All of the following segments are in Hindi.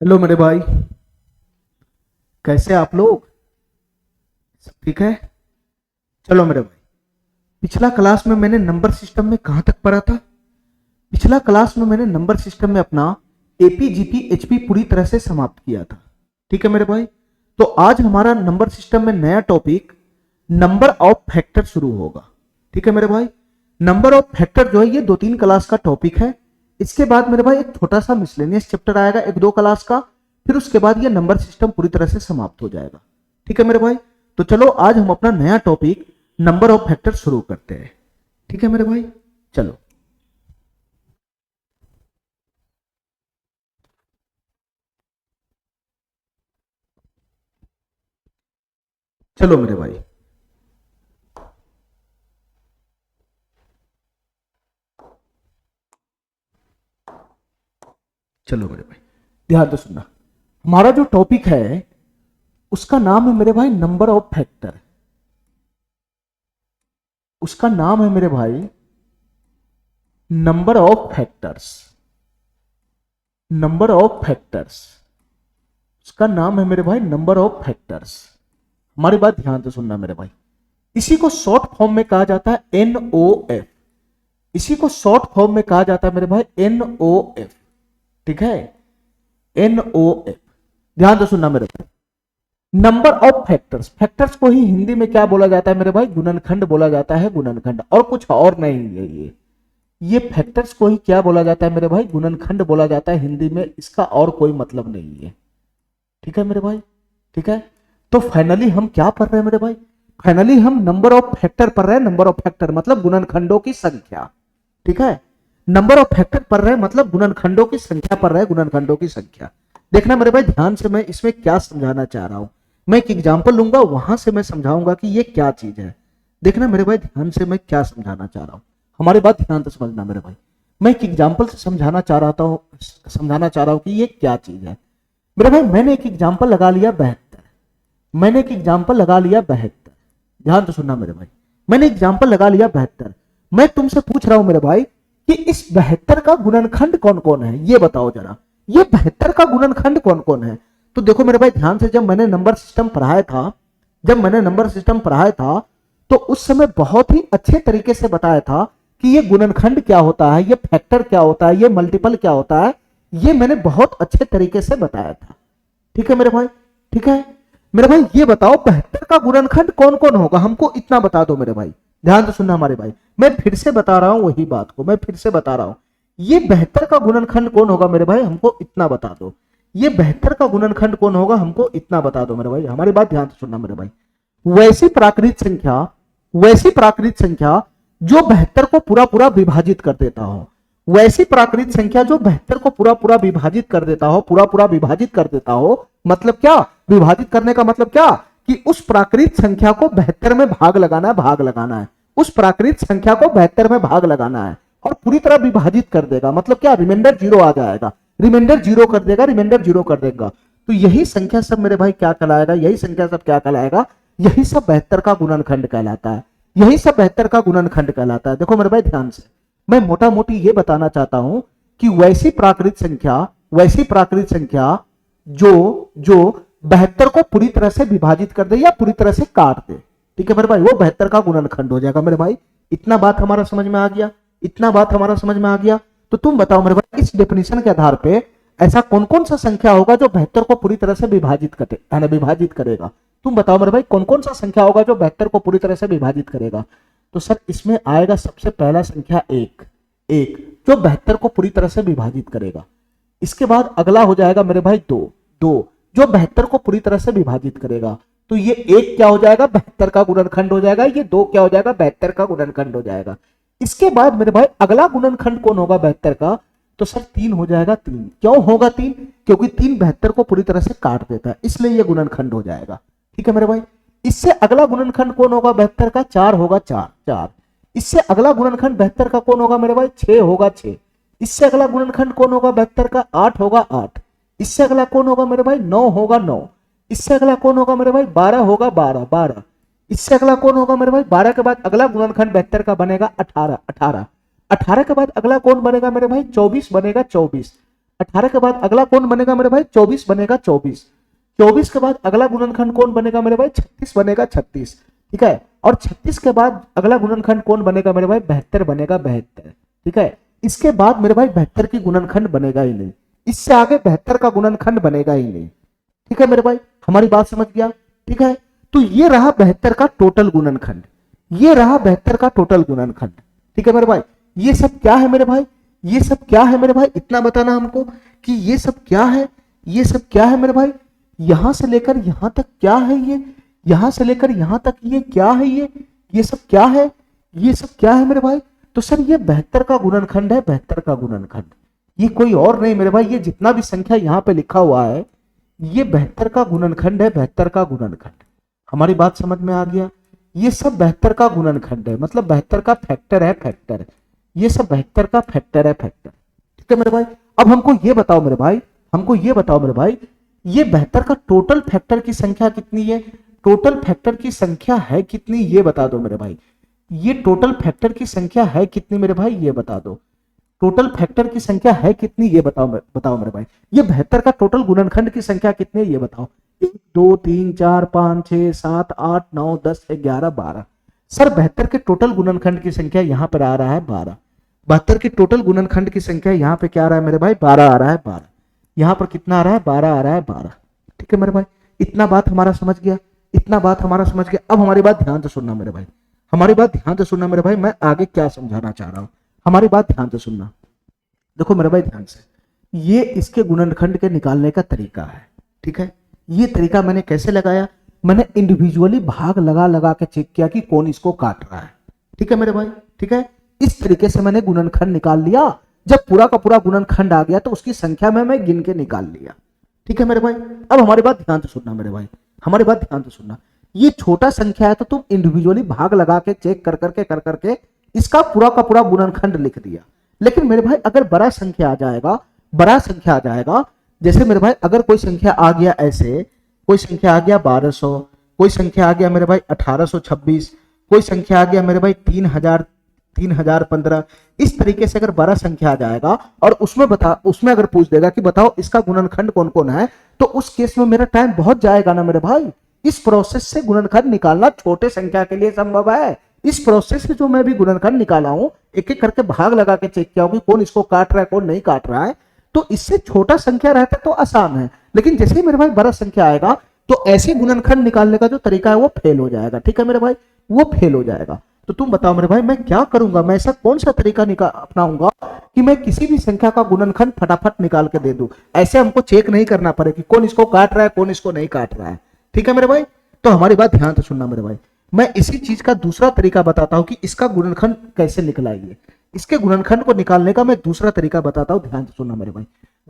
हेलो मेरे भाई। कैसे आप लोग? सब ठीक है? चलो मेरे भाई, पिछला क्लास में मैंने नंबर सिस्टम में कहां तक पढ़ा था? पिछला क्लास में मैंने नंबर सिस्टम में अपना एपी जीपी एचपी पूरी तरह से समाप्त किया था। ठीक है मेरे भाई, तो आज हमारा नंबर सिस्टम में नया टॉपिक नंबर ऑफ फैक्टर शुरू होगा। ठीक है मेरे भाई, नंबर ऑफ फैक्टर जो है ये 2-3 क्लास का टॉपिक है। इसके बाद मेरे भाई एक छोटा सा मिसलेनियस चैप्टर आएगा 1-2 क्लास का, फिर उसके बाद ये नंबर सिस्टम पूरी तरह से समाप्त हो जाएगा। ठीक है मेरे भाई, तो चलो आज हम अपना नया टॉपिक नंबर ऑफ फैक्टर शुरू करते हैं। ठीक है मेरे भाई, चलो चलो मेरे भाई, चलो मेरे भाई, ध्यान से सुनना। हमारा जो टॉपिक है उसका नाम है मेरे भाई नंबर ऑफ फैक्टर। उसका नाम है मेरे भाई number of factors. Number of factors, उसका नाम है मेरे भाई नंबर ऑफ फैक्टर्स। हमारी बात ध्यान से सुनना मेरे भाई। इसी को शॉर्ट फॉर्म में कहा जाता है NOF। इसी को शॉर्ट फॉर्म में कहा जाता है मेरे भाई NOF। ठीक है, NOF। ध्यान से सुनना मेरे भाई। नंबर ऑफ फैक्टर्स, फैक्टर्स को ही हिंदी में क्या बोला जाता है मेरे भाई? गुणनखंड बोला जाता है, गुणनखंड, और कुछ और नहीं है। ये फैक्टर्स को ही क्या बोला जाता है मेरे भाई? गुणनखंड बोला जाता है हिंदी में, इसका और कोई मतलब नहीं है। ठीक है मेरे भाई, ठीक है। तो फाइनली हम क्या पढ़ रहे हैं मेरे भाई? फाइनली हम नंबर ऑफ फैक्टर पढ़ रहे हैं। नंबर ऑफ फैक्टर मतलब गुणनखंडों की संख्या। ठीक है, नंबर ऑफ फैक्टर पढ़ रहे हैं मतलब गुणनखंडों की संख्या पढ़ रहे हैं, गुणनखंडों की संख्या। देखना मेरे भाई ध्यान से, मैं इसमें क्या समझाना चाह रहा हूं। मैं एक एग्जांपल लूंगा, वहां से मैं समझाऊंगा कि ये क्या चीज है। देखना मेरे भाई ध्यान से, मैं क्या समझाना चाह रहा हूं। हमारी बात ध्यान से समझना मेरे भाई। मैं एक एग्जांपल से समझाना चाह रहा हूं कि ये क्या चीज है मेरे भाई। मैंने एक एग्जांपल लगा लिया 72। मैंने एक एग्जांपल लगा लिया 72। ध्यान से सुनना मेरे भाई, मैंने एग्जांपल लगा लिया 72। मैं तुमसे पूछ रहा हूं मेरे भाई कि इस 72 का गुणनखंड कौन कौन है, ये बताओ जरा। ये 72 का गुणनखंड कौन कौन है? तो देखो मेरे भाई ध्यान से, जब मैंने नंबर सिस्टम पढ़ाया था, तो उस समय बहुत ही अच्छे तरीके से बताया था कि ये गुणनखंड क्या होता है, ये फैक्टर क्या होता है, ये मल्टीपल क्या होता है। ये मैंने बहुत अच्छे तरीके से बताया था। ठीक है मेरे भाई, ठीक है। मेरे भाई ये बताओ 72 का गुणनखंड कौन कौन होगा, हमको इतना बता दो मेरे भाई। ध्यान से सुनना हमारे भाई, मैं फिर से बता रहा हूं वही बात को, मैं फिर से बता रहा हूं। ये 72 का गुणनखंड कौन होगा मेरे भाई, हमको इतना बता दो। ये 72 का गुणनखंड कौन होगा, हमको इतना बता दो मेरे भाई। हमारी बात ध्यान से सुनना मेरे भाई। वैसी प्राकृत संख्या, वैसी प्राकृत संख्या जो 72 को पूरा पूरा विभाजित कर देता हो। वैसी प्राकृत संख्या जो 72 को पूरा पूरा विभाजित कर देता हो, पूरा पूरा विभाजित कर देता हो। मतलब क्या विभाजित करने का मतलब? क्या कि उस प्राकृत संख्या को 72 में भाग लगाना है, भाग लगाना है। उस प्राकृत संख्या को 72 में भाग लगाना है और पूरी तरह विभाजित कर देगा। मतलब क्या, रिमाइंडर 0 आ जाएगा, रिमाइंडर 0 कर देगा, रिमाइंडर 0 कर देगा। तो यही संख्या सब मेरे भाई क्या कहलाएगा? यही संख्या सब क्या कहलाएगा? यही सब 72 का गुणनखंड कहलाता है। यही सब 72 का गुणनखंड कहलाता है। देखो मेरे भाई ध्यान से, मैं मोटा मोटी ये बताना चाहता हूं कि वैसी प्राकृत संख्या, वैसी प्राकृत संख्या जो जो 72 को पूरी तरह से विभाजित कर दे या पूरी तरह से काट दे। ठीक है मेरे भाई, वो 72 का गुणनखंड हो जाएगा मेरे भाई। इतना बात हमारा समझ में आ गया? इतना बात हमारा समझ में आ गया? तो तुम बताओ मेरे भाई, इस डेफिनेशन के आधार पे ऐसा कौन कौन सा संख्या होगा जो 72 को पूरी तरह से विभाजित करेगा? तुम बताओ मेरे भाई, कौन कौन सा संख्या होगा जो 72 को पूरी तरह से विभाजित करेगा? तो सर इसमें आएगा सबसे पहला संख्या एक, एक जो 72 को पूरी तरह से विभाजित करेगा। इसके बाद अगला हो जाएगा मेरे भाई दो, दो जो 72 को पूरी तरह से विभाजित करेगा। तो ये एक क्या हो जाएगा? 72 का गुणनखंड हो जाएगा। ये दो क्या हो जाएगा? 72 का गुणनखंड हो जाएगा। इसके बाद मेरे भाई अगला गुणनखंड कौन होगा 72 का? तो सर 3 हो जाएगा। 3 क्यों होगा 3? क्योंकि 3 72 को पूरी तरह से काट देता है, इसलिए ये गुणनखंड हो जाएगा। ठीक है मेरे भाई। इससे अगला गुणनखंड कौन होगा 72 का? 4 होगा, 4 4। इससे अगला गुणनखंड 72 का कौन होगा मेरे भाई? 6 होगा, 6। इससे अगला गुणनखंड कौन होगा 72 का? 8 होगा, 8। इससे अगला कौन होगा मेरे भाई? 9 होगा, 9। इससे अगला कौन होगा मेरे भाई? 12 होगा, 12 12। इससे अगला कौन होगा मेरे भाई? 12 के बाद अगला गुणनखंड 72 का बनेगा 18 18। 18 के बाद अगला कौन बनेगा मेरे भाई? 24 बनेगा, 24। 18 के बाद अगला कौन बनेगा मेरे भाई? 24 बनेगा, 24। 24 के बाद अगला गुणनखंड कौन बनेगा मेरे भाई? 36 बनेगा, 36। ठीक है, और 36 के बाद अगला गुणनखंड कौन बनेगा मेरे भाई? 72 बनेगा, 72। ठीक है, इसके बाद मेरे भाई 72 की गुणनखंड बनेगा ही नहीं, इससे आगे 72 का गुणनखंड बनेगा ही नहीं। ठीक है मेरे भाई, हमारी बात समझ गया? ठीक है, तो ये रहा 72 का टोटल गुणनखंड, ये रहा 72 का टोटल गुणनखंड। ठीक है मेरे भाई, ये सब क्या है मेरे भाई? ये सब क्या है मेरे भाई? इतना बताना हमको कि ये सब क्या है, ये सब क्या है मेरे भाई? यहां से लेकर यहां तक क्या है ये, यहां से लेकर यहां तक ये क्या है, ये सब क्या है, ये सब क्या है मेरे भाई? तो सर ये 72 का गुणनखंड है, 72 का गुणनखंड, ये कोई और नहीं मेरे भाई, ये जितना भी संख्या यहाँ पे लिखा हुआ है ये 72 का गुणनखंड है, 72 का गुणनखंड। हमारी बात समझ में आ गया? ये सब 72 का गुणनखंड है, मतलब 72 का फैक्टर है, फैक्टर। ये सब 72 का फैक्टर है, फैक्टर। ठीक है मेरे भाई, अब हमको ये बताओ मेरे भाई, हमको ये बताओ मेरे भाई, ये 72 का टोटल फैक्टर की संख्या कितनी है? टोटल फैक्टर की संख्या है कितनी, ये बता दो मेरे भाई। ये टोटल फैक्टर की संख्या है कितनी मेरे भाई, ये बता दो। टोटल फैक्टर की संख्या है कितनी, ये बताओ मेरे भाई। ये 72 का टोटल गुणनखंड की संख्या कितनी है, ये बताओ। 1 2 3 4 5 6 7 8 9 10 11 12। सर 72 के टोटल गुणनखंड की संख्या यहाँ पर आ रहा है 12। 72 के टोटल गुणनखंड की संख्या यहाँ पे क्या आ रहा है मेरे भाई? 12 आ रहा है, 12। यहाँ पर कितना आ रहा है? 12 आ रहा है, 12। ठीक है मेरे भाई, इतना बात हमारा समझ गया, इतना बात हमारा समझ गया। अब हमारी बात ध्यान से सुनना मेरे भाई, हमारी बात ध्यान से सुनना मेरे भाई, मैं आगे क्या समझाना चाह रहा हूं, हमारी बात ध्यान से सुनना। देखो मेरे भाई ध्यान से, ये इसके गुणनखंड के निकालने का तरीका है। ठीक है, ये तरीका मैंने कैसे लगाया? मैंने इंडिविजुअली भाग लगा लगा के चेक किया कि कौन इसको काट रहा है। ठीक है मेरे भाई, ठीक है, इस तरीके से मैंने गुणनखंड निकाल लिया। जब पूरा का पूरा गुणनखंड आ गया तो उसकी संख्या में मैं गिन के निकाल लिया। ठीक है मेरे भाई, अब हमारी बात ध्यान से सुनना मेरे भाई, हमारी बात ध्यान से सुनना। ये छोटा संख्या है तो तुम इंडिविजुअली भाग लगा के चेक कर करके इसका पूरा का पूरा गुणनखंड लिख दिया। लेकिन मेरे भाई अगर बड़ा संख्या आ जाएगा, बड़ा संख्या आ जाएगा, जैसे मेरे भाई अगर कोई संख्या आ गया ऐसे, कोई संख्या आ गया 1200, कोई संख्या आ गया मेरे भाई 1826, कोई संख्या आ गया मेरे भाई 3015, इस तरीके से अगर बड़ा संख्या आ जाएगा और उसमें अगर पूछ देगा कि बताओ इसका गुणनखंड कौन कौन है, तो उस केस में मेरा टाइम बहुत जाएगा ना मेरे भाई। इस प्रोसेस से गुणनखंड निकालना छोटे संख्या के लिए संभव है। इस प्रोसेस से जो मैं भी गुणनखंड निकाला हूं, एक एक करके भाग लगा के चेक किया कि कौन इसको काट रहा है कौन नहीं काट रहा है, तो इससे छोटा संख्या रहता तो आसान है। लेकिन जैसे ही मेरे भाई बड़ा संख्या आएगा तो ऐसे गुणनखंड निकालने का जो तरीका है वो फेल हो जाएगा। ठीक है मेरे भाई, वो फेल हो जाएगा। तो तुम बताओ मेरे भाई मैं क्या करूंगा, मैं ऐसा कौन सा तरीका अपनाऊंगा कि मैं किसी भी संख्या का गुणनखंड फटाफट निकाल के दे दूं। ऐसे हमको चेक नहीं करना पड़े कि कौन इसको काट रहा है कौन इसको नहीं काट रहा है। ठीक है मेरे भाई, तो हमारी बात ध्यान से सुनना मेरे भाई। मैं इसी चीज का दूसरा तरीका बताता हूं कि इसका गुणनखंड कैसे निकलाइए। इसके गुणनखंड को निकालने का मैं दूसरा तरीका बताता हूं, ध्यान से सुनना मेरे भाई।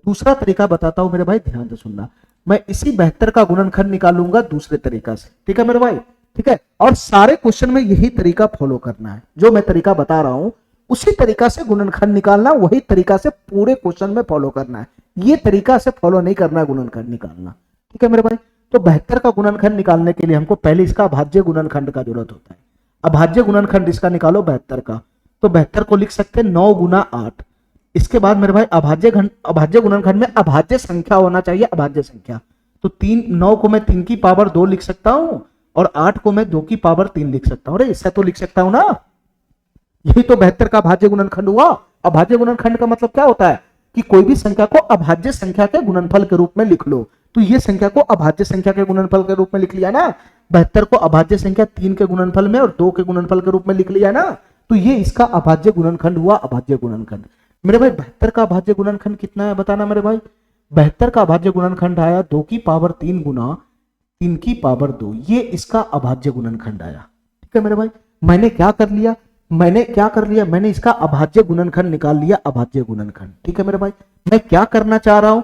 दूसरा तरीका बताता हूं मेरे भाई, ध्यान से सुनना। मैं इसी 72 का गुणनखंड निकालूंगा दूसरे तरीका से। ठीक है मेरे भाई, ठीक है, और सारे क्वेश्चन में यही तरीका फॉलो करना है। जो मैं तरीका बता रहा हूं उसी तरीका से गुणनखंड निकालना, वही तरीका से पूरे क्वेश्चन में फॉलो करना है। ये तरीका से फॉलो नहीं करना है गुणनखंड निकालना। ठीक है मेरे भाई, तो 72 का गुणनखंड निकालने के लिए हमको पहले इसका अभाज्य गुणनखंड का जरूरत होता है। अभाज्य गुणनखंड इसका निकालो 72 का, तो 72 को लिख सकते हैं 9 गुना 8। इसके बाद मेरे भाई अभाज्य गुणनखंड में अभाज्य संख्या होना चाहिए, अभाज्य संख्या। तो 9 को मैं 3 की पावर 2 लिख सकता हूं और 8 को मैं 2 की पावर 3 लिख सकता हूं। अरे इससे तो लिख सकता हूं ना, यही तो 72 का अभाज्य गुणनखंड हुआ। अभाज्य गुणनखंड का मतलब क्या होता है कि कोई भी संख्या को अभाज्य संख्या के गुणनफल के रूप में लिख लो। तो ये संख्या को अभाज्य संख्या के गुणनफल के रूप में लिख लिया ना। 72 को अभाज्य संख्या 3 के गुणनफल में और 2 के गुणनफल के रूप में लिख लिया ना, तो ये इसका अभाज्य गुणनखंड हुआ, अभाज्य गुणनखंड। मेरे भाई 72 का अभाज्य गुणनखंड कितना है बताना मेरे भाई। 72 का अभाज्य गुणनखंड आया 2 की पावर 3 गुना 3 की पावर 2, ये इसका अभाज्य गुणनखंड आया। ठीक है मेरे भाई, मैंने क्या कर लिया, मैंने इसका अभाज्य गुणनखंड निकाल लिया, अभाज्य गुणनखंड। ठीक है मेरे भाई, मैं क्या करना चाह रहा हूं,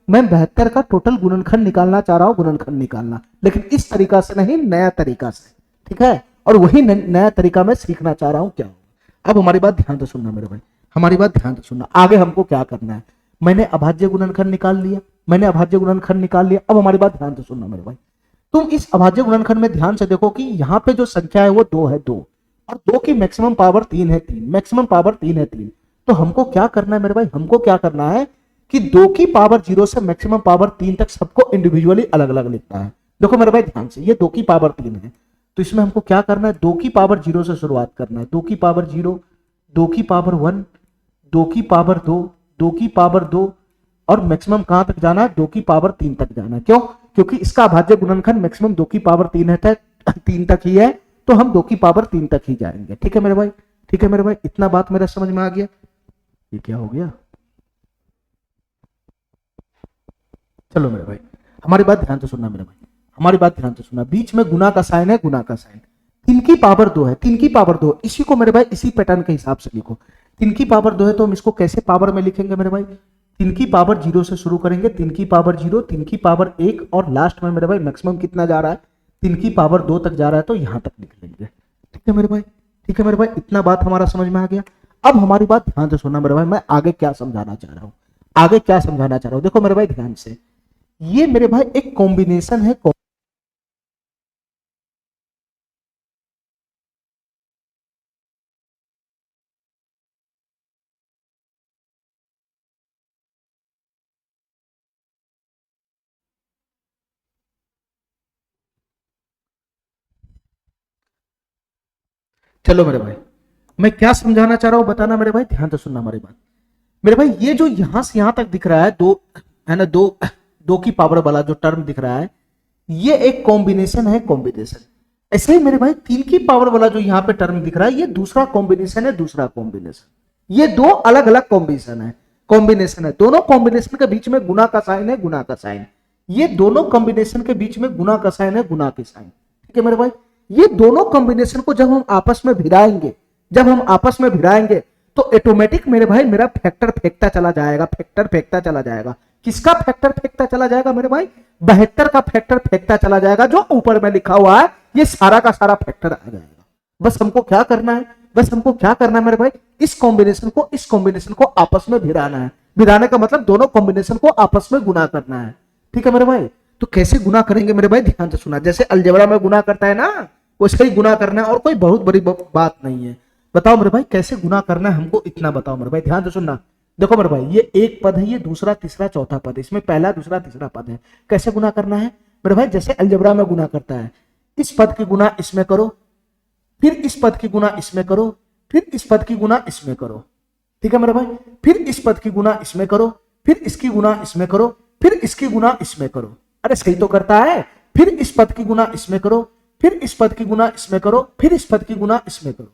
मैं 72 का टोटल गुणनखंड निकालना चाह रहा हूं, गुणनखंड निकालना, लेकिन इस तरीका से नहीं, नया तरीका से। ठीक है, और वही नया तरीका मैं सीखना चाह रहा हूं क्या होगा। अब हमारी बात ध्यान से सुनना मेरे भाई, हमारी बात ध्यान से सुनना। आगे हमको क्या करना है, मैंने अभाज्य गुणनखंड निकाल लिया, अब हमारी बात ध्यान से सुनना मेरे भाई। तुम इस अभाज्य गुणनखंड में ध्यान से देखो कि यहाँ पे जो संख्या है वो 2 है, 2 और 2 की मैक्सिमम पावर 3 है, 3 मैक्सिमम पावर 3 है, 3। तो हमको क्या करना है मेरे भाई, हमको क्या करना है कि 2 की पावर 0 से मैक्सिमम पावर 3 तक सबको इंडिविजुअली अलग अलग लिखना है। देखो मेरे भाई ध्यान से, ये 2 की पावर 3 है, तो इसमें हमको क्या करना है, 2 की पावर 0 से शुरुआत करना है। 2 की पावर 0, 2 की पावर 1, 2 की पावर 2, 2 की पावर 2, और मैक्सिमम कहां तक जाना है, 2 की पावर 3 तक जाना है। क्यों? क्योंकि इसका अभाज्य गुणनखंड मैक्सिमम 2 की पावर 3 है, 3 तक ही है, तो हम 2 की पावर 3 तक ही जाएंगे। ठीक है मेरे भाई, ठीक है मेरे भाई, इतना बात मेरा समझ में आ गया। ये क्या हो गया, चलो मेरे भाई हमारी बात ध्यान से सुनना मेरे भाई, हमारी बात ध्यान से सुनना। बीच में गुना का साइन है, गुना का साइन, 3 की पावर 2 है, 3 की पावर 2, इसी को मेरे भाई इसी पैटर्न के हिसाब से लिखो। 3 की पावर 2 है तो हम इसको कैसे पावर में लिखेंगे मेरे भाई, 3 की पावर 0 से शुरू करेंगे, 3 की पावर 0, 3 की पावर 1, और लास्ट में मेरे भाई मैक्सिमम कितना जा रहा है, 3 की पावर 2 तक जा रहा है, तो यहां तक लिख लेंगे। ठीक है मेरे भाई, ठीक है मेरे भाई, इतना बात हमारा समझ में आ गया। अब हमारी बात ध्यान से सुनना मेरे भाई, मैं आगे क्या समझाना चाह रहा हूं, आगे क्या समझाना चाह रहा हूं, देखो मेरे भाई ध्यान से, ये मेरे भाई एक कॉम्बिनेशन है। चलो मेरे भाई, मैं क्या समझाना चाह रहा हूं बताना मेरे भाई, ध्यान से सुनना हमारी बात। मेरे भाई ये जो यहां से यहां तक दिख रहा है, दो है ना, दो की पावर वाला जो टर्म दिख रहा है, ये एक कॉम्बिनेशन है, कॉम्बिनेशन। ऐसे ही मेरे भाई 3 की पावर वाला जो यहां पे टर्म दिख रहा है, ये दूसरा कॉम्बिनेशन है, दूसरा कॉम्बिनेशन। ये दो अलग अलग कॉम्बिनेशन है, कॉम्बिनेशन है, दोनों कॉम्बिनेशन के बीच में गुना का साइन है, गुना का साइन। ये दोनों कॉम्बिनेशन के बीच में गुना का साइन है, गुना के साइन। ठीक है मेरे भाई, ये दोनों कॉम्बिनेशन को जब हम आपस में भिड़ाएंगे, जब हम आपस में भिड़ाएंगे, तो ऑटोमेटिक मेरे भाई मेरा फैक्टर फेंकता चला जाएगा, फैक्टर फेंकता चला जाएगा। किसका फैक्टर फेंकता चला जाएगा मेरे भाई, 72 का फैक्टर फेंकता चला जाएगा, जो ऊपर में लिखा हुआ है, ये सारा का सारा फैक्टर आ जाएगा। बस हमको क्या करना है, बस हमको क्या करना है मेरे भाई, इस कॉम्बिनेशन को आपस में भिड़ाना है। भिड़ाने का मतलब दोनों कॉम्बिनेशन को आपस में गुना करना है। ठीक है मेरे भाई, तो कैसे गुना करेंगे मेरे भाई, ध्यान से सुना। जैसे अलजेब्रा में गुना करता है ना, वैसे ही गुना करना है, और कोई बहुत बड़ी बात नहीं है। बताओ मेरे भाई कैसे गुना करना है, हमको इतना बताओ मेरे भाई, ध्यान से सुनना। देखो मेरे भाई, ये एक पद है, ये दूसरा तीसरा चौथा पद है, इसमें पहला दूसरा तीसरा पद है। कैसे गुना करना है मेरे भाई, जैसे अलजेब्रा में गुना करता है, इस पद की गुना इसमें करो, फिर इस पद की गुना इसमें करो, फिर इस पद की गुना इसमें करो। ठीक है मेरे भाई, फिर इस पद की गुना इसमें करो, फिर इसकी गुना इसमें करो, फिर इसकी गुना इसमें करो। अरे सही तो करता है। फिर इस पद की गुना इसमें करो, फिर इस पद की गुना इसमें करो, फिर इस पद की गुना इसमें करो,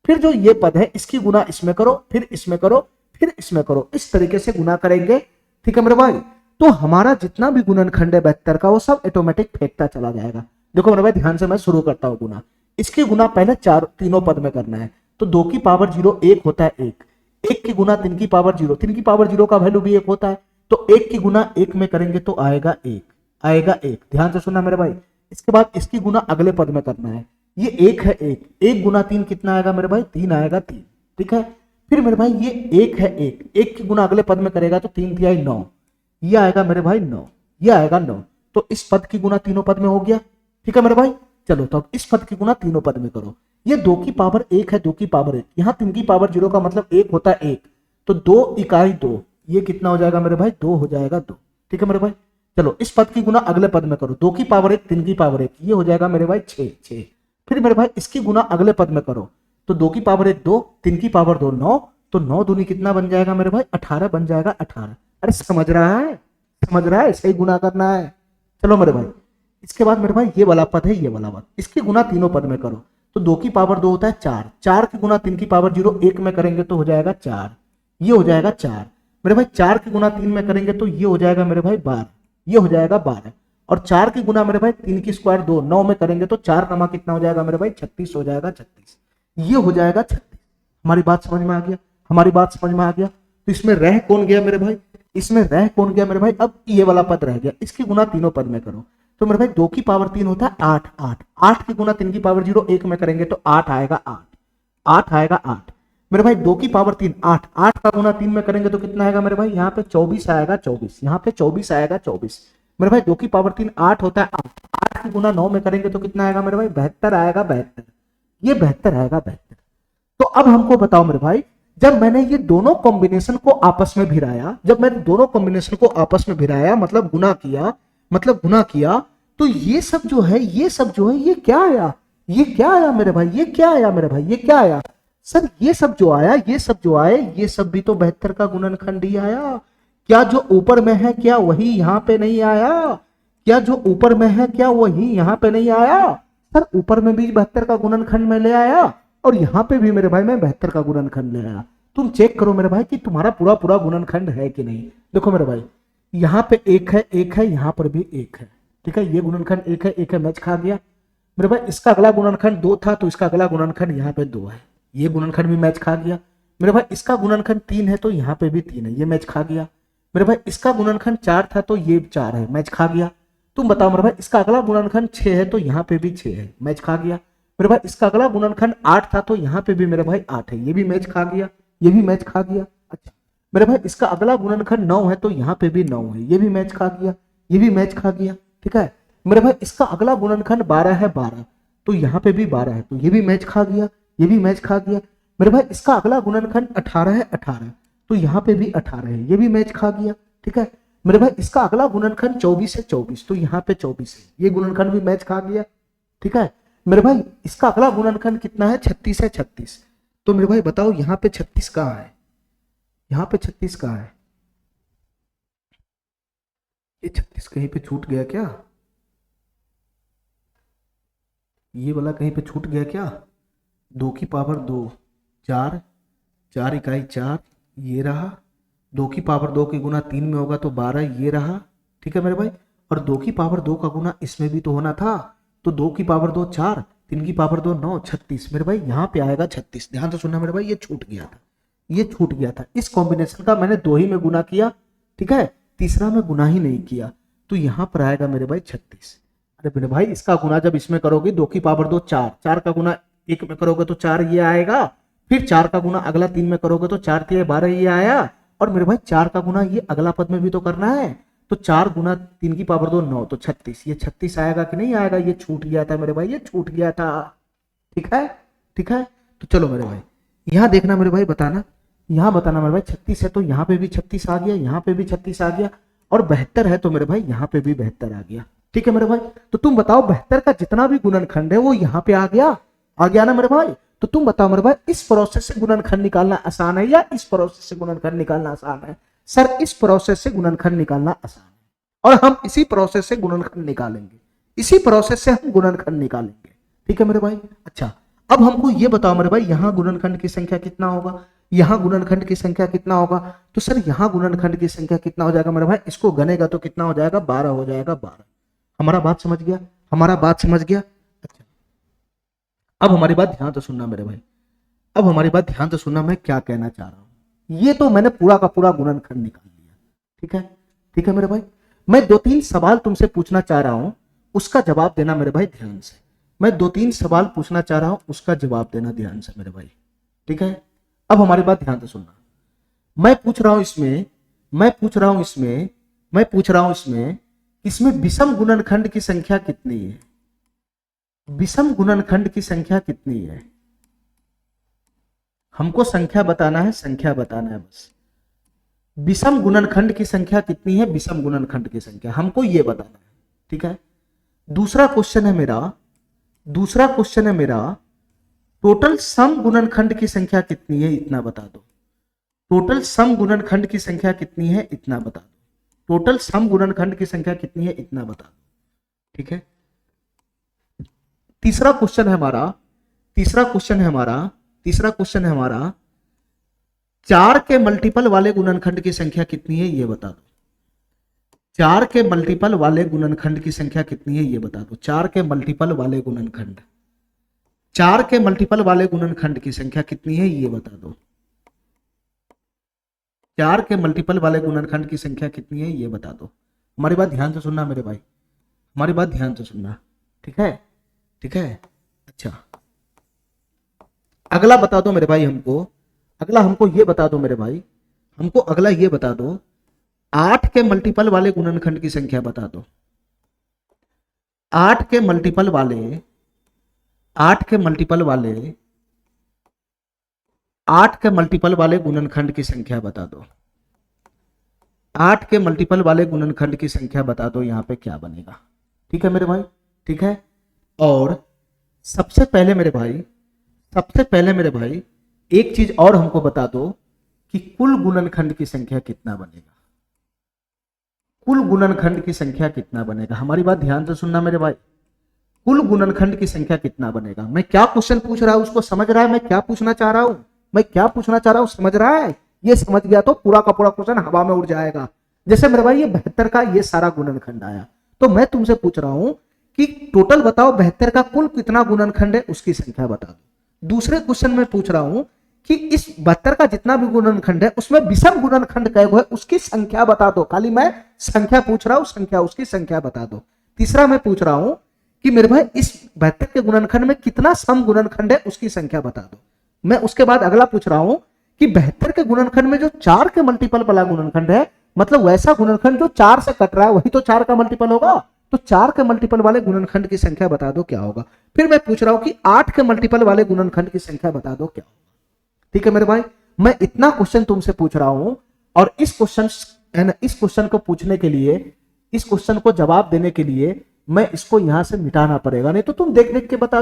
फिर जो ये पद है इसकी गुना इसमें करो, फिर इसमें करो, फिर इसमें करो। इस तरीके से गुना करेंगे। ठीक है मेरे भाई, तो हमारा जितना भी गुणनखंड है 72 का, वो सब ऑटोमेटिक फेंकता चला जाएगा। देखो मेरे भाई ध्यान से मैं शुरू करता हूं गुना। इसकी गुना पहले तीनों पद में करना है, तो 2 की पावर 0 1 होता है, एक की गुना 3 की पावर 0, 3 की पावर 0 का वैल्यू भी 1 होता है, तो 1 की गुना 1 में करेंगे तो आएगा 1, आएगा 1। ध्यान से सुनना मेरे भाई, इसके बाद इसकी गुना अगले पद में करना है, ये 1 है, 1 गुना 3 कितना आएगा मेरे भाई, 3 आएगा, 3। ठीक है, फिर मेरे भाई ये 1 है, 1 की गुना अगले पद में करेगा तो 3 3 9, ये आएगा मेरे भाई 9, ये आएगा 9। तो इस पद की गुना तीनों पद में हो गया। ठीक है मेरे भाई, चलो तो अब इस पद की गुना तीनों पद में करो। ये 2 की पावर 1 है, 2 की पावर 1, यहाँ 3 की पावर 0 का मतलब 1 होता है 1, तो 2 इकाई 2, ये कितना हो जाएगा मेरे भाई, 2 हो जाएगा 2। ठीक है मेरे भाई, चलो इस पद की गुना अगले पद में करो, 2 की पावर 1 3 की पावर 1, ये हो जाएगा मेरे भाई 6 6। फिर मेरे भाई इसकी गुना अगले पद में करो, तो 2 की पावर 1 2, 3 की पावर 2 9, तो 9 दूनी कितना बन जाएगा मेरे भाई, 18 बन जाएगा, 18। अरे समझ रहा है, समझ रहा है, सही गुना करना है। चलो मेरे भाई, इसके बाद मेरे भाई ये वाला पद है, ये वाला पद, इसकी गुना तीनों पद में करो, तो 2 की पावर 2 होता है 4, 4 की गुना 3 की पावर 0 1 में करेंगे तो हो जाएगा 4, ये हो जाएगा 4। मेरे भाई 4 की गुना 3 में करेंगे तो ये हो जाएगा मेरे भाई 12, ये हो जाएगा 12। और 4 की गुना मेरे भाई 3 की स्क्वायर 2 9 में करेंगे तो 4 नमा कितना हो जाएगा मेरे भाई, 36 हो जाएगा, 36, ये हो जाएगा 36। हमारी बात समझ में आ गया, हमारी बात समझ में आ गया। तो इसमें रह कौन गया मेरे भाई, इसमें रह कौन गया मेरे भाई, अब ये वाला पद रह गया, इसकी गुना तीनों पद में करो, तो मेरे भाई 2 की पावर 3 होता है 8 8, 8 की गुना 3 की पावर 0 1 में करेंगे तो 8 आएगा, 8 8 आएगा 8। मेरे भाई 2 की पावर 3 8, 8 का गुना 3 में करेंगे तो कितना आएगा मेरे भाई, यहाँ पे 24 आएगा, 24, यहाँ पे 24 आएगा, 24। मेरे भाई 2 की पावर 3 8 होता है 8, 8 की गुना 9 में करेंगे तो कितना आएगा मेरे भाई, 72 आएगा, 72, ये 72 आएगा, 72। तो अब हमको बताओ मेरे भाई, जब मैंने ये दोनों कॉम्बिनेशन को आपस में भिड़ाया, जब मैंने दोनों कॉम्बिनेशन को आपस में भिड़ाया मतलब गुना किया, तो ये सब जो है ये क्या आया, ये क्या आया मेरे भाई, ये क्या आया मेरे भाई, ये क्या आया सर, ये सब जो आया, ये सब भी तो 72 का गुणनखंड ही आया। क्या जो ऊपर में है क्या वही यहाँ पे नहीं आया, क्या जो ऊपर में है क्या वही यहाँ पे नहीं आया सर, ऊपर में भी 72 का गुणनखंड में ले आया और यहाँ पे भी मेरे भाई मैं 72 का गुणनखंड ले आया। तुम चेक करो मेरे भाई कि तुम्हारा पूरा पूरा गुणनखंड है कि नहीं। देखो मेरे भाई यहाँ पे एक है यहाँ पर भी एक है, ठीक है, ये गुणनखंड एक है मैच खा गया मेरे भाई। इसका अगला गुणनखंड 2 था तो इसका अगला गुणनखंड यहाँ पे 2 है, ये गुणनखंड भी मैच खा गया मेरे भाई। इसका गुणनखंड 3 है तो यहाँ पे भी 3 है, ये मैच खा गया मेरे भाई। इसका गुणनखंड 4 था तो ये 4 है, मैच खा गया। तुम बताओ मेरे भाई इसका अगला गुणनखंड 6 है तो यहाँ पे भी 6 है, मैच खा गया मेरे भाई। इसका अगला गुणनखंड 8 था तो यहाँ पे भी मेरे भाई 8 है, ये भी मैच खा गया, ये भी मैच खा गया। अच्छा मेरे भाई इसका अगला गुणनखंड 9 है तो यहाँ पे भी 9 है, ये भी मैच खा गया, ये भी मैच खा गया, ठीक है मेरे भाई। इसका अगला गुणनखंड 12 है 12 तो यहाँ पे भी 12 है तो ये भी मैच खा गया, ये भी मैच खा गया मेरे भाई। इसका अगला गुणनखंड 18 है 18 तो यहाँ पे भी 18 है, ये भी मैच खा गया, ठीक है मेरे भाई। इसका अगला गुणनखंड 24 है 24 तो यहाँ पे 24 है, ये गुणनखंड भी मैच खा गया, ठीक है मेरे भाई। इसका अगला गुणनखंड कितना है 36 है 36 तो मेरे भाई बताओ यहाँ पे 36 कहाँ है, यहाँ पे 36 कहाँ है, ये 36 कहीं पे छूट गया क्या, ये वाला कहीं पे छूट गया क्या। 2 की पावर 2 4 4 इकाई 4 ये रहा, 2 की पावर 2 के गुना 3 में होगा तो 12 ये रहा, ठीक है मेरे भाई। और 2 की पावर 2 का गुना इसमें भी तो होना था तो 2 की पावर 2 4 3 की पावर 2 9 36 मेरे भाई, यहाँ पे आएगा 36। ध्यान से सुनना मेरे भाई, ये छूट गया था, ये छूट गया था। इस कॉम्बिनेशन का मैंने 2 ही में गुना किया, ठीक है, तीसरा में गुना ही नहीं किया तो यहाँ पर आएगा मेरे भाई 36। अरे मेरे भाई इसका गुना जब इसमें करोगे 2 की पावर 2 4 4 का गुना 1 में करोगे तो 4 ये आएगा, फिर 4 का गुना अगला 3 में करोगे तो 4 3 12 ये आया, और मेरे भाई 4 का गुना ये अगला पद में भी तो करना है तो 4 गुना 3 की पावर 2 9 तो 36, ये 36 आएगा कि नहीं आएगा, ये छूट गया था मेरे भाई, ये छूट गया था, ठीक है, ठीक है। तो चलो मेरे भाई यहाँ देखना मेरे भाई, बताना यहाँ बताना मेरे भाई, 36 है तो यहाँ पे भी 36 आ गया, यहाँ पे भी 36 आ गया, और 72 है तो मेरे भाई यहाँ पे भी 72 आ गया, ठीक है मेरे भाई। तो तुम बताओ 72 का जितना भी गुणनखंड है वो यहाँ पे आ गया ना मेरे भाई। तो तुम बताओ मेरे भाई इस प्रोसेस से गुणनखंड निकालना आसान है या इस प्रोसेस से गुणनखंड निकालना आसान है। सर इस प्रोसेस से गुणनखंड निकालना आसान है, और हम इसी प्रोसेस से गुणनखंड निकालेंगे, इसी प्रोसेस से हम गुणनखंड निकालेंगे, ठीक है मेरे भाई। अच्छा अब हमको ये बताओ मेरे भाई यहाँ गुणनखंड की संख्या कितना होगा, यहाँ गुणनखंड की संख्या कितना होगा। तो सर यहाँ गुणनखंड की संख्या कितना हो जाएगा मेरे भाई, इसको गनेगा तो कितना हो जाएगा 12 हो जाएगा, 12। हमारा बात समझ गया, हमारा बात समझ गया। अच्छा अब हमारी बात ध्यान से सुनना मेरे भाई, अब हमारी बात ध्यान से सुनना, मैं क्या कहना चाह रहा हूं। ये तो मैंने पूरा का पूरा गुणनखंड निकाल लिया, ठीक है, ठीक है मेरे भाई। मैं 2-3 सवाल तुमसे पूछना चाह रहा हूं, उसका जवाब देना मेरे भाई ध्यान से। मैं 2-3 सवाल पूछना चाह रहा हूं, उसका जवाब देना ध्यान से मेरे भाई, ठीक है। अब हमारी बात ध्यान से सुनना। मैं पूछ रहा हूं इसमें विषम गुणनखंड की संख्या कितनी है, विषम गुणनखंड की संख्या कितनी है। हमको संख्या बताना है, संख्या बताना है बस। विषम गुणनखंड की संख्या कितनी है, विषम गुणनखंड की संख्या हमको ये बताना है, ठीक है। दूसरा क्वेश्चन है मेरा टोटल सम गुणनखंड की संख्या कितनी है, इतना बता दो। टोटल सम गुणनखंड की संख्या कितनी है, इतना बता दो। टोटल सम गुणनखंड की संख्या कितनी है, इतना बता दो, ठीक है। तीसरा क्वेश्चन है हमारा 4 के मल्टीपल वाले गुणनखंड की संख्या कितनी है, ये बता दो। 4 के मल्टीपल वाले गुणनखंड की संख्या कितनी है, ये बता दो। 4 के मल्टीपल वाले गुणनखंड, 4 के मल्टीपल वाले गुणनखंड की संख्या कितनी है, ये बता दो। 4 के मल्टीपल वाले गुणनखंड की संख्या कितनी है, ये बता दो। हमारी बात ध्यान से सुनना मेरे भाई, हमारी बात ध्यान से सुनना, ठीक है, ठीक है। अच्छा अगला बता दो मेरे भाई हमको, अगला हमको ये बता दो मेरे भाई, हमको अगला ये बता दो 8 के मल्टीपल वाले गुणनखंड की संख्या बता दो। 8 के मल्टीपल वाले 8 के मल्टीपल वाले गुणनखंड की संख्या बता दो। 8 के मल्टीपल वाले गुणनखंड की संख्या बता दो, यहां पे क्या बनेगा। ठीक है मेरे भाई, ठीक है। और सबसे पहले मेरे भाई एक चीज और हमको बता दो कि कुल गुणनखंड की संख्या कितना बनेगा। कुल गुणनखंड की संख्या कितना बनेगा, हमारी बात ध्यान से सुनना मेरे भाई। कुल गुणनखंड की संख्या कितना बनेगा। मैं क्या क्वेश्चन पूछ रहा हूं उसको समझ रहा है, मैं क्या पूछना चाह रहा हूं, समझ रहा है। ये समझ गया तो पूरा का पूरा क्वेश्चन हवा में उड़ जाएगा। जैसे मेरे भाई ये 72 का ये सारा गुणनखंड आया, तो मैं तुमसे पूछ रहा हूं कि टोटल बताओ 72 का कुल कितना गुणनखंड है, उसकी संख्या बता दो। दूसरे क्वेश्चन में पूछ रहा हूं कि इस 72 का जितना भी गुणनखंड है उसमें विषम गुणनखंड कै है, उसकी संख्या बता दो। खाली मैं संख्या पूछ रहा हूं, संख्या उसकी संख्या बता दो। तीसरा मैं पूछ रहा हूं कि मेरे भाई इस 72 के गुणनखंड में कितना सम गुणनखंड है, उसकी संख्या बता दो। मैं उसके बाद अगला पूछ रहा हूं कि 72 के गुणनखंड में जो 4 के मल्टीपल वाला गुणनखंड है, मतलब वैसा गुणनखंड जो 4 से कट रहा है वही तो 4 का मल्टीपल होगा, तो 4 के मल्टीपल वाले गुणनखंड की संख्या बता दो क्या होगा। फिर मैं पूछ रहा हूं कि 8 के मल्टीपल वाले गुणनखंड की संख्या बता दो क्या होगा। ठीक है मेरे भाई, मैं इतना क्वेश्चन तुमसे पूछ रहा हूं, और इस क्वेश्चन को पूछने के लिए, इस क्वेश्चन को जवाब देने के लिए मैं इसको यहां से मिटाना पड़ेगा, नहीं तो तुम देख देख के बता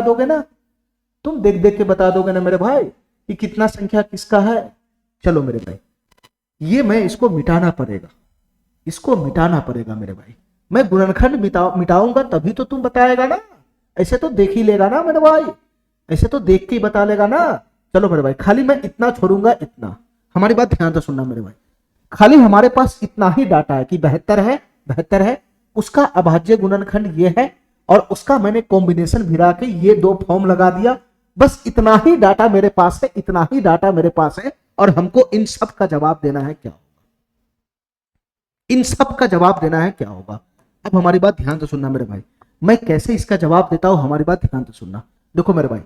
दोगे ना, मेरे भाई कि कितना संख्या किसका है। चलो मेरे भाई ये मैं इसको मिटाना पड़ेगा, मेरे भाई। मैं गुणनखंड मिटाऊंगा तभी तो तुम बताएगा ना, ऐसे तो देख ही लेगा ना मेरे भाई, ऐसे तो देख के ही बता लेगा ना। चलो मेरे भाई खाली मैं इतना छोड़ूंगा, इतना हमारी बात ध्यान से सुनना मेरे भाई। खाली हमारे पास इतना ही डाटा है कि 72 है, उसका अभाज्य गुणनखंड ये है, और उसका मैंने कॉम्बिनेशन भिड़ा के ये दो फॉर्म लगा दिया। बस इतना ही डाटा मेरे पास है, और हमको इन सब का जवाब देना है क्या होगा। अब हमारी बात ध्यान से सुनना मेरे भाई, मैं कैसे इसका जवाब देता हूं, हमारी बात ध्यान से सुनना। देखो मेरे भाई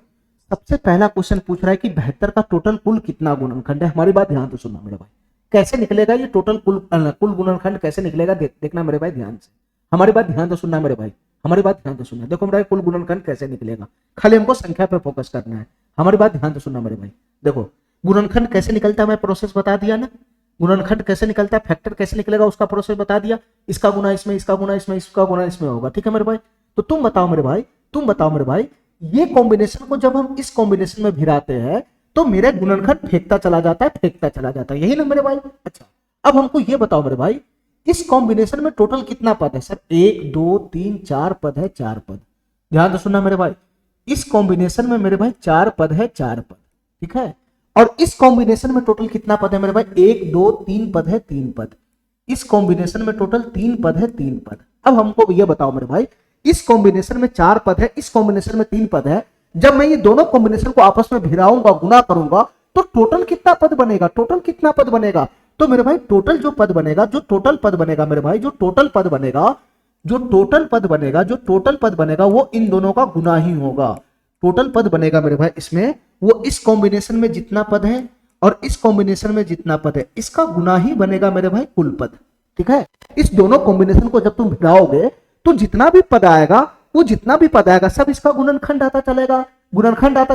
सबसे पहला क्वेश्चन पूछ रहा है कि 72 का टोटल कुल कितना गुणनखंड है। हमारी बात ध्यान से सुनना मेरे भाई, कैसे निकलेगा ये टोटल कुल गुणनखंड कैसे निकलेगा, देखना मेरे भाई ध्यान से। हमारी बात ध्यान से सुनना मेरे भाई, देखो मेरे भाई कुल गुणनखंड कैसे निकलेगा, खाली हमको संख्या पे फोकस करना है। हमारी बात ध्यान से सुनना मेरे भाई। देखो गुणनखंड कैसे निकलता है, मैं प्रोसेस बता दिया ना। गुणनखंड कैसे निकलता है, फैक्टर कैसे निकलेगा उसका प्रोसेस बता दिया। इसका गुना इसमें, इसका गुना इसमें, इसका गुना इसमें होगा। ठीक है मेरे भाई, तो तुम बताओ मेरे भाई ये कॉम्बिनेशन को जब हम इस कॉम्बिनेशन में भिड़ाते हैं तो मेरे गुणनखंड फेंकता चला जाता है, यही ना मेरे भाई। अच्छा अब हमको ये बताओ मेरे भाई इस कॉम्बिनेशन में टोटल कितना पद है। सर 1 2 3 4 पद है, 4 पद। ध्यान से सुनना मेरे भाई, इस कॉम्बिनेशन में मेरे भाई 4 पद है, 4 पद। ठीक है, और इस कॉम्बिनेशन में टोटल कितना पद है मेरे भाई, 1 2 3 पद है, 3 पद। इस कॉम्बिनेशन में टोटल 3 पद है, 3 पद। अब हमको ये बताओ मेरे भाई इस कॉम्बिनेशन में 4 पद है, इस कॉम्बिनेशन में 3 पद है, जब मैं ये दोनों कॉम्बिनेशन को आपस में भिड़ाऊंगा, गुना करूंगा, तो टोटल कितना पद बनेगा, तो मेरे भाई टोटल जो पद बनेगा, मेरे भाई जो टोटल पद बनेगा वो इन दोनों का गुना ही होगा। टोटल पद बनेगा मेरे भाई इसमें, वो इस कॉम्बिनेशन में जितना पद है और इस कॉम्बिनेशन में जितना पद है इसका गुना ही बनेगा मेरे भाई कुल पद। ठीक है, इस दोनों कॉम्बिनेशन को जब तुम भिड़ाओगे तो जितना भी पद आएगा सब इसका गुणनखंड आता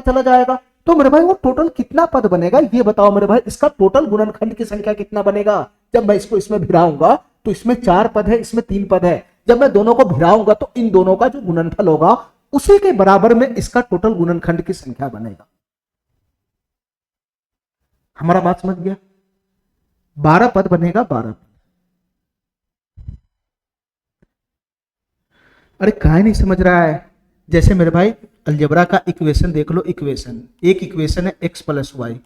चला जाएगा। तो मेरे भाई वो टोटल कितना पद बनेगा ये बताओ मेरे भाई, इसका टोटल गुणनखंड की संख्या कितना बनेगा। जब मैं इसको इसमें भिड़ाऊंगा तो इसमें 4 पद है, इसमें 3 पद है। जब मैं दोनों को भिड़ाऊंगा तो इन दोनों का जो गुणनफल होगा उसी के बराबर में इसका टोटल गुणनखंड की संख्या बनेगा। हमारा बात समझ गया, 12 पद बनेगा, 12 पद। अरे काहे नहीं समझ रहा है। जैसे मेरे भाई अलजेब्रा का इक्वेशन देख लो, एक इक्वेशन है x प्लस वाई,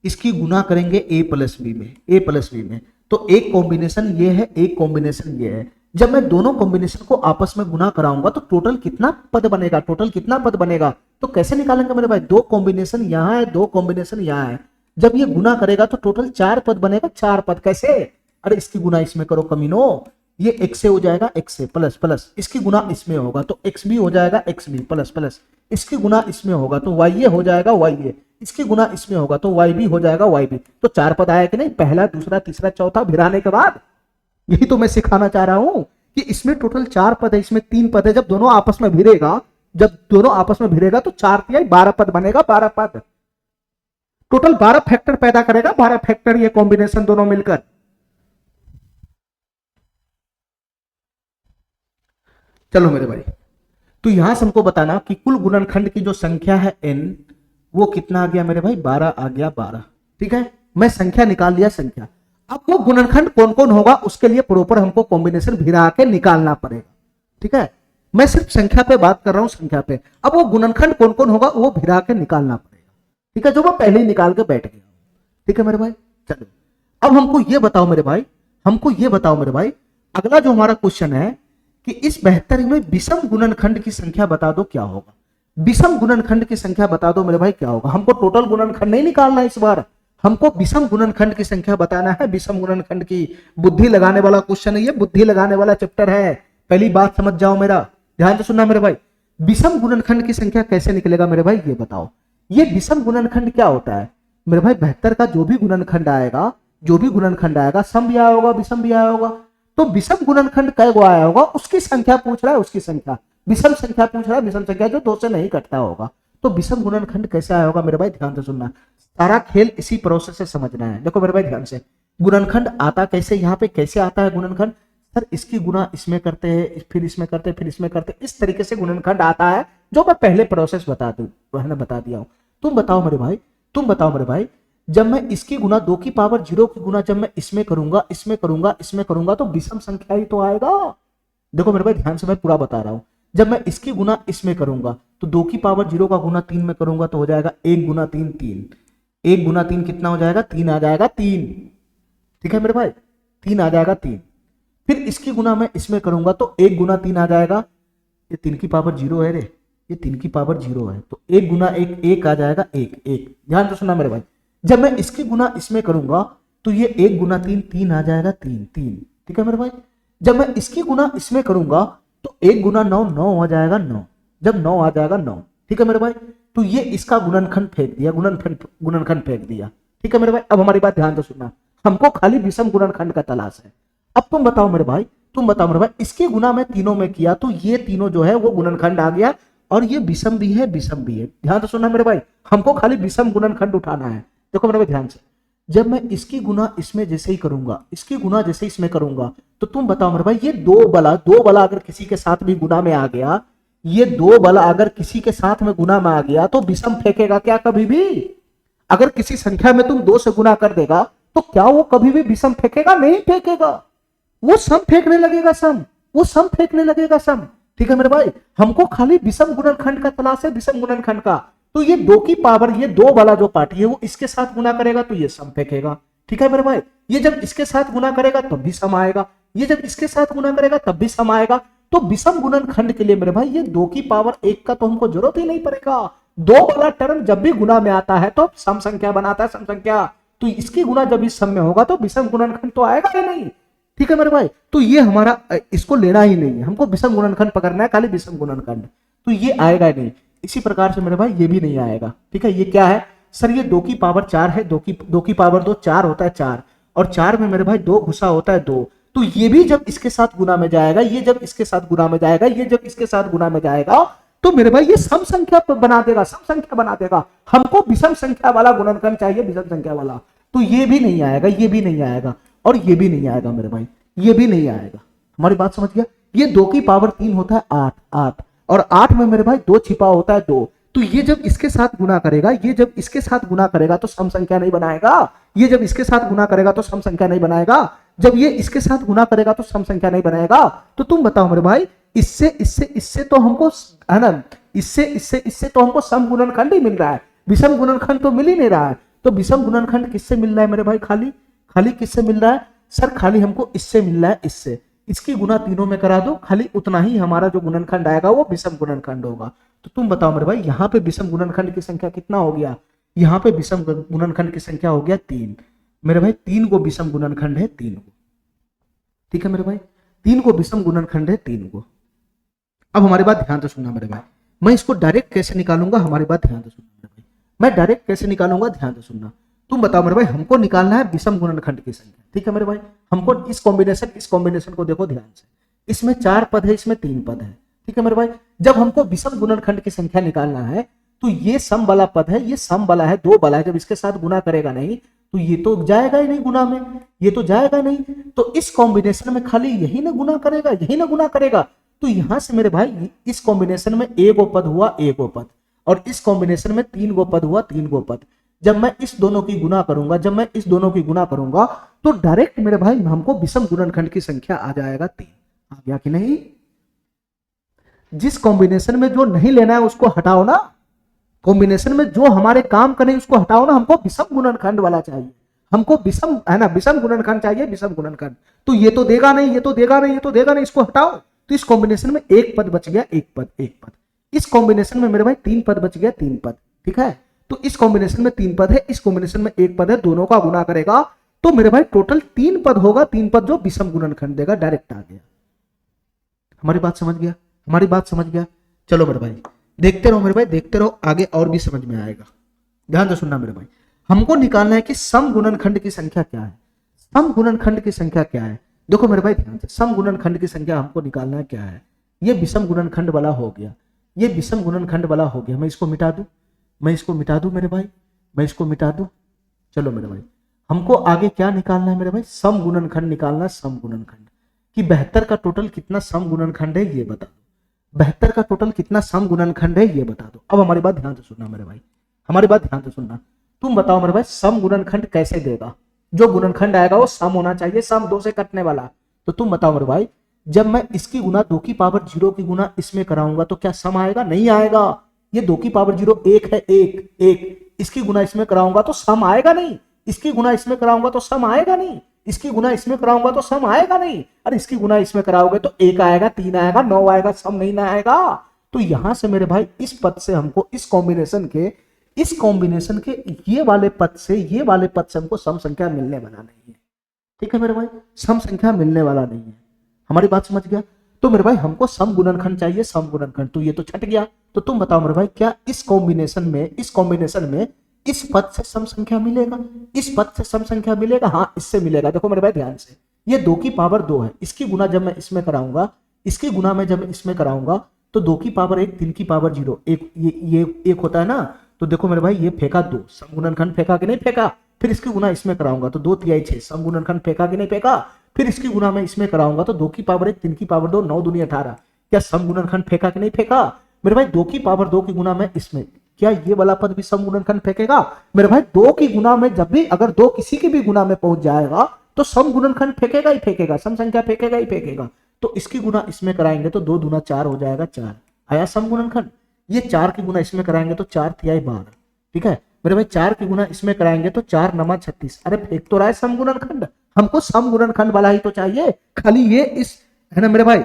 इसकी गुना करेंगे a प्लस बी में, तो एक कॉम्बिनेशन ये है, एक कॉम्बिनेशन ये है। जब मैं दोनों कॉम्बिनेशन को आपस में गुना कराऊंगा तो टोटल कितना पद बनेगा, तो कैसे निकालेंगे मेरे भाई, 2 कॉम्बिनेशन यहाँ है, 2 कॉम्बिनेशन यहाँ है। जब ये गुना करेगा तो टोटल 4 पद बनेगा, 4 पद। कैसे, अरे इसकी गुना इसमें करो कमीनो, ये x से हो जाएगा, x से प्लस इसकी गुना इसमें होगा तो x भी हो जाएगा, x भी प्लस इसकी गुना इसमें होगा तो y हो जाएगा, y इसकी गुना इसमें होगा तो y भी हो जाएगा, y भी। तो 4 पद आया कि नहीं, पहला दूसरा तीसरा चौथा भिड़ाने के बाद। यही तो मैं सिखाना चाह रहा हूं कि इसमें टोटल 4 पद है, इसमें 3 पद है। जब दोनों आपस में भिड़ेगा तो 4 तिहाई 12 पद बनेगा, 12 पद। टोटल 12 फैक्टर पैदा करेगा, 12 फैक्टर ये कॉम्बिनेशन दोनों मिलकर। चलो मेरे भाई, तो यहां से हमको बताना कि कुल गुणनखंड की जो संख्या है n, वो कितना आ गया मेरे भाई, 12 आ गया, 12। ठीक है, मैं संख्या निकाल लिया संख्या। अब वो गुणनखंड कौन कौन होगा उसके लिए प्रॉपर हमको कॉम्बिनेशन भिड़ा के निकालना पड़ेगा। ठीक है, मैं सिर्फ संख्या पे बात कर रहा हूं, संख्या पे। अब वो गुणनखंड कौन कौन होगा वो भिड़ा के निकालना पड़ेगा। ठीक है, जो मैं पहले ही निकाल के बैठ गया। ठीक है मेरे भाई, चलो अब हमको ये बताओ मेरे भाई, हमको ये बताओ मेरे भाई, अगला जो हमारा क्वेश्चन है कि इस 72 में विषम गुणनखंड की संख्या बता दो क्या होगा। विषम गुणनखंड की संख्या बता दो मेरे भाई क्या होगा। हमको टोटल गुणनखंड नहीं निकालना इस बार, हमको विषम गुणनखंड की संख्या बताना है। विषम गुणनखंड की बुद्धि लगाने वाला क्वेश्चन है ये, बुद्धि लगाने वाला चैप्टर है। पहली बात समझ जाओ, मेरा ध्यान से सुनना मेरे भाई। विषम गुणनखंड की संख्या कैसे निकलेगा मेरे भाई, ये बताओ। ये विषम गुणनखंड क्या होता है मेरे भाई, 72 का जो भी गुणनखंड आएगा, जो भी गुणनखंड आएगा, सम भी आया होगा, विषम भी आया होगा। तो विषम गुणनखंड कै गो आया होगा उसकी संख्या पूछ रहा है, उसकी संख्या। विषम संख्या पूछ रहा है, विषम संख्या जो 2 से नहीं कटता होगा। तो विषम गुणनखंड कैसे आया होगा मेरे भाई, ध्यान से सुनना। सारा खेल इसी प्रोसेस से समझना है। देखो मेरे भाई ध्यान से, गुणनखंड आता कैसे, यहाँ पे कैसे आता है गुणनखंड, सर इसकी गुणा इसमें करते हैं, फिर इसमें करते हैं, फिर इसमें करते हैं, इस तरीके से गुणनखंड आता है, जो मैं पहले प्रोसेस बता दिया हूं। तुम बताओ मेरे भाई, तुम बताओ मेरे भाई, जब मैं इसकी गुना 2 की पावर 0 की गुना जब मैं इसमें करूंगा, इसमें करूंगा, इसमें करूंगा, तो विषम संख्या ही तो आएगा। देखो मेरे भाई ध्यान से, मैं पूरा बता रहा हूं। जब मैं इसकी गुना इसमें करूंगा तो 2 की पावर 0 का गुना 3 में करूंगा तो हो जाएगा 1 गुना 3 3। 1 गुना 3 कितना हो जाएगा, 3 आ जाएगा, 3। ठीक है मेरे भाई, 3 आ जाएगा, 3। फिर इसकी गुना मैं इसमें करूंगा तो 1 गुना 3 आ जाएगा, ये 3 की पावर 0 है रे, ये 3 की पावर 0 है, तो 1 गुना 1 1 आ जाएगा, 1 1। ध्यान से सुनना मेरे भाई, जब मैं इसकी गुना इसमें करूंगा तो ये 1 गुना 3 3 आ जाएगा, 3 3। ठीक है मेरे भाई, जब मैं इसकी गुना इसमें करूंगा तो 1 गुना 9 9 आ जाएगा, 9। जब 9 आ जाएगा 9। ठीक है मेरे भाई, तो ये इसका गुणनखंड फेंक दिया, गुणनखंड फेंक दिया। ठीक है मेरे भाई, अब हमारी बात ध्यान से सुनना, हमको खाली विषम गुणनखंड का तलाश है। अब तुम बताओ मेरे भाई, तुम बताओ मेरे भाई, इसकी गुना मैं तीनों में किया तो ये तीनों जो है वो गुणनखंड आ गया, और ये विषम भी है, विषम भी है। ध्यान से सुनना मेरे भाई, हमको खाली विषम गुणनखंड उठाना है। देखो मेरे भाई ध्यान से, जब मैं इसकी गुना इसमें जैसे ही करूंगा, इसकी गुना जैसे ही इसमें करूंगा, तो तुम बताओ मेरे भाई, ये दो बला अगर किसी के साथ भी गुना में आ गया, ये 2 बला अगर किसी के साथ में गुना में आ गया तो विषम फेंकेगा क्या कभी भी? अगर किसी संख्या में तुम 2 से गुना कर देगा तो क्या वो कभी भी विषम फेंकेगा? नहीं फेंकेगा, वो सम फेंकने लगेगा, सम, वो सम फेंकने लगेगा, सम। ठीक है मेरे भाई, हमको खाली विषम गुणनखंड का तलाश है, विषम गुणनखंड का। तो ये 2 की पावर, ये 2 वाला जो पार्टी है वो इसके साथ गुना करेगा तो ये सम फेंकेगा। ठीक है मेरे भाई, ये जब इसके साथ गुना करेगा तब भी सम आएगा, ये जब इसके साथ गुना करेगा तब भी सम आएगा। तो विषम गुणनखंड के लिए मेरे भाई ये 2 की पावर 1 का तो हमको जरूरत ही नहीं पड़ेगा। 2 वाला टर्म जब भी गुना में आता है तो सम संख्या बनाता है, सम संख्या। तो इसकी गुना जब इस सम में होगा तो विषम गुणनखंड तो आएगा ही नहीं। ठीक है मेरे भाई, तो ये हमारा, इसको लेना ही नहीं है, हमको विषम गुणनखंड पकड़ना है, खाली विषम गुणनखंड, तो ये आएगा ही नहीं। इसी प्रकार से मेरे भाई ये भी नहीं आएगा। ठीक है, ये क्या है सर, ये 2 की पावर 4 है, 2 की पावर 2 4 होता है, 4, और 4 में मेरे भाई 2 घुसा होता है 2। तो ये भी जब इसके साथ गुना में जाएगा, ये जब इसके साथ गुना में जाएगा, ये जब इसके साथ गुना में जाएगा, तो मेरे भाई ये सम संख्या बना देगा, सम संख्या बना देगा। हमको विषम संख्या वाला गुणनखंड चाहिए, विषम संख्या वाला। तो ये भी नहीं आएगा, ये भी नहीं आएगा, और ये भी नहीं आएगा मेरे भाई, ये भी नहीं आएगा। हमारी बात समझ गया? ये 2 की पावर 3 होता है 8 8, और 8 में मेरे भाई 2 छिपा होता है 2। तो ये जब इसके साथ गुना करेगा, ये जब इसके साथ गुना करेगा तो सम संख्या नहीं बनाएगा, ये जब इसके साथ गुना करेगा तो सम संख्या नहीं बनाएगा, जब ये इसके साथ गुना करेगा तो सम संख्या नहीं बनाएगा। तो तुम बताओ मेरे भाई, इससे तो हमको है ना, इससे तो हमको सम गुणनखंड ही मिल रहा है, विषम गुणनखंड तो मिल ही नहीं रहा है। तो विषम गुणनखंड किससे मिल रहा है मेरे भाई? खाली किससे मिल रहा है सर? खाली हमको इससे मिल रहा है, इससे। इसकी गुना तीनों में करा दो, खाली उतना ही हमारा जो गुणनखंड आएगा वो विषम गुणनखंड होगा। तो तुम बताओ मेरे भाई, यहाँ पे विषम गुणनखंड की संख्या कितना हो गया? यहाँ पे विषम गुणनखंड की संख्या हो गया 3। मेरे भाई 3 को विषम गुणनखंड है, 3 को। ठीक है मेरे भाई, 3 को विषम गुणनखंड है, 3 को। अब हमारी बात ध्यान से सुनना मेरे भाई, मैं इसको डायरेक्ट कैसे निकालूंगा, हमारी बात ध्यान से सुनना मेरे भाई, मैं डायरेक्ट कैसे निकालूंगा, ध्यान से सुनना। तुम बताओ मेरे भाई, हमको निकालना है विषम गुणनखंड की संख्या। ठीक है मेरे भाई, हमको इस कॉम्बिनेशन को देखो ध्यान से, इसमें 4 पद है, इसमें 3 पद है। ठीक है मेरे भाई, जब हमको विषम गुणनखंड की संख्या निकालना है तो ये सम वाला पद है, ये सम वाला है, दो वाला है, जब इसके साथ गुना करेगा नहीं तो ये तो जाएगा ही नहीं गुना में, ये तो जाएगा नहीं। तो इस कॉम्बिनेशन में खाली यही ना गुना करेगा, यही ना गुना करेगा। तो यहां से मेरे भाई इस कॉम्बिनेशन में एक गो पद हुआ, एक गो पद, और इस कॉम्बिनेशन में तीन गो पद हुआ, तीन गो पद। जब मैं इस दोनों की गुना करूंगा, जब मैं इस दोनों की गुना करूंगा तो डायरेक्ट मेरे भाई हमको विषम गुणनखंड की संख्या आ जाएगा 3। आ गया कि नहीं? जिस कॉम्बिनेशन में जो नहीं लेना है उसको हटाओ ना, कॉम्बिनेशन में जो हमारे काम करे उसको हटाओ ना, हमको विषम गुणनखंड वाला चाहिए, हमको विषम है ना, विषम गुणनखंड चाहिए, विषम गुणनखंड। तो ये तो देगा नहीं, ये तो देगा नहीं, ये तो देगा नहीं, इसको हटाओ। तो इस कॉम्बिनेशन में एक पद बच गया, एक पद, एक पद। इस कॉम्बिनेशन में मेरे भाई तीन पद बच गया, तीन पद, ठीक है। तो इस कॉम्बिनेशन में तीन पद है, इस कॉम्बिनेशन में एक पद है, दोनों का गुना करेगा तो मेरे भाई टोटल तीन पद होगा, तीन पद जो विषम गुणनखंड देगा, डायरेक्ट आ गया। हमारी बात समझ गया? हमारी बात समझ गया? चलो मेरे भाई देखते रहो, मेरे भाई देखते रहो, आगे और भी समझ में आएगा। ध्यान से सुनना मेरे भाई, हमको निकालना है कि सम गुणनखंड की संख्या क्या है। सम गुणनखंड की संख्या क्या है? देखो मेरे भाई ध्यान से, सम गुणनखंड की संख्या हमको निकालना है क्या है। ये विषम गुणनखंड वाला हो गया, ये विषम गुणनखंड वाला हो गया। मैं इसको मिटा दूं, मैं इसको मिटा दूं मेरे भाई, मैं इसको मिटा दूं। चलो मेरे भाई हमको आगे क्या निकालना है मेरे भाई? सम गुणनखंड निकालना है, सम गुणनखंड कि 72 का टोटल कितना सम गुणनखंड है ये बता दो। 72 का टोटल कितना सम गुणनखंड है ये बता दो। अब हमारी बात ध्यान से सुनना मेरे भाई, हमारी बात ध्यान से सुनना। तुम बताओ मेरे भाई सम गुणनखंड कैसे देगा? जो गुणनखंड आएगा वो सम होना चाहिए, सम दो से कटने वाला। तो तुम बताओ मेरे भाई, जब मैं इसकी गुना 2 की पावर 0 की गुना इसमें कराऊंगा तो क्या सम आएगा? नहीं आएगा। ये 2 की पावर 0 1 है, एक एक, इसकी गुना इसमें कराऊंगा तो सम आएगा नहीं, इसकी गुना इसमें कराऊंगा तो सम आएगा नहीं, इसकी गुना इसमें कराऊंगा तो सम आएगा नहीं। अरे इसकी गुना इसमें कराओगे तो 1 आएगा, 3 आएगा, 9 आएगा, सम नहीं ना आएगा। तो यहां से मेरे भाई इस पद से हमको इस कॉम्बिनेशन के ये वाले पद से, ये वाले पद से हमको सम संख्या मिलने वाला नहीं है। ठीक है मेरे भाई, सम संख्या मिलने वाला नहीं है। हमारी बात समझ गया? तो मेरे भाई हमको सम गुणनखंड चाहिए, सम गुणनखंड। तो ये तो छट गया। तो तुम बताओ मेरे भाई, क्या इस कॉम्बिनेशन में इस पद से सम संख्या मिलेगा? इस पद से सम संख्या मिलेगा? हाँ इससे मिलेगा। देखो मेरे भाई ध्यान से, ये 2 की पावर 2 है, इसकी गुना जब मैं इसमें कराऊंगा, इसकी गुना में जब इसमें कराऊंगा तो 2 की पावर 1, 3 की पावर 0, ये एक होता है ना। तो देखो मेरे भाई ये फेंका 2, सम गुणनखंड फेंका कि नहीं फेंका? फिर इसकी गुना इसमें कराऊंगा तो 2 तिहाई 6, सम गुणनखंड फेंका कि नहीं फेंका? फिर इसकी गुना में इसमें कराऊंगा तो 2 की पावर 1, 3 की पावर 2, 9 दूनी 18, क्या सम गुणनखंड फेंका कि नहीं फेंका? मेरे भाई 2 की पावर 2 की गुना में इसमें, क्या ये वाला पद भी सम गुणनखंड फेंकेगा? मेरे भाई 2 की गुना में जब भी अगर 2 किसी की भी गुना में पहुंच जाएगा तो सम गुणनखंड फेंकेगा ही फेंकेगा, सम संख्या फेंकेगा ही फेंकेगा। तो इसकी गुना इसमें कराएंगे तो 2 दूना 4 हो जाएगा, 4 आया सम गुणनखंड। ये 4 की गुना इसमें कराएंगे तो 4 तिहाई 12, ठीक है मेरे भाई। 4 की गुना इसमें कराएंगे तो 4 नमा 36। अरे फेंक तो रहा है सम गुणनखंड, हमको सम गुणनखंड वाला ही तो चाहिए। खाली ये इस है ना मेरे भाई,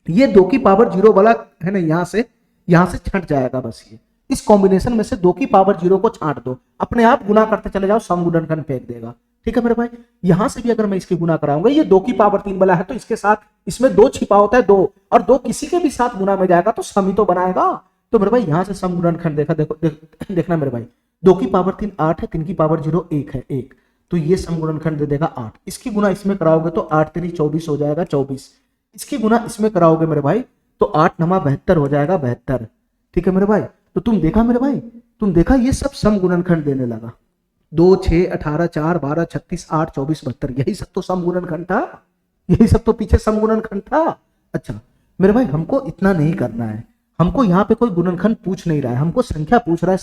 ये 2 की पावर 0 वाला है ना, यहां से छट जाएगा बस। ये इस कॉम्बिनेशन में से 2 की पावर 0 को छांट दो, अपने आप गुना करते चले जाओ, सम गुणनखंड फेंक देगा। ठीक है मेरे भाई, यहां से भी अगर मैं इसकी गुना कराऊंगा, ये 2 की पावर 3 वाला है तो इसके साथ इसमें 2 छिपा होता है, 2 और 2 किसी के भी साथ गुना में जाएगा तो सम ही तो बनाएगा। तो मेरे भाई यहां से सम गुणनखंड देखा, देखो देखना मेरे भाई, 2 की पावर 3 8 है, 3 की पावर 0 1 है, 1, तो ये सम गुणनखंड दे देगा 8। इसकी गुना इसमें कराओगे तो 8 3 24 हो जाएगा, 24। इसकी गुना इसमें कराओगे मेरे भाई तो 8 नमा 72 हो जाएगा, 72। ठीक है मेरे भाई, तो तुम देखा मेरे भाई, तुम देखा ये सब सम गुणनखंड देने लगा। 2 6 18 4 12 36 8 24 72, यही सब तो सम गुणनखंड था, यही सब तो पीछे सम गुणनखंड था। अच्छा मेरे भाई हमको इतना नहीं करना है, हमको यहाँ पे कोई गुणनखंड पूछ नहीं रहा है, हमको संख्या पूछ रहा है,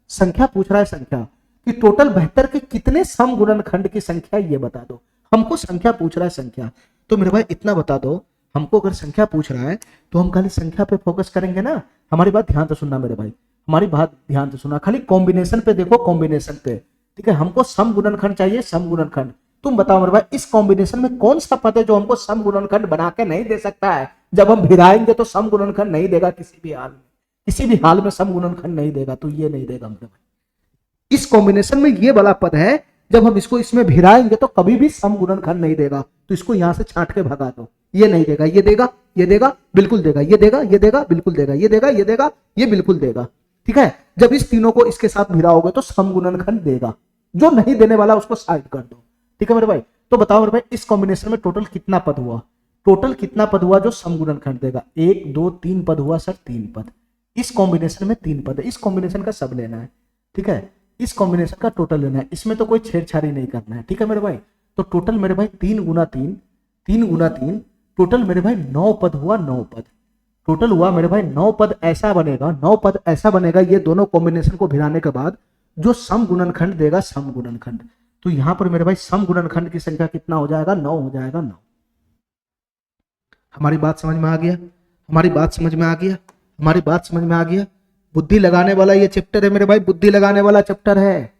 संख्या पूछ रहा है, संख्या कि टोटल 72 के कितने सम गुणनखंड की संख्या ये बता दो। हमको संख्या पूछ रहा है, संख्या। तो मेरे भाई इतना बता दो, हमको अगर संख्या पूछ रहा है तो हम खाली संख्या पे फोकस करेंगे ना। हमारी बात ध्यान से सुनना मेरे भाई, हमारी बात ध्यान से सुनना, खाली कॉम्बिनेशन पे देखो, कॉम्बिनेशन पे। ठीक है, हमको सम गुणनखंड चाहिए, सम गुणनखंड। तुम बताओ मेरे भाई इस कॉम्बिनेशन में कौन सा पद है जो हमको सम गुणनखंड बना के नहीं दे सकता है? जब हम भिड़ाएंगे तो सम गुणनखंड नहीं देगा, किसी भी हाल में, किसी भी हाल में सम गुणनखंड नहीं देगा। तो ये नहीं देगा मेरे भाई, इस कॉम्बिनेशन में ये वाला पद है, जब हम इसको इसमें भिड़ाएंगे तो कभी भी सम गुणनखंड नहीं देगा। तो इसको यहां से छांट के भगा दो, ये नहीं देगा, ये देगा, ये देगा, बिल्कुल देगा, ये देगा, ये देगा, बिल्कुल देगा, ये देगा, ये देगा, ये बिल्कुल देगा। ठीक है, जब इस तीनों को इसके साथ भिड़ाओगे तो सम गुणनखंड देगा। जो नहीं देने वाला उसको साइड कर दो। ठीक है मेरे भाई, तो बताओ मेरे भाई इस कॉम्बिनेशन में टोटल कितना पद हुआ? टोटल कितना पद हुआ जो सम गुणनखंड देगा? 1 2 3 पद हुआ सर, 3 पद। इस कॉम्बिनेशन में 3 पद है, इस कॉम्बिनेशन का सब लेना है, ठीक है, इस कॉम्बिनेशन का टोटल लेना है, इसमें तो कोई छेड़छाड़ी नहीं करना है, ठीक है मेरे भाई। तो टोटल मेरे भाई 3 गुना 3, 3 गुना 3, टोटल मेरे भाई 9 पद हुआ, 9 पद टोटल हुआ मेरे भाई। 9 पद ऐसा बनेगा, 9 पद ऐसा बनेगा, ये दोनों कॉम्बिनेशन को भिड़ाने के बाद जो सम गुणनखंड देगा, सम गुणनखंड। तो यहां पर मेरे भाई सम गुणनखंड की संख्या कितना हो जाएगा, 9 हो जाएगा, 9। हमारी बात समझ में आ गया, हमारी बात समझ में आ गया, हमारी बात समझ में आ गया। बुद्धि लगाने वाला ये चैप्टर है मेरे भाई, बुद्धि लगाने वाला चैप्टर है,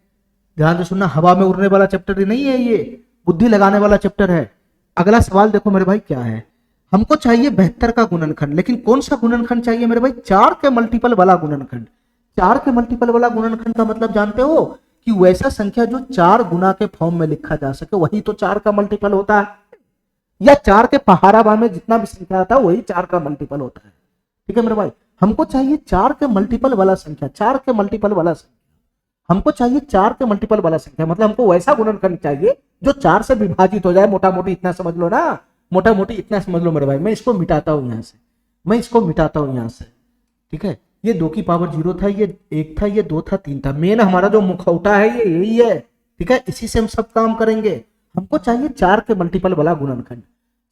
ध्यान से सुनना, हवा में उड़ने वाला चैप्टर ही नहीं है ये, बुद्धि लगाने वाला चैप्टर है। अगला सवाल देखो मेरे भाई क्या है, हमको चाहिए 72 का गुणनखंड, लेकिन कौन सा गुणनखंड चाहिए मेरे भाई, 4 के मल्टीपल वाला गुणनखंड। 4 के मल्टीपल वाला गुणनखंड का मतलब जानते हो कि वैसा संख्या जो 4 गुना के फॉर्म में लिखा जा सके, वही तो 4 का मल्टीपल होता है, या 4 के पहाड़ा में जितना भी संख्या आता है वही 4 का मल्टीपल होता है, ठीक है मेरे भाई। हमको चाहिए 4 के मल्टीपल वाला संख्या, 4 के मल्टीपल वाला संख्या, हमको चाहिए 4 के मल्टीपल वाला संख्या, मतलब हमको वैसा गुणनखंड चाहिए जो 4 से विभाजित हो जाए, मोटा मोटी इतना समझ लो ना, मोटा मोटी इतना समझ लो मेरे भाई। मैं इसको मिटाता हूं यहां से, मैं इसको मिटाता हूं यहां से, ठीक है। ये 2 की पावर 0 था, ये 1 था, ये 2 था, 3 था। मेन हमारा जो मुखौटा है ये यही है, ठीक है, इसी से हम सब काम करेंगे। हमको चाहिए 4 के मल्टीपल वाला गुणनखंड।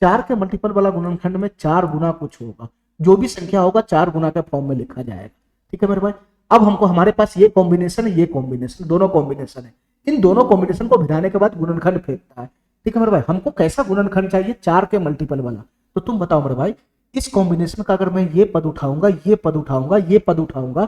4 के मल्टीपल वाला गुणनखंड में 4 गुना कुछ होगा, जो भी संख्या होगा 4 गुना के फॉर्म में लिखा जाएगा, ठीक है मेरे भाई। अब हमको, हमारे पास ये कॉम्बिनेशन है, ये कॉम्बिनेशन, दोनों कॉम्बिनेशन है, इन दोनों कॉम्बिनेशन को भिड़ाने के बाद गुणनखंड फेंकता है, ठीक है मेरे भाई। हमको कैसा गुणनखंड चाहिए, 4 के मल्टीपल वाला। तो तुम बताओ मेरे भाई, इस कॉम्बिनेशन का अगर मैं ये पद उठाऊंगा, ये पद उठाऊंगा, ये पद उठाऊंगा,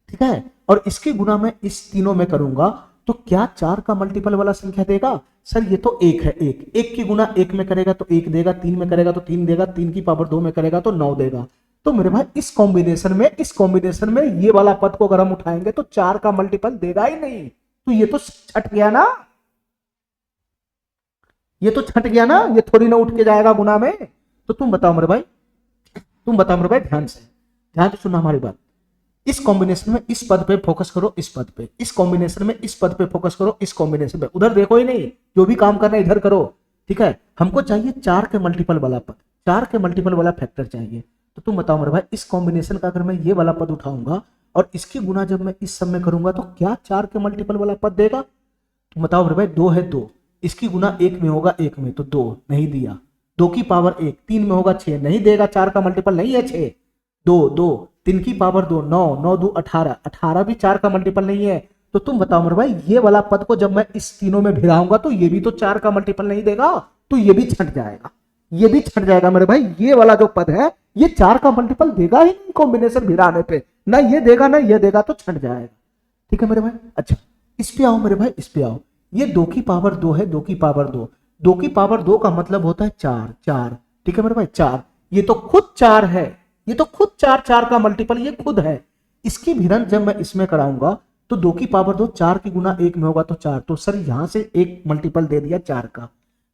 ठीक है, और इसकी गुना मैं इस तीनों में करूंगा, तो क्या 4 का मल्टीपल वाला संख्या देगा? सर ये तो 1 है, 1 की गुना 1 में करेगा तो 1 देगा, 3 में करेगा तो 3 देगा, 3 की पावर 2 में करेगा तो 9 देगा। तो मेरे भाई इस कॉम्बिनेशन में ये वाला पद को अगर हम उठाएंगे तो 4 का मल्टीपल देगा ही नहीं, तो ये तो छट गया ना, ये तो छट गया ना, ये थोड़ी ना उठ के जाएगा गुना में। तो तुम बताओ मेरे भाई, तुम बताओ मेरे भाई, ध्यान से सुनना हमारी बात। इस कॉम्बिनेशन में इस पद पे फोकस करो, इस पद पे, इस कॉम्बिनेशन में इस पद पे फोकस करो, इस कॉम्बिनेशन पे, उधर देखो ही नहीं, जो भी काम करना है इधर करो, ठीक है। हमको चाहिए 4 के मल्टीपल वाला पद, 4 के मल्टीपल वाला फैक्टर चाहिए। तो तुम बताओ मेरे भाई, इस कॉम्बिनेशन का अगर मैं ये वाला पद उठाऊंगा और इसकी गुना जब मैं इस सब में करूंगा तो क्या 4 के मल्टीपल वाला पद देगा? तो बताओ मेरे भाई, 2 है, 2, इसकी गुना 1 में होगा, 1 में, तो 2 नहीं दिया। 2 की पावर 1, 3 में होगा 6, नहीं देगा, 4 का मल्टीपल नहीं है 6। 2, 2, 3 की पावर 2, 9, 9 2 18, 18 भी 4 का मल्टीपल नहीं है। तो तुम बताओ मेरे भाई, ये वाला पद को जब मैं इस तीनों में भिड़ाऊंगा तो ये भी तो 4 का मल्टीपल नहीं देगा, तो ये भी छट जाएगा, ये भी छट जाएगा मेरे भाई। ये वाला जो पद है ये 4 का मल्टीपल देगा ही नहीं कॉम्बिनेशन भिड़ाने पे, ना ये देगा ना ये देगा, तो छट जाएगा, ठीक है मेरे भाई। अच्छा इस पे आओ मेरे भाई, इस पे आओ। ये 2 की पावर 2 है, 2 की पावर 2, 2 की पावर 2 का मतलब होता है 4, 4, ठीक है मेरे भाई, 4। ये तो खुद 4 है, ये तो खुद 4, 4 का मल्टीपल ये खुद है। इसकी भिड़न जब मैं इसमें कराऊंगा तो 2 की पावर 2, 4 की गुना 1 में होगा तो 4, तो सर यहां से एक मल्टीपल दे दिया 4 का।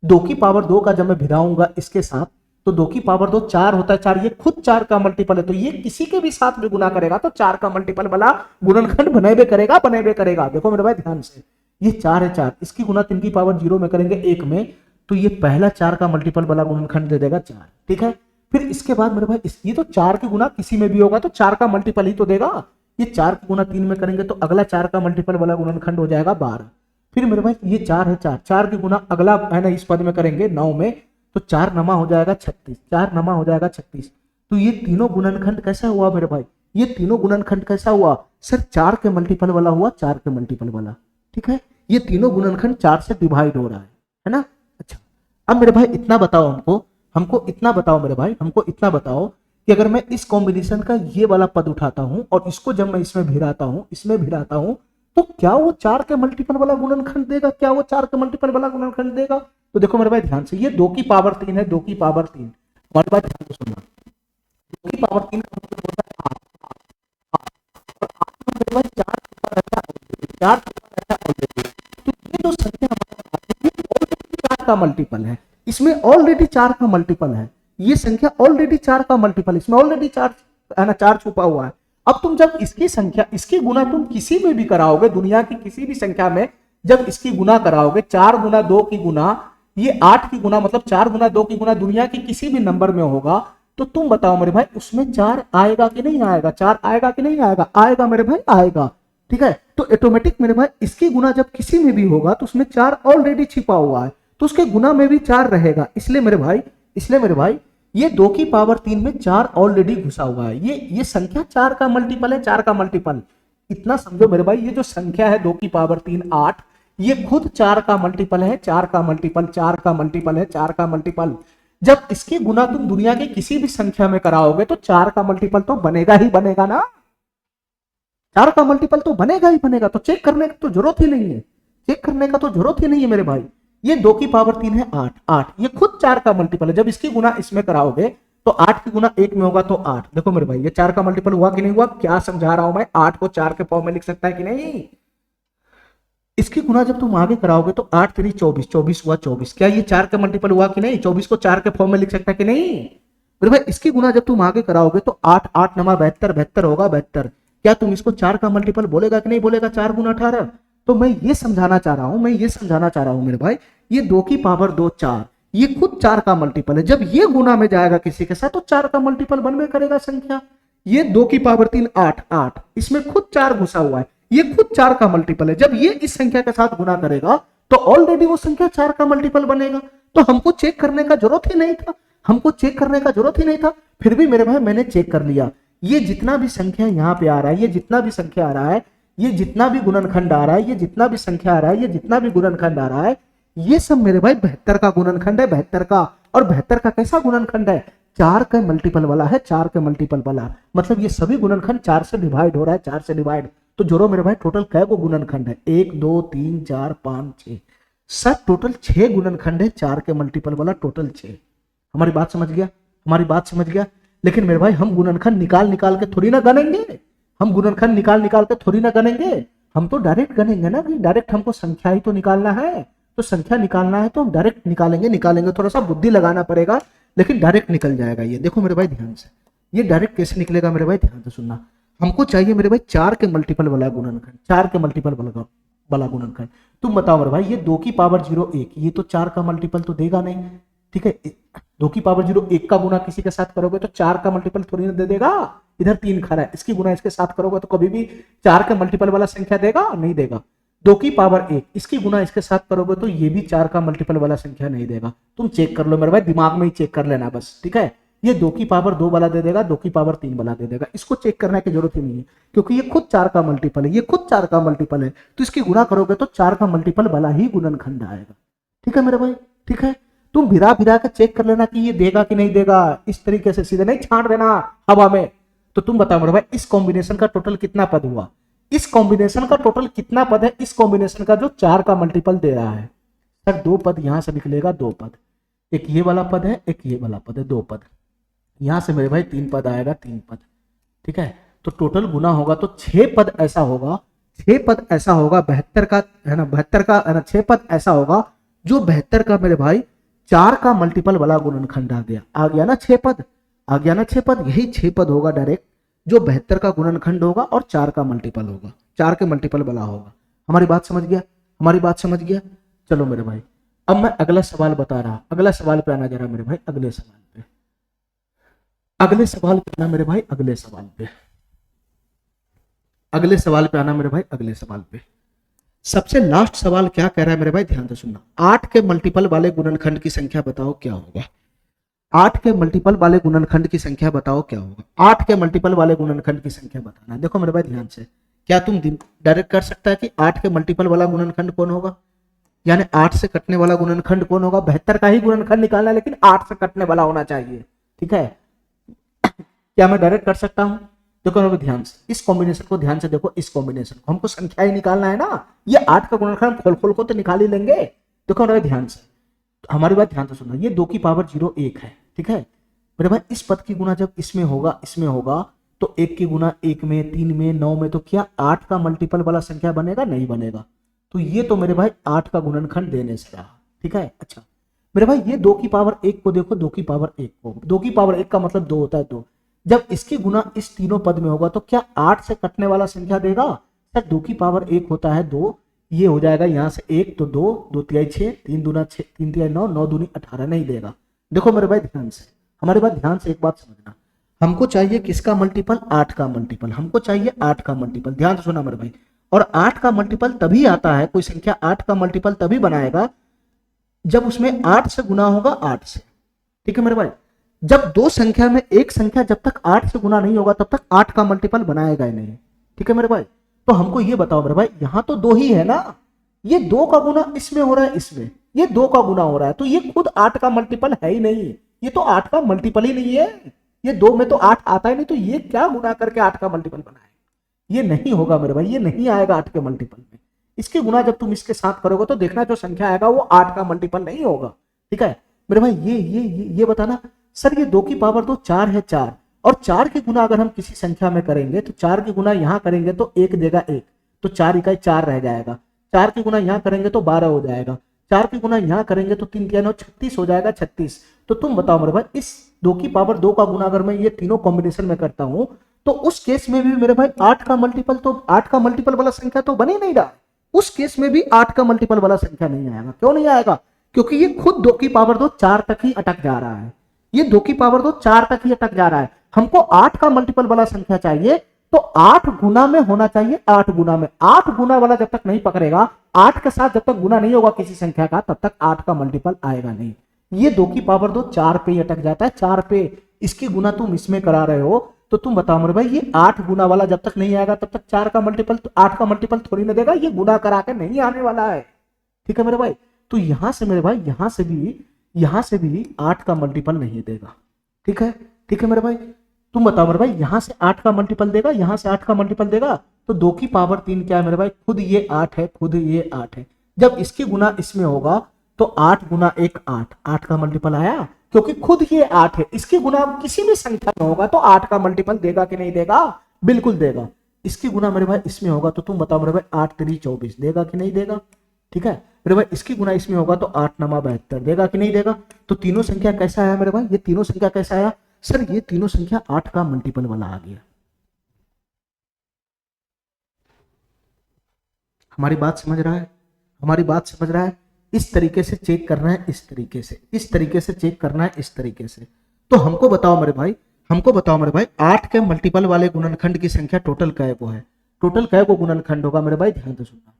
2 की पावर 2 का जब मैं भिड़ाऊंगा इसके साथ तो 2 की पावर 2 4 होता है, 4, ये खुद 4 का मल्टीपल है, तो ये किसी के भी साथ में गुना करेगा तो 4 का मल्टीपल वाला गुणनखंड बनेबे करेगा, बनेबे करेगा। देखो मेरे भाई ध्यान से, ये 4 है, 4, इसकी गुना 3 की पावर 0 में करेंगे 1 में, तो ये पहला 4 का मल्टीपल वाला गुणनखंड दे देगा 4, ठीक है। फिर इसके बाद मेरे भाई ये तो 4 की गुना किसी में भी होगा तो 4 का मल्टीपल ही तो देगा। ये 4 की गुना 3 में करेंगे तो अगला 4 का मल्टीपल वाला गुणनखंड हो जाएगा 12। फिर मेरे भाई ये 4 है, 4, 4 की गुना अगला है ना इस पद में करेंगे 9 में, तो 4 नमा हो जाएगा 36, 4 नमा हो जाएगा 36। तो ये तीनों गुणनखंड कैसा हुआ मेरे भाई, ये तीनों गुणनखंड कैसा हुआ सर, 4 के मल्टीपल वाला हुआ, 4 के मल्टीपल वाला, ठीक है। ये तीनों गुणनखंड 4 से डिवाइड हो रहा है ना। अच्छा अब मेरे भाई इतना बताओ, हमको इतना बताओ मेरे भाई, हमको इतना बताओ कि अगर मैं इस कॉम्बिनेशन का ये वाला पद उठाता हूं और इसको जब मैं इसमें भिड़ाता हूं तो क्या वो 4 के मल्टीपल वाला गुणनखंड देगा? क्या वो 4 के मल्टीपल वाला गुणनखंड देगा? तो देखो मेरे भाई ध्यान से, ये 2 की पावर 3 है, 2 की पावर 3, हमारे पास ध्यान से सुनना, 2 की पावर 3 का मतलब होता है 8, और 8 में मेरे भाई 4 रहता है, 4 रहता है, तो ये जो संख्या हमारे ऑलरेडी 4 का मल्टीपल है, इसमें ऑलरेडी 4 का मल्टीपल है, ये संख्या ऑलरेडी 4 का मल्टीपल, इसमें ऑलरेडी 4 है ना, 4 छुपा हुआ है। अब तुम जब इसकी संख्या, इसकी गुना तुम किसी में भी कराओगे, दुनिया की किसी भी संख्या में जब इसकी गुना कराओगे, 4 गुना 2 की गुना, ये 8 की गुना, मतलब 4 गुना 2 की गुना दुनिया की किसी भी नंबर में होगा तो तुम बताओ मेरे भाई उसमें 4 आएगा कि नहीं आएगा, 4 आएगा कि नहीं आएगा, आएगा मेरे भाई आएगा। ठीक है, तो ऑटोमेटिक मेरे भाई इसकी गुना जब किसी में भी होगा तो उसमें 4 ऑलरेडी छिपा हुआ है, तो उसके गुना में भी 4 रहेगा। इसलिए मेरे भाई ये 2 की पावर 3 में 4 ऑलरेडी घुसा हुआ है। ये संख्या 4 का मल्टीपल है, 4 का मल्टीपल। इतना समझो मेरे भाई, ये जो संख्या है 2 की पावर 3 8, ये खुद 4 का मल्टीपल है, 4 का मल्टीपल, 4 का मल्टीपल है, 4 का मल्टीपल। जब इसके गुना तुम दुनिया की किसी भी संख्या में कराओगे तो 4 का मल्टीपल तो बनेगा ही बनेगा ना, 4 का मल्टीपल तो बनेगा ही बनेगा। तो चेक करने की तो जरूरत ही नहीं है, चेक करने का तो जरूरत ही नहीं है मेरे भाई। ये 2 की पावर 3 है 8, 8 ये खुद 4 का मल्टीपल है। जब इसकी गुना इसमें कराओगे तो 8 की गुना 1 में होगा तो 8। देखो मेरे भाई ये 4 का मल्टीपल हुआ कि नहीं हुआ, क्या समझा रहा हूं मैं, 8 को 4 के फॉर्म में लिख सकता है कि नहीं। इसकी गुना जब तुम आगे कराओगे तो 8 3 24, 24 हुआ 24। क्या ये 4 का मल्टीपल हुआ कि नहीं, 24 को 4 के फॉर्म में लिख सकता है कि नहीं। मेरे भाई इसकी गुना जब तुम आगे कराओगे तो 8 8 नमा 72, 72 होगा 72। क्या तुम इसको 4 का मल्टीपल बोलेगा कि नहीं बोलेगा, 4 गुना 18। तो मैं ये समझाना चाह रहा हूं मेरे भाई, ये 2 की पावर 2 4, ये खुद 4 का मल्टीपल है। जब ये गुना में जाएगा किसी के साथ तो 4 का मल्टीपल बनवे करेगा संख्या। ये 2 की पावर 3 8, 8 इसमें खुद 4 घुसा हुआ है, ये खुद 4 का मल्टीपल है। जब ये इस संख्या के साथ गुना करेगा तो ऑलरेडी वो संख्या 4 का मल्टीपल बनेगा। तो हमको चेक करने का जरूरत ही नहीं था, हमको चेक करने का जरूरत ही नहीं था। फिर भी मेरे भाई मैंने चेक कर लिया, ये जितना भी संख्या यहाँ पे आ रहा है, ये जितना भी संख्या आ रहा है, ये जितना भी गुणनखंड आ रहा है, ये जितना भी संख्या आ रहा है, ये जितना भी गुणनखंड आ रहा है, ये सब मेरे भाई 72 का गुणनखंड है, 72 का। और 72 का कैसा गुणनखंड है, 4 के मल्टीपल वाला है, 4 के मल्टीपल वाला। मतलब ये सभी गुणनखंड 4 से डिवाइड हो रहा है, 4 से डिवाइड। तो जोड़ो मेरे भाई टोटल कै को गुणनखंड है, 1 2 3 4 5 6, सब टोटल 6 गुणनखंड है, 4 के मल्टीपल वाला टोटल 6। हमारी बात समझ गया, हमारी बात समझ गया। लेकिन मेरे भाई हम गुणनखंड निकाल निकाल के थोड़ी ना गनेंगे, हम गुणनखंड निकाल निकाल के थोड़ी ना गनेंगे, हम तो डायरेक्ट गनेंगे ना, डायरेक्ट हमको संख्या ही तो निकालना है। तो संख्या निकालना है तो हम डायरेक्ट निकालेंगे, थोड़ा सा बुद्धि लगाना पड़ेगा लेकिन डायरेक्ट निकल जाएगा। ये देखो मेरे भाई ध्यान से, ये डायरेक्ट कैसे निकलेगा मेरे भाई, ध्यान से सुनना। हमको चाहिए मेरे भाई 4 के मल्टीपल वाला गुणनखंड, 4 के मल्टीपल वाला गुणनखंड। तुम बताओ मेरे भाई ये 2 की पावर 0 1, ये तो 4 का मल्टीपल तो देगा नहीं। ठीक है, 2 की पावर 0 1 का गुना किसी के साथ करोगे तो 4 का मल्टीपल थोड़ी ना दे देगा। इधर 3 खड़ा है, इसकी गुना इसके साथ करोगे तो कभी भी 4 के मल्टीपल वाला संख्या देगा नहीं देगा। 2 की पावर 1 इसकी गुना इसके साथ करोगे तो ये भी 4 का मल्टीपल वाला संख्या नहीं देगा। तुम चेक कर लो मेरे भाई, दिमाग में ही चेक कर लेना बस। ठीक है, ये 2 की पावर 2 वाला दे देगा, 2 की पावर 3 वाला दे देगा। इसको चेक करने की जरूरत ही नहीं है क्योंकि ये खुद 4 का मल्टीपल है, ये खुद 4 का मल्टीपल है। तो इसकी गुना करोगे तो 4 का मल्टीपल वाला ही गुणनखंड आएगा। ठीक है मेरे भाई, ठीक है। तुम भिरा भिरा के चेक कर लेना कि ये देगा कि नहीं देगा, इस तरीके से सीधे नहीं छांट देना हवा में। तो तुम बताओ मेरे भाई इस कॉम्बिनेशन का टोटल कितना पद हुआ, इस कॉम्बिनेशन का टोटल कितना पद है, इस कॉम्बिनेशन का जो 4 का मल्टीपल दे रहा है। सर 2 पद यहां से निकलेगा, 2 पद, एक ये वाला पद है, एक ये वाला पद है, 2 पद। यहां से मेरे भाई 3 पद आएगा, 3 पद। ठीक है, तो टोटल गुना होगा तो 6 पद ऐसा होगा, 6 पद ऐसा होगा 72 का है ना, 72 का है ना, 6 पद ऐसा होगा जो 72 का मेरे भाई 4 का मल्टीपल वाला गुणनखंड आ गया ना 6 पद, आ गया ना 6 पद। यही 6 पद होगा डायरेक्ट जो 72 का गुणनखंड होगा और 4 का मल्टीपल होगा, 4 के मल्टीपल वाला होगा। हमारी बात समझ गया, हमारी बात समझ गया। चलो मेरे भाई अब मैं अगला सवाल बता रहा, अगला सवाल पे आना जरा मेरे भाई, अगले सवाल पे, अगले सवाल पे आना मेरे भाई, अगले सवाल पे, अगले सवाल पे आना मेरे भाई, अगले सवाल पे। सबसे लास्ट सवाल क्या कह रहा है मेरे भाई, ध्यान से सुनना। 8 के मल्टीपल वाले गुणनखंड की संख्या बताओ क्या होगा, 8 के मल्टीपल वाले गुणनखंड की संख्या बताओ क्या होगा। 8 के मल्टीपल वाले गुणनखंड की संख्या बताना है। देखो मेरे भाई ध्यान से, क्या तुम डायरेक्ट कर सकता है कि 8 के मल्टीपल वाला गुणनखंड कौन होगा, यानी 8 से कटने वाला गुणनखंड कौन होगा। 72 का ही गुणनखंड निकालना है लेकिन 8 से कटने वाला होना चाहिए। ठीक है, क्या मैं डायरेक्ट कर सकता हूं। देखो मेरे ध्यान से, इस कॉम्बिनेशन को ध्यान से देखो, इस कॉम्बिनेशन को हमको संख्या ही निकालना है ना, ये 8 का गुणनखंड खोल खोल को तो निकाल ही लेंगे। देखो मेरे ध्यान से, हमारी बात ध्यान से सुनना, ये 2 की पावर 0 1 है। ठीक है मेरे भाई, इस पद की गुना जब इसमें होगा, इसमें होगा तो 1 की गुना 1 में, 3 में, 9 में, तो क्या 8 का मल्टीपल वाला संख्या बनेगा, नहीं बनेगा। तो ये तो मेरे भाई 8 का गुणनखंड देने से रहा। ठीक है, अच्छा मेरे भाई ये 2 की पावर 1 को देखो, 2 की पावर 1 को, 2 की पावर 1 का मतलब 2 होता है 2। जब इसकी गुना इस तीनों पद में होगा तो क्या 8 से कटने वाला संख्या देगा। सर 2 की पावर 1 होता है 2, ये हो जाएगा यहां से 1 तो 2, 2 तिहाई 6, 3 दूना 6, 3 तिहाई 9, 9 दूनी 18, नहीं देगा। देखो मेरे भाई ध्यान से, हमारी बात ध्यान से एक बात समझना, हमको चाहिए किसका मल्टीपल, 8 का मल्टीपल, हमको चाहिए 8 का मल्टीपल, ध्यान से सुना मेरे भाई। और 8 का मल्टीपल तभी आता है, कोई संख्या 8 का मल्टीपल तभी बनाएगा जब उसमें 8 से गुना होगा 8 से, ठीक है मेरे भाई। जब दो संख्या में एक संख्या जब तक 8 से गुना नहीं होगा तब तक 8 का मल्टीपल बनाएगा ही नहीं, ठीक है मेरे भाई। तो हमको ये बताओ मेरे भाई, यहां तो 2 ही है ना, ये 2 का गुना इसमें हो रहा है, इसमें ये 2 का गुना हो रहा है, तो ये खुद 8 का मल्टीपल है ही नहीं, ये तो 8 का मल्टीपल ही नहीं है, ये 2 में तो 8 आता ही नहीं, तो ये क्या गुना करके 8 का मल्टीपल बनाए, ये नहीं होगा मेरे भाई, ये नहीं आएगा 8 के मल्टीपल में। इसके गुना जब तुम इसके साथ करोगे तो देखना जो संख्या आएगा वो 8 का मल्टीपल नहीं होगा, ठीक है मेरे भाई। ये बताना सर, ये 2 की पावर 2 4 है, 4 और 4 के गुना अगर हम किसी संख्या में करेंगे तो 4 के गुना यहां करेंगे तो 1 देगा 1, तो 4 इकाई 4 रह जाएगा, 4 के गुना यहां करेंगे तो 12 हो जाएगा, 4 के गुना यहां करेंगे तो 3 के 9 36 हो जाएगा, 36। तो तुम बताओ मेरे भाई, इस 2 की पावर 2 का गुना अगर मैं ये तीनों कॉम्बिनेशन में करता हूं तो उस केस में भी मेरे भाई 8 का मल्टीपल, तो 8 का मल्टीपल वाला संख्या तो बन ही नहीं रहा, उस केस में भी 8 का मल्टीपल वाला संख्या नहीं आएगा। क्यों नहीं आएगा? क्योंकि ये खुद 2 की पावर 2 4 तक ही अटक जा रहा है, ये 2 की पावर 2 4 तक ही अटक जा रहा है। हमको 8 का मल्टीपल वाला संख्या चाहिए तो 8 गुना में होना चाहिए, 8 गुना में। 8 गुना वाला जब तक नहीं पकड़ेगा, 8 के साथ जब तक गुना नहीं होगा किसी संख्या का, तब तक 8 का मल्टीपल आएगा नहीं। ये 2 की पावर 2 4 पे ही अटक जाता है, 4 पे। इसकी गुना तुम इसमें करा रहे हो, तो तुम बताओ मेरे भाई, ये 8 गुना वाला जब तक नहीं आएगा तब तक 4 का मल्टीपल, 8 का मल्टीपल थोड़ी ना देगा, ये गुना करा के नहीं आने वाला है, ठीक है मेरे भाई। तो यहां से मेरे भाई, यहां से भी 8 का मल्टीपल नहीं देगा, ठीक है मेरे भाई। तुम बताओ मेरे भाई, यहां से 8 का मल्टीपल देगा, यहां से 8 का मल्टीपल देगा, तो 2 की पावर 3 क्या है मेरे भाई, खुद ये 8 है, खुद ये 8 है। जब इसकी गुना इसमें होगा तो 8 गुना 1 8, 8 का मल्टीपल आया, क्योंकि खुद ये 8 है। इसकी गुना किसी भी संख्या में होगा तो 8 का मल्टीपल देगा कि नहीं देगा? बिल्कुल देगा। इसकी गुना मेरे भाई इसमें होगा तो तुम बताओ मेरे भाई, 8 3 24 देगा कि नहीं देगा? ठीक है मेरे भाई, इसकी गुना इसमें होगा तो 8 9 72 देगा कि नहीं देगा? तो तीनों संख्या कैसा आया मेरे भाई, ये तीनों संख्या कैसा आया सर? ये तीनों संख्या 8 का मल्टीपल वाला आ गया। हमारी बात समझ रहा है? हमारी बात समझ रहा है? इस तरीके से चेक करना है, इस तरीके से चेक करना है, इस तरीके से। तो हमको बताओ मेरे भाई, 8 के मल्टीपल वाले गुणनखंड की संख्या टोटल कै को है? टोटल कै को गुणनखंड होगा मेरे भाई, ध्यान से सुनना।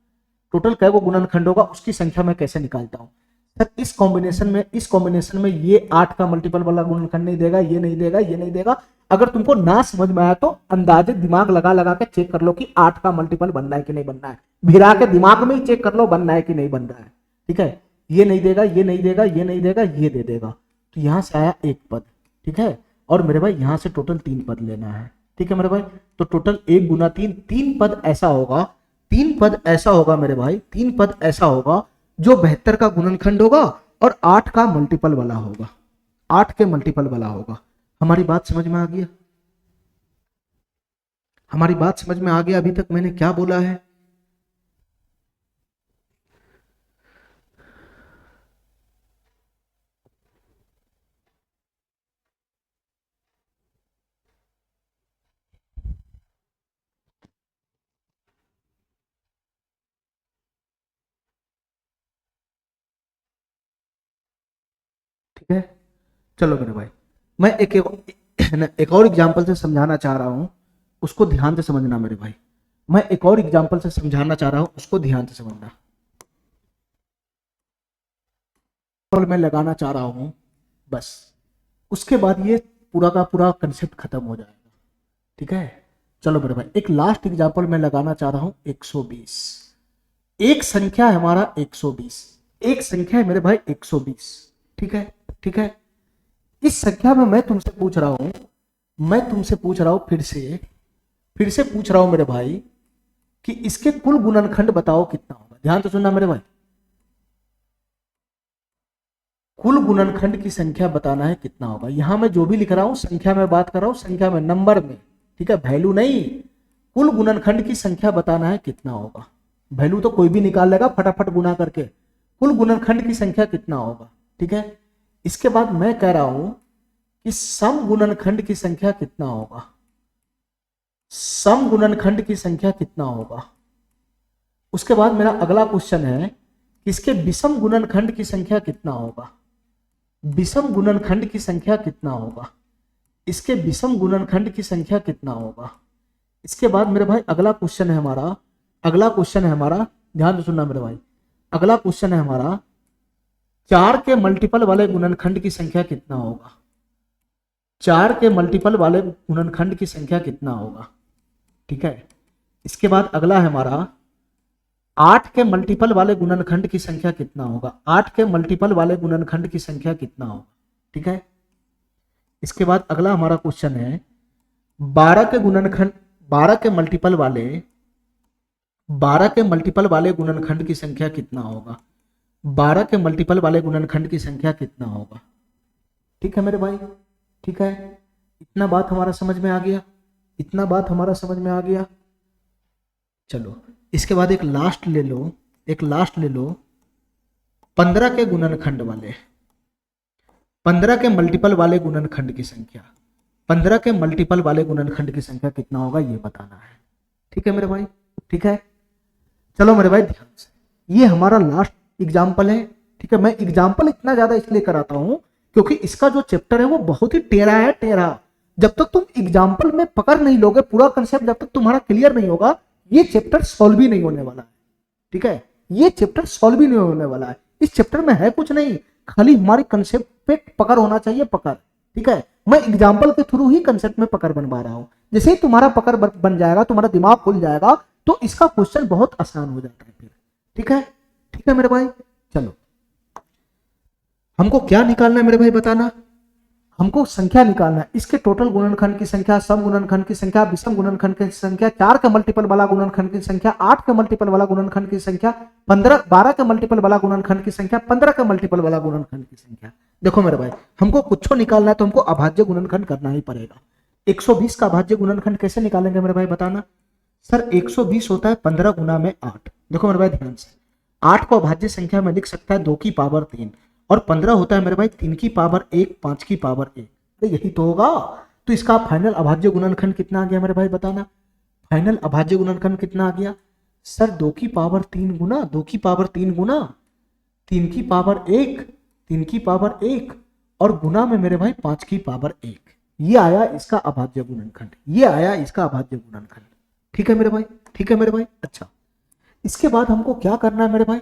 टोटल कै को गुणनखंड होगा, उसकी संख्या मैं कैसे निकालता हूं सर? इस कॉम्बिनेशन में ये 8 का मल्टीपल वाला गुणनखंड नहीं देगा, ये नहीं देगा, ये नहीं देगा। अगर तुमको ना समझ में आया तो अंदाजे दिमाग लगा लगा के चेक कर लो कि 8 का मल्टीपल बनना है कि नहीं बनना है। भिरा के दिमाग में ही चेक कर लो बनना है कि नहीं बन रहा है, ठीक है। ये नहीं देगा, ये नहीं देगा, ये नहीं देगा, ये दे देगा। तो यहां से आया एक पद, ठीक है। और मेरे भाई यहां से टोटल 3 पद लेना है, ठीक है मेरे भाई। तो टोटल 1 गुना 3, 3 पद ऐसा होगा, 3 पद ऐसा होगा मेरे भाई, 3 पद ऐसा होगा जो 72 का गुणनखंड होगा और 8 का मल्टीपल वाला होगा, 8 के मल्टीपल वाला होगा। हमारी बात समझ में आ गया? हमारी बात समझ में आ गया? अभी तक मैंने क्या बोला है? ठीक है, चलो मेरे भाई, मैं एक और एग्जांपल से समझाना चाह रहा हूं, उसको ध्यान से समझना मेरे भाई। मैं एक और एग्जांपल से समझाना चाह रहा हूं, उसको ध्यान से समझना। मैं लगाना चाह रहा हूं, बस उसके बाद ये पूरा का पूरा कंसेप्ट खत्म हो जाएगा, ठीक है। चलो मेरे भाई, एक लास्ट एग्जांपल मैं लगाना चाह रहा हूं, 120। एक संख्या है हमारा 120, एक संख्या है मेरे भाई 120, ठीक है, ठीक है। इस संख्या में मैं तुमसे पूछ रहा हूं, फिर से पूछ रहा हूं मेरे भाई कि इसके कुल गुणनखंड बताओ कितना होगा। ध्यान से सुनना मेरे भाई, कुल गुणनखंड की संख्या बताना है कितना होगा। यहां मैं जो भी लिख रहा हूं संख्या में बात कर रहा हूं, संख्या में, नंबर में, ठीक है, वैल्यू नहीं। कुल गुणनखंड की संख्या बताना है कितना होगा। वैल्यू तो कोई भी निकाल लेगा फटाफट गुना करके। कुल गुणनखंड की संख्या कितना होगा, ठीक है। इसके बाद मैं कह रहा हूं कि सम गुणनखंड की संख्या कितना होगा, सम गुणनखंड की संख्या कितना होगा। उसके बाद मेरा अगला क्वेश्चन है कि इसके विषम गुणनखंड की संख्या कितना होगा। विषम गुणनखंड की संख्या कितना होगा, इसके विषम गुणनखंड की संख्या कितना होगा। इसके बाद मेरे भाई अगला क्वेश्चन है हमारा, अगला क्वेश्चन है हमारा, ध्यान से सुनना मेरे भाई, अगला क्वेश्चन है हमारा 4 के मल्टीपल वाले गुणनखंड की संख्या कितना होगा। 4 के मल्टीपल वाले गुणनखंड की संख्या कितना होगा, ठीक है। इसके बाद अगला है हमारा 8 के मल्टीपल वाले गुणनखंड की संख्या कितना होगा। 8 के मल्टीपल वाले गुणनखंड की संख्या कितना होगा, ठीक है। इसके बाद अगला हमारा क्वेश्चन है 12 के गुणनखंड, 12 के मल्टीपल वाले, 12 के मल्टीपल वाले गुणनखंड की संख्या कितना होगा। 12 के मल्टीपल वाले गुणनखंड की संख्या कितना होगा, ठीक है मेरे भाई, ठीक है। इतना बात हमारा समझ में आ गया, इतना बात हमारा समझ में आ गया। चलो इसके बाद एक लास्ट ले लो, एक लास्ट ले लो 15 के गुणनखंड वाले, 15 के मल्टीपल वाले गुणनखंड की संख्या, 15 के मल्टीपल वाले गुणनखंड की संख्या कितना होगा ये बताना है, ठीक है मेरे भाई, ठीक है। चलो मेरे भाई ध्यान से, ये हमारा लास्ट एग्जाम्पल है, ठीक है। मैं एग्जाम्पल इतना ज्यादा इसलिए कराता हूं क्योंकि इसका जो चैप्टर है वो बहुत ही टेढ़ा है, टेढ़ा। जब तक तुम एग्जाम्पल में पकड़ नहीं लोगे पूरा कंसेप्ट, जब तक तुम्हारा क्लियर नहीं होगा ये चैप्टर सॉल्व ही नहीं होने वाला है, ठीक है। ये चैप्टर सॉल्व ही नहीं होने वाला है। इस चैप्टर में है कुछ नहीं, खाली हमारे कंसेप्ट पे पकड़ होना चाहिए, पकड़, ठीक है। मैं एग्जाम्पल के थ्रू ही कंसेप्ट में पकड़ बनवा रहा हूं। जैसे ही तुम्हारा पकड़ बन जाएगा, तुम्हारा दिमाग खुल जाएगा, तो इसका क्वेश्चन बहुत आसान हो जाता है फिर, ठीक है, ठीक है मेरे भाई। चलो हमको क्या निकालना है मेरे भाई बताना, हमको संख्या निकालना है, इसके टोटल गुणनखंड की संख्या, सम गुणनखंड की संख्या, विषम गुणनखंड की संख्या, 4 के मल्टीपल वाला गुणनखंड की संख्या, 8 के मल्टीपल वाला गुणनखंड की संख्या, 12 के मल्टीपल वाला गुणनखंड की संख्या, 15 के मल्टीपल वाला गुणनखंड की संख्या। देखो मेरे भाई हमको कुछ निकालना है तो हमको अभाज्य गुणनखंड करना ही पड़ेगा। 120 का अभाज्य गुणनखंड कैसे निकालेंगे मेरे भाई बताना। सर 120 होता है 15 गुना में 8। देखो मेरे भाई ध्यान से, 8 को अभाज्य संख्या में लिख सकता है 2 की पावर 3, और 15 होता है मेरे भाई 3 की पावर 1, 5 की पावर 1, तो यही तो होगा। तो इसका फाइनल अभाज्य गुणनखंड कितना आ गया मेरे भाई बताना। फाइनल अभाज्य गुणनखंड कितना आ गया सर, 2 की पावर 3 गुना 2 की पावर 3 गुना 3 की पावर 1, 3 की पावर 1 और गुना में मेरे भाई 5 की पावर 1। ये आया इसका अभाज्य गुणनखंड, ये आया इसका अभाज्य गुणनखंड, ठीक है मेरे भाई, ठीक है मेरे भाई। अच्छा इसके बाद हमको क्या करना है मेरे भाई,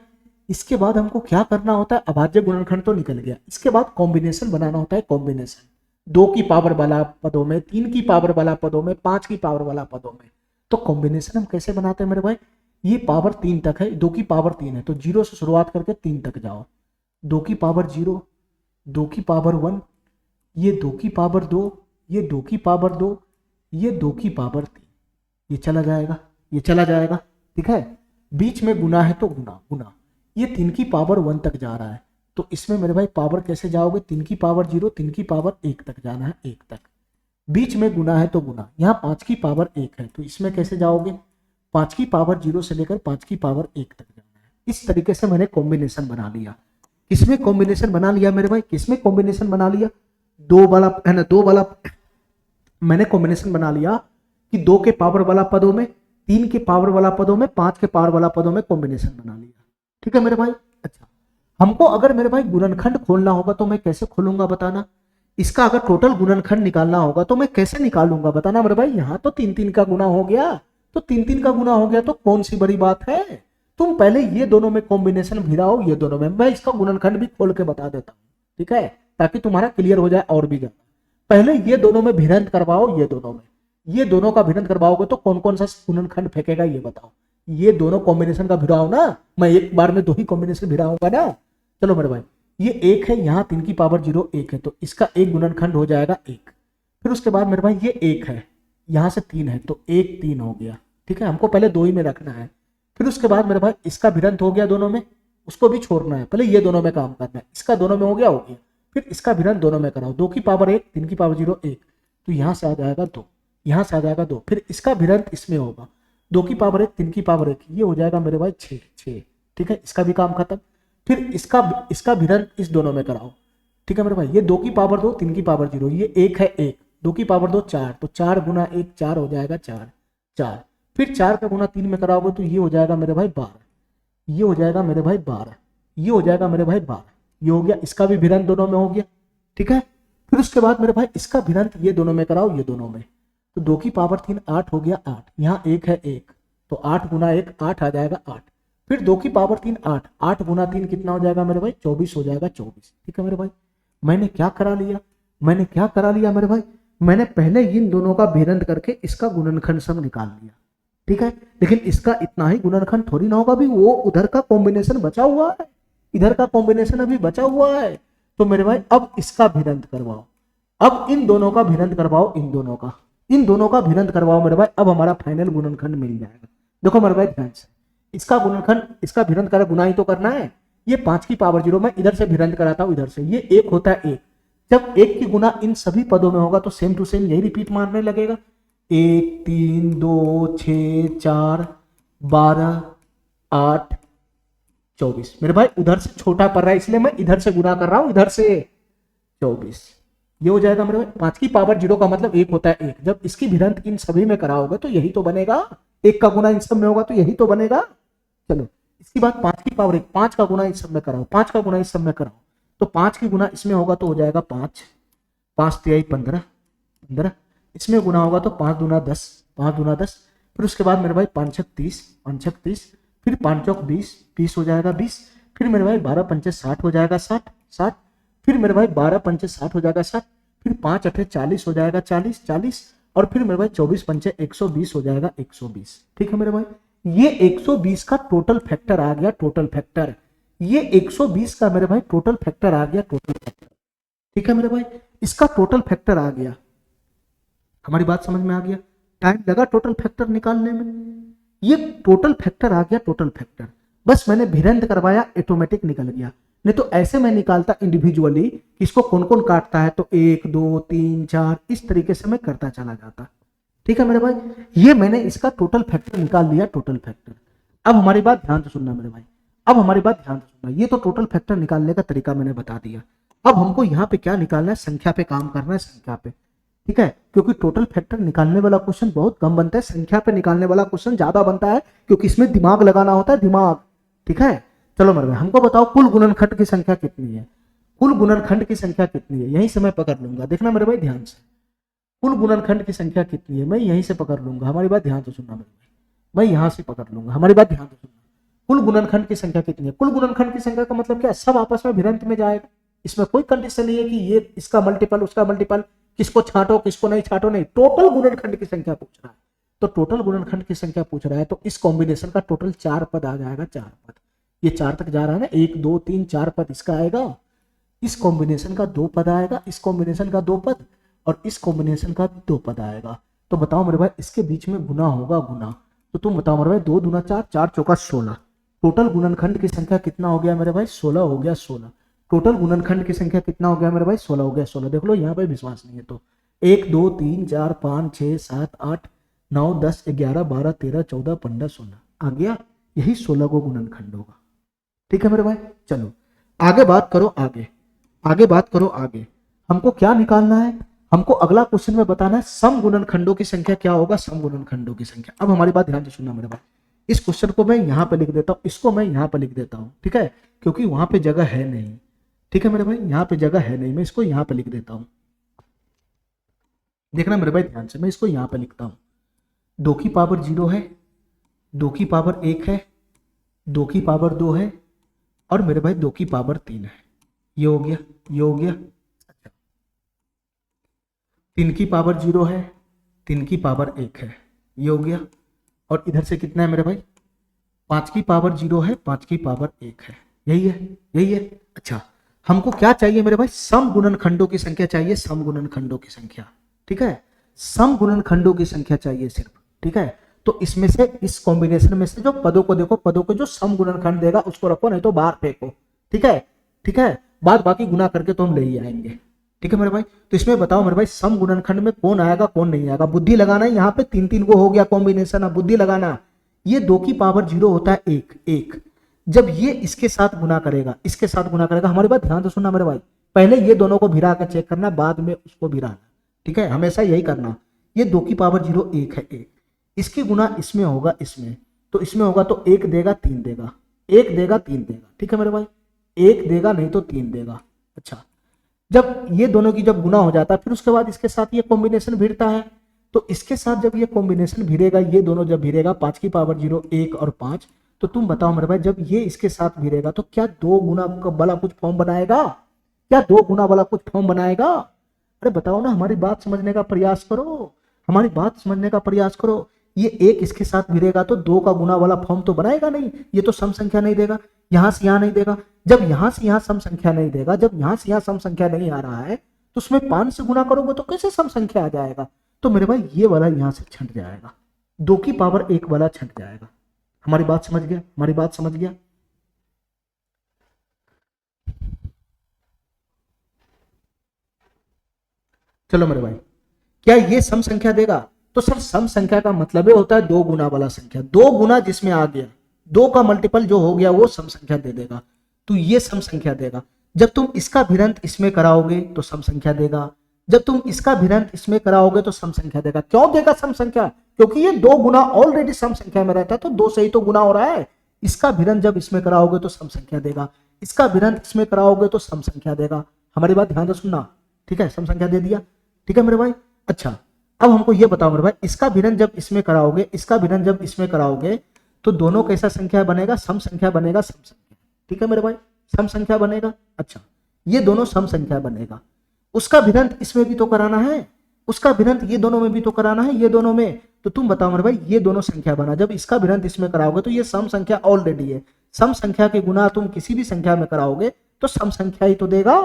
इसके बाद हमको क्या करना होता है, अभाज्य गुणनखंड तो निकल गया, इसके बाद कॉम्बिनेशन बनाना होता है। कॉम्बिनेशन 2 की पावर वाला पदों में, 3 की पावर वाला पदों में, 5 की पावर वाला पदों में। तो कॉम्बिनेशन हम कैसे बनाते हैं मेरे भाई, ये पावर 3 तक है, 2 की पावर 3 है तो 0 से शुरुआत करके 3 तक जाओ। 2 की पावर 0, 2 की पावर 1, ये 2 की पावर 2, ये 2 की पावर 2, ये 2 की पावर 3, ये चला जाएगा, ये चला जाएगा, ठीक है। बीच में गुना है तो गुना गुना, ये 3 की पावर 1 तक जा रहा है तो इसमें मेरे भाई पावर कैसे जाओगे, 3 की पावर 0, 3 की पावर 1 तक जाना है, 1 तक। बीच में गुना है तो गुना, यहाँ 5 की पावर 1 है तो इसमें कैसे जाओगे, 5 की पावर 0 से लेकर 5 की पावर 1 तक जाना है। इस तरीके से मैंने कॉम्बिनेशन बना लिया। किसमें कॉम्बिनेशन बना लिया मेरे भाई, किसमें कॉम्बिनेशन बना लिया, 2 वाला है ना, 2 वाला मैंने कॉम्बिनेशन बना लिया कि 2 के पावर वाला पदों में, 3 के पावर वाला पदों में, 5 के पावर वाला पदों में कॉम्बिनेशन बना लिया, ठीक है मेरे भाई। अच्छा हमको अगर मेरे भाई गुणनखंड खोलना होगा तो मैं कैसे खोलूंगा बताना। इसका अगर टोटल गुणनखंड निकालना होगा तो मैं कैसे निकालूंगा बताना मेरे भाई। यहाँ तो 3-3 का गुना हो गया, तो 3-3 का गुना हो गया तो कौन सी बड़ी बात है। तुम पहले ये दोनों में कॉम्बिनेशन भिड़ाओ, ये दोनों में, मैं इसका गुणनखंड भी खोल के बता देता हूँ, ठीक है, ताकि तुम्हारा क्लियर हो जाए और भी ज्यादा। पहले ये दोनों में भिड़ंत करवाओ, ये दोनों में, ये दोनों का भिड़ंत करवाओगे तो कौन कौन सा गुणनखंड फेंकेगा ये बताओ। ये दोनों कॉम्बिनेशन का भिड़ाओ ना, मैं एक बार में 2 ही कॉम्बिनेशन भिड़ाऊंगा ना। चलो मेरे भाई ये 1 है, यहाँ 3 की पावर 0 1 है तो इसका एक गुणनखंड हो जाएगा 1। फिर उसके बाद मेरे भाई ये 1 है, यहाँ से 3 है तो 1 3 हो गया, ठीक है, हमको पहले 2 ही में रखना है। फिर उसके बाद मेरे भाई इसका भिड़ंत हो गया दोनों में, उसको भी छोड़ना है, पहले ये दोनों में काम करना है। इसका दोनों में हो गया, फिर इसका भिड़ंत दोनों में कराओ, 2 की पावर 1, 3 की पावर 0 1, तो यहाँ से आ जाएगा 2, यहाँ से आ जाएगा 2। फिर इसका भिड़ंत इसमें होगा, 2 की पावर 1, 3 की पावर 1, ये हो जाएगा मेरे भाई 6 6, ठीक है, इसका भी काम खत्म। फिर इसका भिड़ंत इस दोनों में कराओ, ठीक है मेरे भाई, ये 2 की पावर 2, 3 की पावर 0, ये 1 है 1, 2 की पावर 2 4, तो 4 गुना 1 4 हो जाएगा 4 4। फिर 4 का गुना 3 में कराओगे तो ये हो जाएगा मेरे भाई 12, ये हो जाएगा मेरे भाई 12, ये हो जाएगा मेरे भाई 12, ये हो गया। इसका भी भिड़ंत दोनों में हो गया, ठीक है। फिर उसके बाद मेरे भाई इसका भिन्नत ये दोनों में कराओ, ये दोनों में, तो 2 की पावर 3 8 हो गया 8, यहाँ 1 है 1, तो 8 गुना 1 8 आ जाएगा 8। फिर 2 की पावर 3 8, 8 गुना 3 कितना हो जाएगा मेरे भाई 24 हो जाएगा 24। ठीक है मेरे भाई, मैंने क्या करा लिया, मैंने क्या करा लिया मेरे भाई, मैंने पहले इन दोनों का भिन्नत करके इसका गुणनखंड सम निकाल लिया। ठीक है, लेकिन इसका इतना ही गुणनखंड थोड़ी ना होगा, भी वो उधर का कॉम्बिनेशन बचा हुआ है, इधर का कॉम्बिनेशन अभी बचा हुआ है। तो मेरे भाई अब इसका भिन्नत करवाओ, अब इन दोनों का भिन्नत करवाओ, इन दोनों का भिन्नत करवाओ मेरे भाई, अब हमारा फाइनल गुणनखंड मिल जाएगा। देखो मेरे भाई ध्यान से, इसका गुणनखंड, इसका भिन्नत करा, गुना ही तो करना है। ये 5 की पावर 0 मैं इधर से भिन्नत कराता हूं, इधर से, ये 1 होता है 1, जब 1 की गुना इन सभी पदों में होगा तो सेम टू सेम यही रिपीट मारने लगेगा। 1 3 2 6 4 12 8 24। मेरे भाई उधर से छोटा पड़ रहा है इसलिए मैं इधर से गुना कर रहा हूं, इधर से 24, ये हो जाएगा मेरे भाई। 5 की पावर 0 का मतलब 1 होता है 1, जब इसकी भिन्नत इन सभी में कराओगे तो यही तो बनेगा, 1 का गुना इन सब में होगा तो यही तो बनेगा। चलो इसकी बात 5 की पावर 1, 5 का गुना इस सब में कराओ, 5 का गुना इस सब में कराओ, तो 5 की गुना इसमें होगा तो हो जाएगा 5, 5 तिहाई 15, 15 इसमें गुना होगा तो 5 दूना 10, 5 दूना 10। फिर उसके बाद मेरे भाई 5 छक 30, 5 छक 30, फिर 5 चौक 20, 20 हो जाएगा 20, फिर मेरे भाई 12 पंचे 60 हो जाएगा 60, 60, फिर मेरे भाई 12 पंचे 60 हो जाएगा 60, फिर 5 अठे 40 हो जाएगा 40, 40, और फिर मेरे भाई 24 पंचे 120 हो जाएगा 120। ठीक है मेरे भाई, ये 120 का टोटल फैक्टर आ गया, टोटल फैक्टर, ये 120 का मेरे भाई टोटल फैक्टर आ गया, टोटल फैक्टर। ठीक है मेरे भाई, इसका टोटल फैक्टर आ गया, हमारी बात समझ में आ गया। टाइम लगा टोटल फैक्टर निकालने में, ये टोटल फैक्टर आ गया, टोटल फैक्टर, बस मैंने भिन्नत करवाया, ऑटोमेटिक निकल गया। नहीं तो ऐसे मैं निकालता इंडिविजुअली, इसको कौन कौन काटता है, तो 1 2 3 4 इस तरीके से मैं करता चला जाता। ठीक है मेरे भाई, ये मैंने इसका टोटल फैक्टर निकाल लिया, टोटल फैक्टर। अब हमारी बात ध्यान से सुनना मेरे भाई, अब हमारी बात ध्यान से सुनना, ये तो टोटल फैक्टर निकालने का तरीका मैंने बता दिया। अब हमको यहाँ पे क्या निकालना है, संख्या पे काम करना है, संख्या पे। ठीक है, क्योंकि टोटल फैक्टर निकालने वाला क्वेश्चन बहुत कम बनता है, संख्या पे निकालने वाला क्वेश्चन ज्यादा बनता है, क्योंकि इसमें दिमाग लगाना होता है, दिमाग। ठीक है, चलो मेरे भाई हमको बताओ कुल गुणनखंड की संख्या कितनी है, कुल गुणनखंड की संख्या कितनी है, यहीं से मैं पकड़ लूंगा, देखना मेरे भाई ध्यान से, कुल गुणनखंड की संख्या कितनी है मैं यहीं से पकड़ लूंगा, हमारी बात ध्यान से सुनना मेरे भाई, मैं यहां से पकड़ लूंगा, हमारी बात ध्यान से सुनना। कुल गुणनखंड की संख्या कितनी है, कुल गुणनखंड की संख्या का मतलब क्या, सब आपस में भिन्नत में जाएगा, इसमें कोई कंडीशन नहीं है कि ये इसका मल्टीपल उसका मल्टीपल, किसको छांटो किसको नहीं छांटो, नहीं, टोटल गुणनखंड की संख्या पूछ रहा है। तो टोटल गुणनखंड की संख्या पूछ रहा है, तो इस कॉम्बिनेशन का टोटल 4 पद आ जाएगा, 4 पद, ये 4 तक जा रहा है ना, 1 2 3 4 पद इसका आएगा, इस कॉम्बिनेशन का 2 पद आएगा, इस कॉम्बिनेशन का 2 पद, और इस कॉम्बिनेशन का 2 पद आएगा। तो बताओ मेरे भाई इसके बीच में गुना होगा, गुना, तो तुम बताओ मेरे भाई 2 दूना 4, 4 चौका 16, टोटल गुणनखंड की संख्या कितना हो गया मेरे भाई, 16 हो गया, 16, टोटल गुणनखंड की संख्या कितना हो गया मेरे भाई, 16 हो गया, 16, देख लो यहाँ पे विश्वास नहीं है तो 1 2 3 4 5 6 7 8 9 10 11 12 13 14 15 16 आ गया, यही 16 को गुणनखंड होगा। ठीक है मेरे भाई, चलो आगे बात करो, आगे आगे बात करो, आगे हमको क्या निकालना है, हमको अगला क्वेश्चन में बताना है सम गुणनखंडों की संख्या क्या होगा, सम गुणनखंडों की संख्या। अब हमारी बात ध्यान से सुनना मेरे भाई, इस क्वेश्चन को मैं यहाँ पे लिख देता हूँ, इसको मैं यहाँ पे लिख देता हूँ, ठीक है, क्योंकि वहां पे जगह है नहीं। ठीक है मेरे भाई, यहाँ पे जगह है नहीं, मैं इसको यहाँ पे लिख देता हूँ, देखना मेरे भाई ध्यान से, मैं इसको यहाँ पे लिखता हूँ, 2 की पावर 0 है, 2 की पावर 1 है, 2 की पावर 2 है, और मेरे भाई 2 की पावर 3 है, ये हो गया, ये हो गया। अच्छा, 3 की पावर 0 है, 3 की पावर 1 है, ये हो गया, और इधर से कितना है मेरे भाई, 5 की पावर 0 है, 5 की पावर 1 है, यही है, यही है। अच्छा, हमको क्या चाहिए मेरे भाई, सम गुणनखंडों की संख्या चाहिए, सम गुणनखंडों की संख्या। ठीक है, सम गुणनखंडों की संख्या चाहिए सिर्फ। ठीक है, तो इसमें से, इस कॉम्बिनेशन में से जो पदों को देखो, पदों को जो सम गुणनखंड देगा उसको रखो, नहीं तो बाहर फेंको। ठीक है, ठीक है, बाद बाकी गुना करके तो हम ले ही आएंगे। ठीक है मेरे भाई, तो इसमें बताओ मेरे भाई सम गुणनखंड में कौन आएगा कौन नहीं आएगा, बुद्धि लगाना है, यहाँ पे 3 3 को हो गया कॉम्बिनेशन, अब बुद्धि लगाना। ये 2 की पावर 0 होता है 1 1, जब ये इसके साथ गुना करेगा, इसके साथ गुना करेगा, हमारी बात ध्यान से सुनना मेरे भाई, पहले ये दोनों को भिड़ा कर चेक करना, बाद में उसको भिड़ाना। ठीक है, हमेशा यही करना। ये 2 की पावर 0 1 है, 1, इसकी गुना इसमें होगा, इसमें, तो इसमें होगा तो 1 देगा 3 देगा, 1 देगा 3 देगा। ठीक है मेरे भाई, 1 देगा नहीं तो 3 देगा। अच्छा, जब ये दोनों की जब गुना हो जाता है फिर उसके बाद इसके साथ ये कॉम्बिनेशन भिड़ता है, तो इसके साथ जब ये कॉम्बिनेशन भिड़ेगा, ये दोनों जब भिड़ेगा 5 की पावर 0 1 और 5, तो तुम बताओ मेरे भाई जब ये इसके साथ भिड़ेगा तो क्या 2 गुना वाला कुछ फॉर्म बनाएगा? क्या 2 गुना वाला कुछ फॉर्म बनाएगा? अरे बताओ ना, हमारी बात समझने का प्रयास करो, हमारी बात समझने का प्रयास करो। ये 1 इसके साथ भिड़ेगा तो 2 का गुना वाला फॉर्म तो बनाएगा नहीं, ये तो सम संख्या नहीं देगा, यहां से यहां नहीं देगा। जब यहां से यहां सम संख्या नहीं देगा, जब यहां से यहां सम संख्या नहीं आ रहा है, तो उसमें 5 से गुना करोगे तो कैसे सम संख्या आ जाएगा? तो मेरे भाई ये वाला यहां से छंट जाएगा, 2 की पावर 1 वाला छंट जाएगा। हमारी बात समझ गया? हमारी बात समझ गया? चलो मेरे भाई, क्या ये सम संख्या देगा? तो सर सम संख्या का मतलब होता है 2 गुना वाला संख्या, 2 गुना जिसमें आ गया, 2 का मल्टीपल जो हो गया वो सम संख्या दे देगा, तो ये सम संख्या देगा। जब तुम इसका भिड़ंत इसमें कराओगे तो सम संख्या देगा, जब तुम इसका भिड़ंत इसमें कराओगे तो सम संख्या देगा। क्यों देगा सम संख्या? क्योंकि ये 2 गुना ऑलरेडी सम संख्या में रहता है, तो 2 से ही तो गुना हो रहा है। इसका भिड़ंत जब इसमें कराओगे तो सम संख्या देगा, इसका भिड़ंत इसमें कराओगे तो सम संख्या देगा। हमारी बात ध्यान से सुनना, ठीक है? सम संख्या दे दिया, ठीक है मेरे भाई? अच्छा, अब हमको ये बताओ मेरे भाई, इसका भिड़ंत जब इसमें कराओगे, इसका भिड़ंत जब इसमें कराओगे तो दोनों कैसा संख्या बनेगा? सम संख्या बनेगा, सम संख्या, ठीक है मेरे भाई? सम संख्या बनेगा। अच्छा, ये दोनों सम संख्या बनेगा। उसका भिड़ंत इसमें भी तो कराना है, उसका भिड़ंत ये दोनों में भी तो कराना है, ये दोनों में। तो तुम बताओ मेरे भाई, ये दोनों संख्या बना, जब इसका भिड़ंत इसमें कराओगे तो ये सम संख्या ऑलरेडी है। सम संख्या के गुना तुम किसी भी संख्या में कराओगे तो सम संख्या ही तो देगा,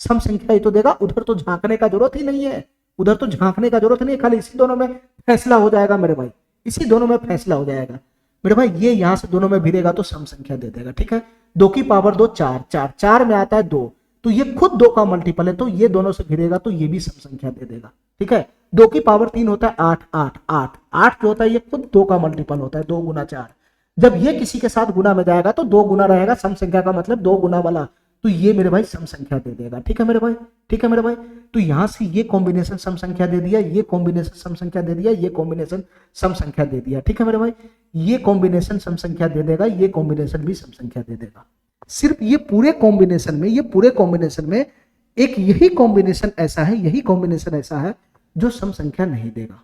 सम संख्या ही तो देगा। उधर तो झांकने का जरूरत ही नहीं है, उधर तो झांकने का जरूरत नहीं है, खाली इसी दोनों में फैसला हो जाएगा मेरे भाई, इसी दोनों में फैसला हो जाएगा मेरे भाई। ये यहां से दोनों में भिड़ेगा तो सम संख्या दे देगा, ठीक है? 2 की पावर 2 4, 4 4 में आता है 2, तो ये खुद 2 का मल्टीपल है, तो ये दोनों से भिड़ेगा तो ये भी सम संख्या दे देगा, ठीक है? 2 की पावर 3 होता है 8 8 8 8 जो होता है ये खुद 2 का मल्टीपल होता है, 2 गुना 4। जब ये किसी के साथ गुना में जाएगा तो 2 गुना रहेगा, सम संख्या का मतलब 2 गुना वाला, तो ये मेरे भाई सम संख्या दे देगा, ठीक है मेरे भाई? ठीक है मेरे भाई? तो यहां से ये कॉम्बिनेशन सम संख्या दे दिया, ये कॉम्बिनेशन सम संख्या दे दिया, ये कॉम्बिनेशन सम संख्या दे दिया, ठीक है मेरे भाई? ये कॉम्बिनेशन सम संख्या दे देगा, ये कॉम्बिनेशन भी सम संख्या दे देगा। सिर्फ ये पूरे कॉम्बिनेशन में, ये पूरे कॉम्बिनेशन में एक यही कॉम्बिनेशन ऐसा है, यही कॉम्बिनेशन ऐसा है जो सम संख्या नहीं देगा।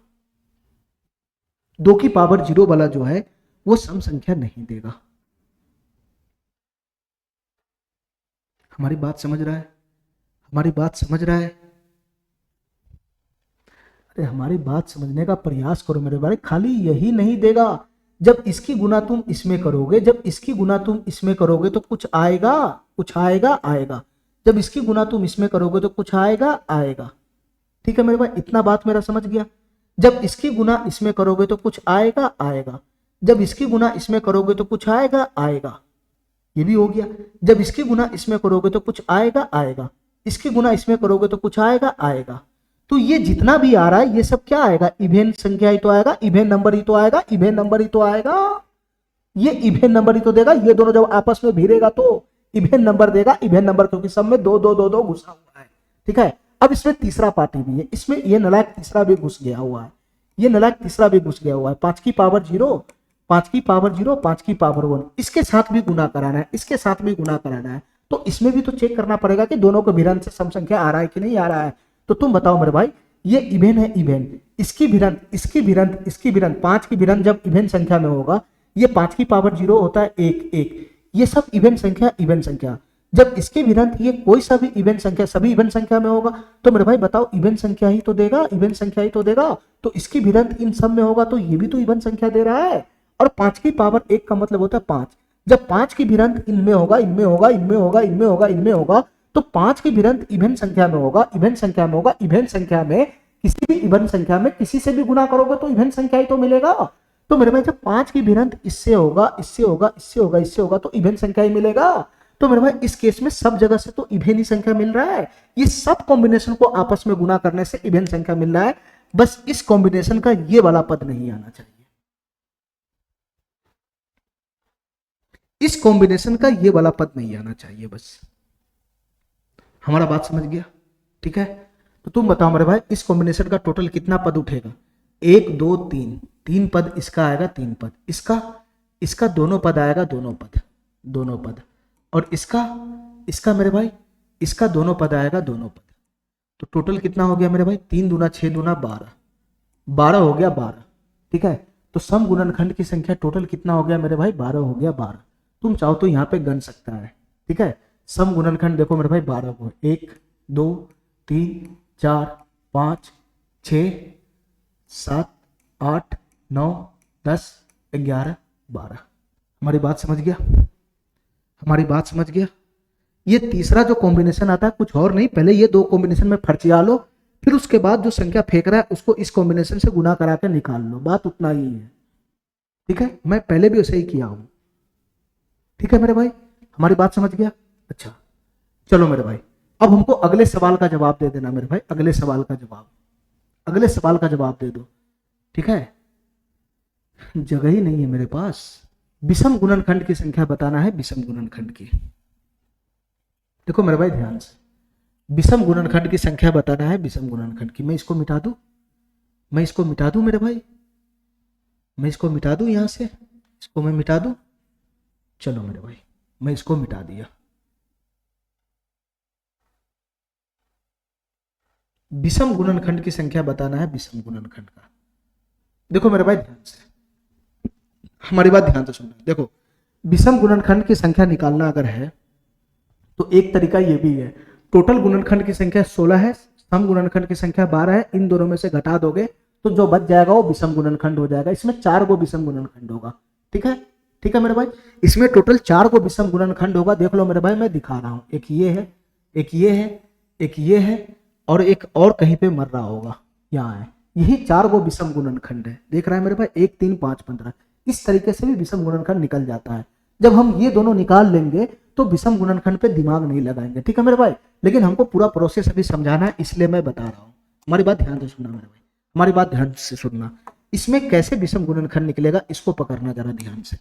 2 की पावर 0 वाला जो है वो सम संख्या नहीं देगा। हमारी बात समझ रहा है? हमारी बात समझ रहा है? अरे हमारी बात समझने का प्रयास करो मेरे भाई। खाली यही नहीं देगा, जब इसकी गुना तुम इसमें करोगे, जब इसकी गुना तुम इसमें करोगे तो कुछ आएगा, कुछ आएगा, आएगा। जब इसकी गुना तुम इसमें करोगे तो कुछ आएगा, आएगा, ठीक है मेरे भाई? इतना बात मेरा समझ गया? जब इसकी गुना इसमें करोगे तो कुछ आएगा, आएगा। जब इसकी गुना इसमें करोगे तो कुछ आएगा, आएगा, ये भी हो गया। जब इसकी गुना इसमें करोगे तो कुछ आएगा, आएगा। इसकी गुना इसमें करोगे तो कुछ आएगा, आएगा। तो ये जितना भी आ रहा है ये सब क्या आएगा? इवेन संख्या ही तो आएगा, इवेन नंबर ही तो आएगा, इवेन नंबर ही तो आएगा। ये इवेन नंबर ही तो देगा। ये दोनों जब आपस में भिड़ेगा तो इवेन नंबर देगा, इवेन नंबर, क्योंकि सब में 2 2 2 2 घुसा हुआ है, ठीक है? अब इसमें तीसरा पार्टी भी है, इसमें ये नलायक तीसरा भी घुस गया हुआ है, ये नलायक तीसरा भी घुस गया हुआ है। 5 की पावर 0, 5 की पावर 0, 5 की पावर 1, इसके साथ भी गुना कराना है, इसके साथ भी गुना कराना है। तो इसमें भी तो चेक करना पड़ेगा कि दोनों के भिड़ंत से सम संख्या आ रहा है कि नहीं आ रहा है। तो तुम बताओ मेरे भाई, ये इवेन है, इवेन, इसकी भिड़ंत, इसकी भिड़ंत, इसकी भिड़ंत, 5 की भिड़ंत जब इवेन संख्या में होगा, ये 5 की पावर 0 होता है 1 1, ये सब इवेन संख्या, इवेन संख्या। जब इसके भिड़ंत ये कोई सा भी इवेन संख्या, सभी इवेन संख्या में होगा, तो मेरे भाई बताओ इवेन संख्या ही तो देगा, इवेन संख्या ही तो देगा। तो इसकी भिड़ंत इन सब में होगा तो ये भी तो इवेन संख्या दे रहा है। और 5 की पावर 1 का मतलब होता है 5। जब 5 की भिड़ंत इनमें होगा, इनमें होगा, इनमें होगा, इनमें होगा, इनमें होगा, तो 5 की भिड़ंत इवेन संख्या में होगा, इवेन संख्या में होगा, इवेन संख्या में किसी भी इवेन संख्या में किसी से भी गुना करोगे तो इवेन संख्या ही तो मिलेगा। तो मेरे भाई जब 5 की भिड़ंत इससे होगा, इससे होगा, इससे होगा, इससे होगा, तो इवेन संख्या ही मिलेगा। तो मेरे भाई इस केस में सब जगह से तो इवेन ही संख्या मिल रहा है। ये सब कॉम्बिनेशन को आपस में गुना करने से इवेन संख्या मिल रहा है। बस इस कॉम्बिनेशन का ये वाला पद नहीं आना चाहिए, इस कॉम्बिनेशन का ये वाला पद नहीं आना चाहिए। बस हमारा बात समझ गया? ठीक है, तो तुम बताओ मेरे भाई, इस कॉम्बिनेशन का टोटल कितना पद उठेगा? 1 2 3, 3 पद इसका आएगा, 3 पद इसका दोनों पद आएगा, दोनों पद, और इसका मेरे भाई इसका दोनों पद आएगा दोनों पद। तो टोटल कितना हो गया मेरे भाई, 3 दूना 6 दूना 12, 12 हो गया 12। ठीक है, तो सम गुणनखंड की संख्या टोटल कितना हो गया मेरे भाई, 12 हो गया 12। तुम चाहो तो यहाँ पे गन सकता है। ठीक है, सम गुणनखंड देखो मेरे भाई 12 को, 1 2 3 4 5 6 7 8 9 10 11 12। हमारी बात समझ गया, हमारी बात समझ गया। ये तीसरा जो कॉम्बिनेशन आता है कुछ और नहीं, पहले ये दो कॉम्बिनेशन में फर्चिया लो, फिर उसके बाद जो संख्या फेंक रहा है उसको इस कॉम्बिनेशन से गुना करा के निकाल लो, बात उतना ही है। ठीक है, मैं पहले भी वैसे ही किया हूं। ठीक है मेरे भाई, हमारी बात समझ गया। अच्छा चलो मेरे भाई, अब हमको अगले सवाल का जवाब दे देना मेरे भाई, अगले सवाल का जवाब, अगले सवाल का जवाब दे दो। ठीक है, जगह ही नहीं है मेरे पास। विषम गुणनखंड की संख्या बताना है, विषम गुणनखंड की। देखो मेरे भाई ध्यान से, विषम गुणनखंड की संख्या बताना है, विषम गुणनखंड की। मैं इसको मिटा दूं, मैं इसको मिटा दूं मेरे भाई, मैं इसको मिटा दूं यहां से, इसको मैं मिटा दूं। चलो मेरे भाई, मैं इसको मिटा दिया। विषम गुणनखंड की संख्या बताना है, विषम गुणनखंड का। देखो मेरे भाई ध्यान से, हमारी बात ध्यान से सुनना। देखो विषम गुणनखंड की संख्या निकालना अगर है तो एक तरीका ये भी है, टोटल गुणनखंड की संख्या 16 है, सम गुणनखंड की संख्या 12 है, इन दोनों में से घटा दोगे तो जो बच जाएगा वो विषम गुणनखंड हो जाएगा। इसमें 4 गो विषम गुणनखंड होगा। ठीक है, ठीक है मेरे भाई, इसमें टोटल 4 गो विषम गुणनखंड होगा। देख लो मेरे भाई, मैं दिखा रहा हूं, एक ये है, एक ये है, एक ये है, और एक और कहीं पे मर रहा होगा, यहाँ है। यही 4 गो विषम गुणनखंड है। देख रहा है मेरे भाई, 1 3 5 15, इस तरीके से भी विषम गुणनखंड निकल जाता है। जब हम ये दोनों निकाल लेंगे तो विषम गुणनखंड पे दिमाग नहीं लगाएंगे। ठीक है मेरे भाई, लेकिन हमको पूरा प्रोसेस अभी समझाना है, इसलिए मैं बता रहा हूँ। हमारी बात ध्यान से सुनना मेरे भाई, हमारी बात ध्यान से सुनना। इसमें कैसे विषम गुणनखंड निकलेगा इसको पकड़ना जरा ध्यान से।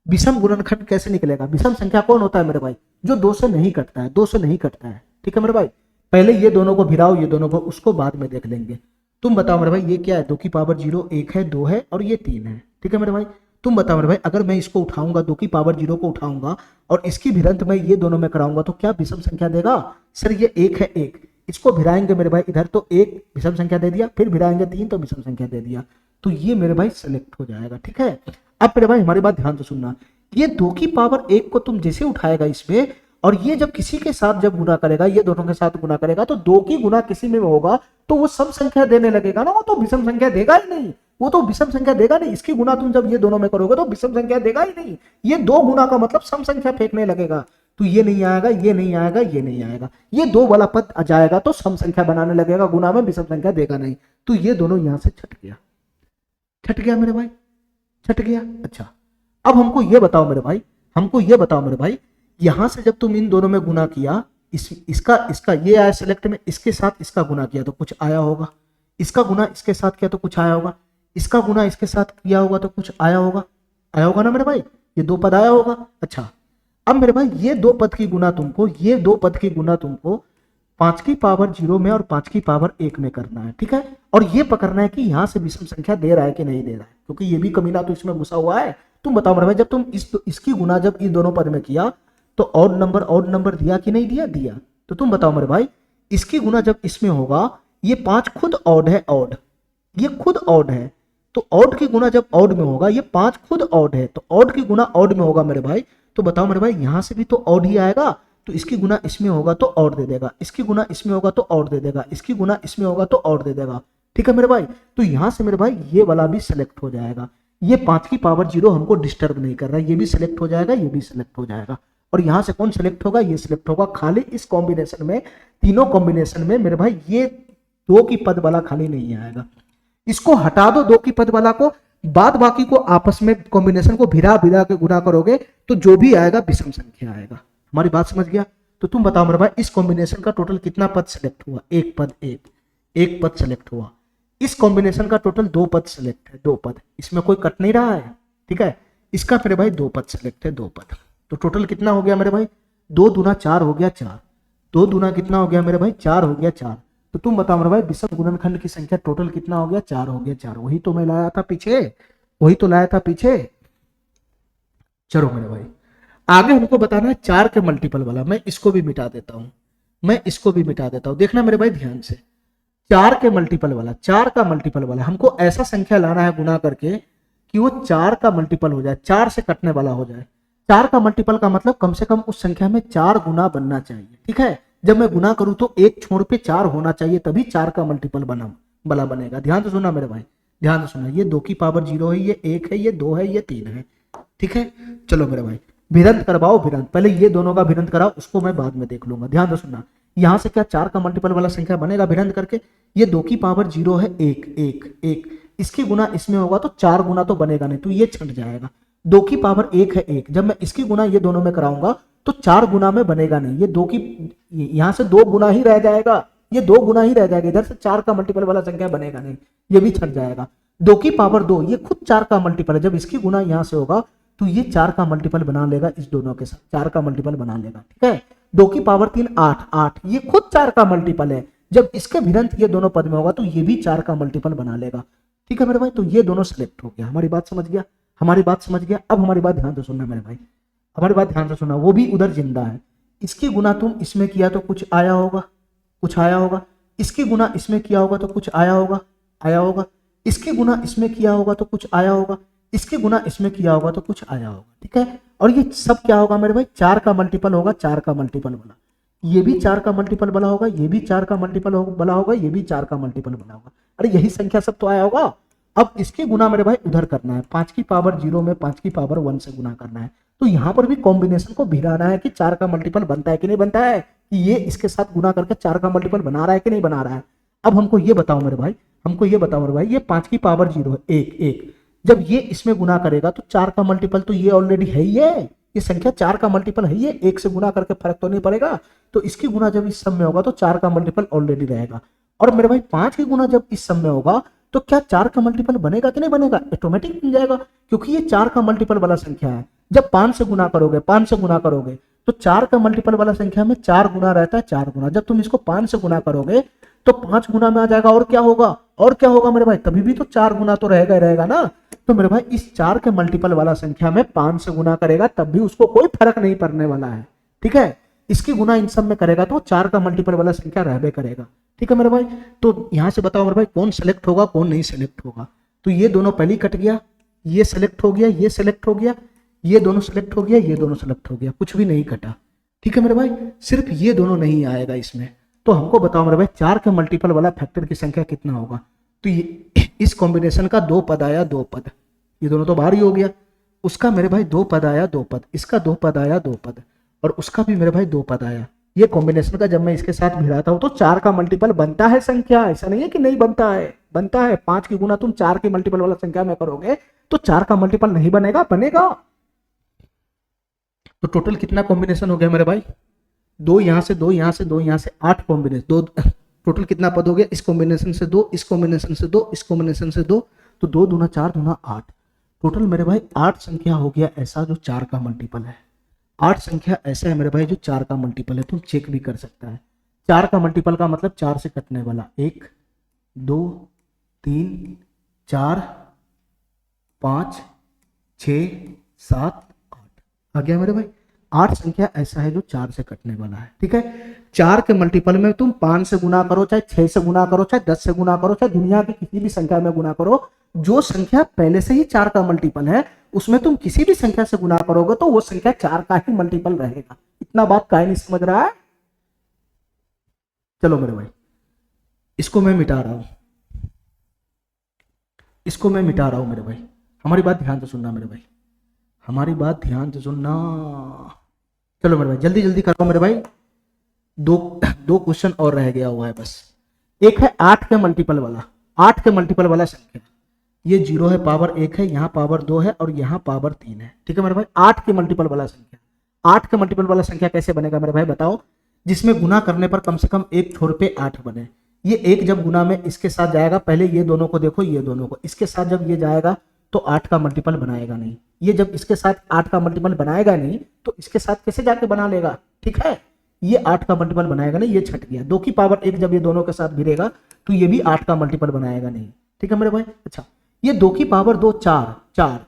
विषम गुणनखंड कैसे निकलेगा? विषम संख्या कौन होता है मेरे भाई? जो 2 से नहीं कटता है, 2 से नहीं कटता है। ठीक है मेरे भाई, पहले ये दोनों को भिड़ाओ, ये दोनों को, उसको बाद में देख लेंगे। तुम बताओ मेरे भाई, ये क्या है? 2 की पावर 0, 1 है, 2 है और ये 3 है। ठीक है मेरे भाई, तुम बताओ मेरे भाई, अगर मैं इसको उठाऊंगा, 2 की पावर 0 को उठाऊंगा और इसकी भिड़ंत मैं ये दोनों में कराऊंगा तो क्या विषम संख्या देगा? सर ये 1 है, 1, इसको भिड़ाएंगे मेरे भाई इधर तो 1 विषम संख्या दे दिया, फिर भिड़ाएंगे 3 तो विषम संख्या दे दिया, तो ये मेरे भाई सेलेक्ट हो जाएगा। ठीक है, अब मेरे भाई हमारी बात ध्यान से सुनना। ये 2 की पावर 1 को तुम जैसे उठाएगा इसमें, और ये जब किसी के साथ जब गुना करेगा, ये दोनों के साथ गुना करेगा, तो 2 की गुना किसी में होगा तो वो सम संख्या देने लगेगा ना, वो तो विषम संख्या देगा ही नहीं, वो तो विषम संख्या देगा नहीं। इसकी गुना तुम जब ये दोनों में करोगे तो विषम संख्या देगा ही नहीं। ये 2 गुना का मतलब सम संख्या फेंकने लगेगा, तो ये नहीं आएगा, ये नहीं आएगा, ये नहीं आएगा, ये 2 वाला पद आ जाएगा तो सम संख्या बनाने लगेगा, गुना में विषम संख्या देगा नहीं, तो ये दोनों यहां से छट गया, छट गया मेरे भाई, छट गया। अच्छा, अब हमको ये बताओ मेरे भाई, हमको ये बताओ मेरे भाई, यहां से जब तुम इन दोनों में गुना किया, इसका ये आया सिलेक्ट में, इसके साथ इसका गुना किया तो कुछ आया होगा, इसका गुना इसके साथ किया तो कुछ आया होगा, इसका गुना इसके साथ किया होगा तो कुछ आया होगा, आया होगा ना मेरे भाई, ये 2 पद आया होगा। अच्छा, अब मेरे भाई ये 2 पद की गुना तुमको, ये 2 पद की गुना तुमको 5 की पावर 0 में और 5 की पावर 1 में करना है। ठीक है, और ये पकड़ना है कि यहां से विषम संख्या दे रहा है कि नहीं दे रहा है, क्योंकि ये भी कमीना तो इसमें घुसा हुआ है। तुम बताओ मेरे भाई, जब तुम इसकी गुना जब इन दोनों पद में किया तो ऑड नंबर दिया कि नहीं दिया? दिया। तो तुम बताओ मेरे भाई, इसकी गुना जब इसमें होगा, ये 5 खुद ऑड है, ऑड, ये खुद ऑड है, तो ऑड की गुना जब ऑड में होगा, ये 5 खुद ऑड है, तो ऑड की गुना ऑड में होगा मेरे भाई। तो बताओ मेरे भाई, यहां से भी तो ऑड ही आएगा, तो इसकी गुना इसमें होगा तो ऑड दे देगा, इसकी गुना इसमें होगा तो ऑड दे देगा, इसकी गुना इसमें होगा तो ऑड दे देगा। ठीक है मेरे भाई, तो यहां से मेरे भाई ये वाला भी सिलेक्ट हो जाएगा। ये 5 की पावर 0 हमको डिस्टर्ब नहीं कर रहा है, ये भी सिलेक्ट हो जाएगा, ये भी सिलेक्ट हो जाएगा। और यहां से कौन सिलेक्ट होगा? ये सिलेक्ट होगा। खाली इस कॉम्बिनेशन में, तीनों कॉम्बिनेशन में मेरे भाई ये 2 की पद वाला खाली नहीं आएगा। इसको हटा दो 2 की पद वाला को, बाद बाकी को आपस में कॉम्बिनेशन को भिड़ा भिड़ा के गुना करोगे तो जो भी आएगा विषम संख्या आएगा। हमारी बात समझ गया? तो तुम बताओ मेरे भाई, इस कॉम्बिनेशन का टोटल कितना पद सिलेक्ट हुआ? 1 पद, एक पद सिलेक्ट हुआ। इस कॉम्बिनेशन का टोटल 2 पद सिलेक्ट है, 2 पद, इसमें कोई कट नहीं रहा है। ठीक है, इसका मेरे भाई 2 पद सिलेक्ट है, 2 पद, तो टोटल कितना हो गया मेरे भाई? 2 दूना 4 हो गया, 4, 2 दूना कितना हो गया मेरे भाई? 4 हो गया, 4। तो तुम बताओ मेरे भाई, विषम गुणनखंड की संख्या टोटल कितना हो गया? 4 हो गया, 4। वही तो मैं लाया था पीछे, वही तो लाया था पीछे। चलो मेरे भाई, आगे हमको बताना है 4 के मल्टीपल वाला। मैं इसको भी मिटा देता हूं, मैं इसको भी मिटा देता हूं। देखना मेरे भाई ध्यान से, 4 के मल्टीपल वाला, 4 का मल्टीपल वाला, हमको ऐसा संख्या लाना है गुना करके कि वो 4 का मल्टीपल हो जाए, 4 से कटने वाला हो जाए। 4 का मल्टीपल का मतलब कम से कम उस संख्या में 4 गुना बनना चाहिए, ठीक है। जब मैं गुना करूं तो एक छोर पे 4 होना चाहिए, तभी 4 का मल्टीपल बला बनेगा। ध्यान से सुनना मेरे भाई, ध्यान से सुनना। ये 2 की पावर 0 है, ये 1 है, ये 2 है, ये 3 है, ठीक है। चलो मेरे भाई भिरंत करवाओ, भिरंत पहले ये दोनों का भिरंत कराओ, उसको मैं बाद में देख लूंगा। ध्यान से सुनना, यहां से क्या 4 का मल्टीपल वाला संख्या बनेगा भिरंत करके। ये 2 की पावर 0 है, 1 1 1, इसकी गुना इसमें होगा तो 4 गुना तो बनेगा नहीं, तो ये छट जाएगा। 2 की पावर 1 है 1, जब मैं इसकी गुना ये दोनों में कराऊंगा तो 4 गुना में बनेगा नहीं, ये 2 की यहां से 2 गुना ही रह जाएगा, ये 2 गुना ही रह जाएगा, इधर से 4 का मल्टीपल वाला संख्या बनेगा नहीं, ये भी छट जाएगा। 2 की पावर 2 ये खुद 4 का मल्टीपल है, जब इसकी गुना यहां से होगा तो ये 4 का मल्टीपल बना लेगा, इस दोनों के साथ 4 का मल्टीपल बना लेगा, ठीक है। 2 की पावर 3 8 8 ये खुद 4 का मल्टीपल है, जब इसके भिरंत ये दोनों पद में होगा तो ये भी 4 का मल्टीपल बना लेगा, ठीक है मेरे भाई। तो ये दोनों सिलेक्ट हो गया, हमारी बात समझ गया, हमारी बात समझ गया। अब हमारी बात ध्यान से सुनना मेरे भाई, हमारी बात ध्यान से सुनना। वो भी उधर जिंदा है, इसकी गुना तुम इसमें किया तो कुछ आया होगा, कुछ आया होगा। इसकी गुना इसमें किया होगा तो कुछ आया होगा, आया होगा। इसकी गुना इसमें किया होगा तो कुछ आया होगा, इसकी गुना इसमें किया होगा तो कुछ आया होगा, ठीक है। और ये सब क्या होगा मेरे भाई, 4 का मल्टीपल होगा, 4 का मल्टीपल बना, ये भी 4 का मल्टीपल बना होगा, ये भी 4 का मल्टीपल बना होगा, ये भी 4 का मल्टीपल बना होगा। अरे यही संख्या सब तो आया होगा। अब इसकी गुना मेरे भाई उधर करना है, 5 की पावर 0 में 5 की पावर 1 से गुना करना है। तो यहां पर भी कॉम्बिनेशन को भिड़ाना है कि 4 का मल्टीपल बनता है कि नहीं बनता है, कि ये इसके साथ गुना करके 4 का मल्टीपल बना रहा है कि नहीं बना रहा है। अब हमको ये बताओ मेरे भाई, हमको ये बताओ मेरे भाई, ये 5 की पावर 0 है 1 1, जब ये इसमें गुना करेगा तो 4 का मल्टीपल तो ये ऑलरेडी है ही है, ये संख्या 4 का मल्टीपल है, ये 1 से गुना करके फर्क तो नहीं पड़ेगा। तो इसकी गुना जब इस सब में होगा तो 4 का मल्टीपल ऑलरेडी रहेगा। और मेरे भाई 5 की गुना जब इस सब में होगा तो क्या 4 का मल्टीपल बनेगा कि नहीं बनेगा, ऑटोमेटिक बन जाएगा, क्योंकि ये 4 का मल्टीपल वाला संख्या है। जब 5 से गुना करोगे, 5 से गुना करोगे तो 4 का मल्टीपल वाला संख्या में 4 गुना रहता है, 4 गुना। जब तुम इसको 5 से गुना करोगे तो 5 गुना में आ जाएगा, और क्या होगा, और क्या होगा मेरे भाई, तभी भी तो 4 गुना तो रहेगा ही रहेगा ना। तो मेरे भाई इस 4 के मल्टीपल वाला संख्या में 5 से गुना करेगा तब भी उसको कोई फर्क नहीं पड़ने वाला है, ठीक है। इसकी गुना इन सब में करेगा तो 4 का मल्टीपल वाला संख्या रहबे करेगा, ठीक है मेरे भाई। तो यहां से बताओ मेरे भाई कौन सेलेक्ट होगा कौन नहीं सेलेक्ट होगा। तो ये दोनों पहले कट गया, ये सेलेक्ट हो गया, ये सेलेक्ट हो गया, ये दोनों सेलेक्ट हो गया, ये दोनों सेलेक्ट हो गया, कुछ भी नहीं कटा, ठीक है मेरे भाई। सिर्फ ये दोनों नहीं आएगा इसमें। तो हमको बताओ मेरे भाई 4 के मल्टीपल वाला फैक्टर की संख्या कितना होगा। तो ये इस कॉम्बिनेशन का 2 पद आया, 2 पद, ये दोनों तो बाहर ही हो गया। उसका मेरे भाई 2 पद आया, 2 पद, इसका 2 पद आया, 2 पद, और उसका भी मेरे भाई 2 पद आया। ये कॉम्बिनेशन का जब मैं इसके साथ भिड़ाता हूं तो 4 का मल्टीपल बनता है संख्या, ऐसा नहीं है कि नहीं बनता है, बनता है। 5 की गुना तुम 4 के मल्टीपल वाला संख्या में करोगे तो 4 का मल्टीपल नहीं बनेगा, बनेगा। तो टोटल कितना कॉम्बिनेशन हो गया मेरे भाई, 2 यहां से 2 यहां से 2 यहां से 8 कॉम्बिनेशन, 2 टोटल कितना पद हो गया, इस कॉम्बिनेशन से 2, इस कॉम्बिनेशन से 2, इस कॉम्बिनेशन से 2, तो 2 दूना 4 दूना 8, टोटल मेरे भाई 8 संख्या हो गया ऐसा जो 4 का मल्टीपल है। 8 संख्या ऐसा है मेरे भाई जो 4 का मल्टीपल है, तुम चेक भी कर सकता है। 4 का मल्टीपल का मतलब 4 से कटने वाला, 1 2 3 4 5 6 7 8 आ गया मेरे भाई। 8 संख्या ऐसा है जो 4 से कटने वाला है, ठीक है। 4 के मल्टीपल में तुम 5 से गुना करो, चाहे 6 से गुना करो, चाहे 10 से गुना करो, चाहे दुनिया की किसी भी संख्या में गुना करो, जो संख्या पहले से ही 4 का मल्टीपल है उसमें तुम किसी भी संख्या से गुना करोगे तो वो संख्या 4 का ही मल्टीपल रहेगा। इतना बात काहे नहीं समझ रहा है। चलो मेरे भाई इसको मैं मिटा रहा हूं, इसको मैं मिटा रहा हूं मेरे भाई। हमारी बात ध्यान से सुनना मेरे भाई, हमारी बात ध्यान से सुनना। चलो मेरे भाई जल्दी जल्दी करो मेरे भाई, दो क्वेश्चन और रह गया हुआ है बस। एक है 8 के मल्टीपल वाला, 8 के मल्टीपल वाला संख्या, ये 0 है, पावर 1 है, यहाँ पावर 2 है और यहाँ पावर 3 है, ठीक है मेरे भाई। 8 के मल्टीपल वाला संख्या, 8 के मल्टीपल वाला संख्या कैसे बनेगा मेरे भाई बताओ, जिसमें गुना करने पर कम से कम एक छोर पे 8 बने। ये एक जब गुना में इसके साथ जाएगा, पहले ये दोनों को देखो, ये दोनों को, इसके साथ जब ये जाएगा तो 8 का मल्टीपल बनाएगा नहीं। ये जब इसके साथ 8 का मल्टीपल बनाएगा नहीं तो इसके साथ कैसे जाके बना लेगा, ठीक है। ये 8 का मल्टीपल बनाएगा नहीं, ये छट गया। 2 की पावर 1 जब ये दोनों के साथ भिड़ेगा तो ये भी 8 का मल्टीपल बनाएगा नहीं, ठीक है मेरे भाई। अच्छा, ये 2 की पावर 2 4 4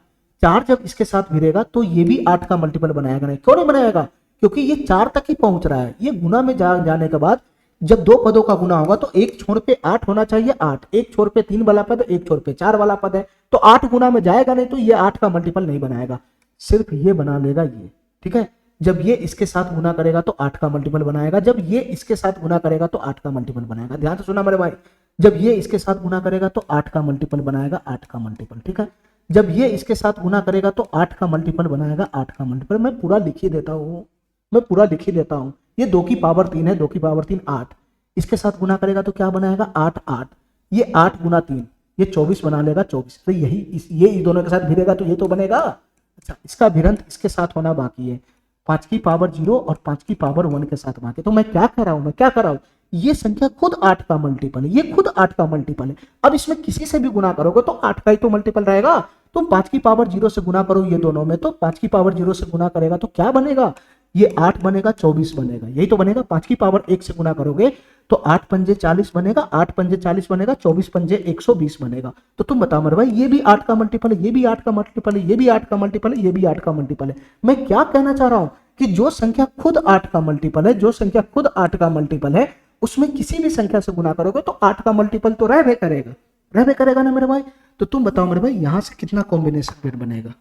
4 जब इसके साथ भिड़ेगा तो ये भी 8 का मल्टीपल बनाएगा नहीं। क्यों नहीं बनाएगा, क्योंकि ये 4 तक ही पहुंच रहा है। ये गुना में जाने के बाद जब दो पदों का गुना होगा तो एक छोर पे 8 होना चाहिए, 8, एक छोर पे 3 वाला पद, एक छोर पे 4 वाला पद है, तो 8 गुना में जाएगा नहीं, तो ये 8 का मल्टीपल नहीं बनाएगा, सिर्फ ये बना लेगा ये। ठीक है, जब ये इसके साथ गुना करेगा तो 8 का मल्टीपल बनाएगा, जब ये इसके साथ गुना करेगा तो 8 का मल्टीपल बनाएगा। ध्यान से सुना मेरे भाई, जब ये इसके साथ गुना करेगा तो 8 का मल्टीपल बनाएगा, 8 का मल्टीपल। ठीक है, जब ये इसके साथ गुना करेगा तो 8 का मल्टीपल बनाएगा, 8 का मल्टीपल। मैं पूरा लिख ही देता हूँ, मैं पूरा लिख ही देता हूँ। ये 2 की पावर 3 है, 2 की पावर 3 8, इसके साथ गुना करेगा तो क्या बनाएगा 8 8, ये 8 गुना 3 ये 24 बना लेगा, 24। तो यही ये इस दोनों के साथ भिड़ेगा तो ये तो बनेगा। अच्छा, इसका भिड़ंत इसके साथ होना बाकी है, 5 की पावर 0 और 5 की पावर 1 के साथ बाकी। तो मैं क्या कर रहा हूं, मैं क्या कर रहा हूं, ये संख्या खुद 8 का मल्टीपल है, ये खुद 8 का मल्टीपल है। अब इसमें किसी से भी गुना करोगे तो 8 का ही तो मल्टीपल रहेगा। तुम 5 की पावर 0 से गुना करो ये दोनों में, तो 5 की पावर 0 से गुना करेगा तो क्या बनेगा, ये 8 बनेगा, 24 बनेगा, यही तो बनेगा। 5 की पावर 1 से गुना करोगे तो 8 पंजे 40 बनेगा, 8 पंजे 40 बनेगा, 24 पंजे 120 बनेगा। तो तुम बताओ मेरे भाई, ये भी 8 का मल्टीपल है, ये भी 8 का मल्टीपल है, ये भी 8 का मल्टीपल है, ये भी 8 का मल्टीपल है। मैं क्या कहना चाह रहा हूं कि जो संख्या खुद 8 का मल्टीपल है, जो संख्या खुद 8 का मल्टीपल है, उसमें किसी भी संख्या से गुना करोगे तो 8 का मल्टीपल तो रहबे करेगा, रहबे करेगा ना मेरे भाई। तो तुम बताओ मेरे भाई, यहां से कितना कॉम्बिनेशन फिर बनेगा,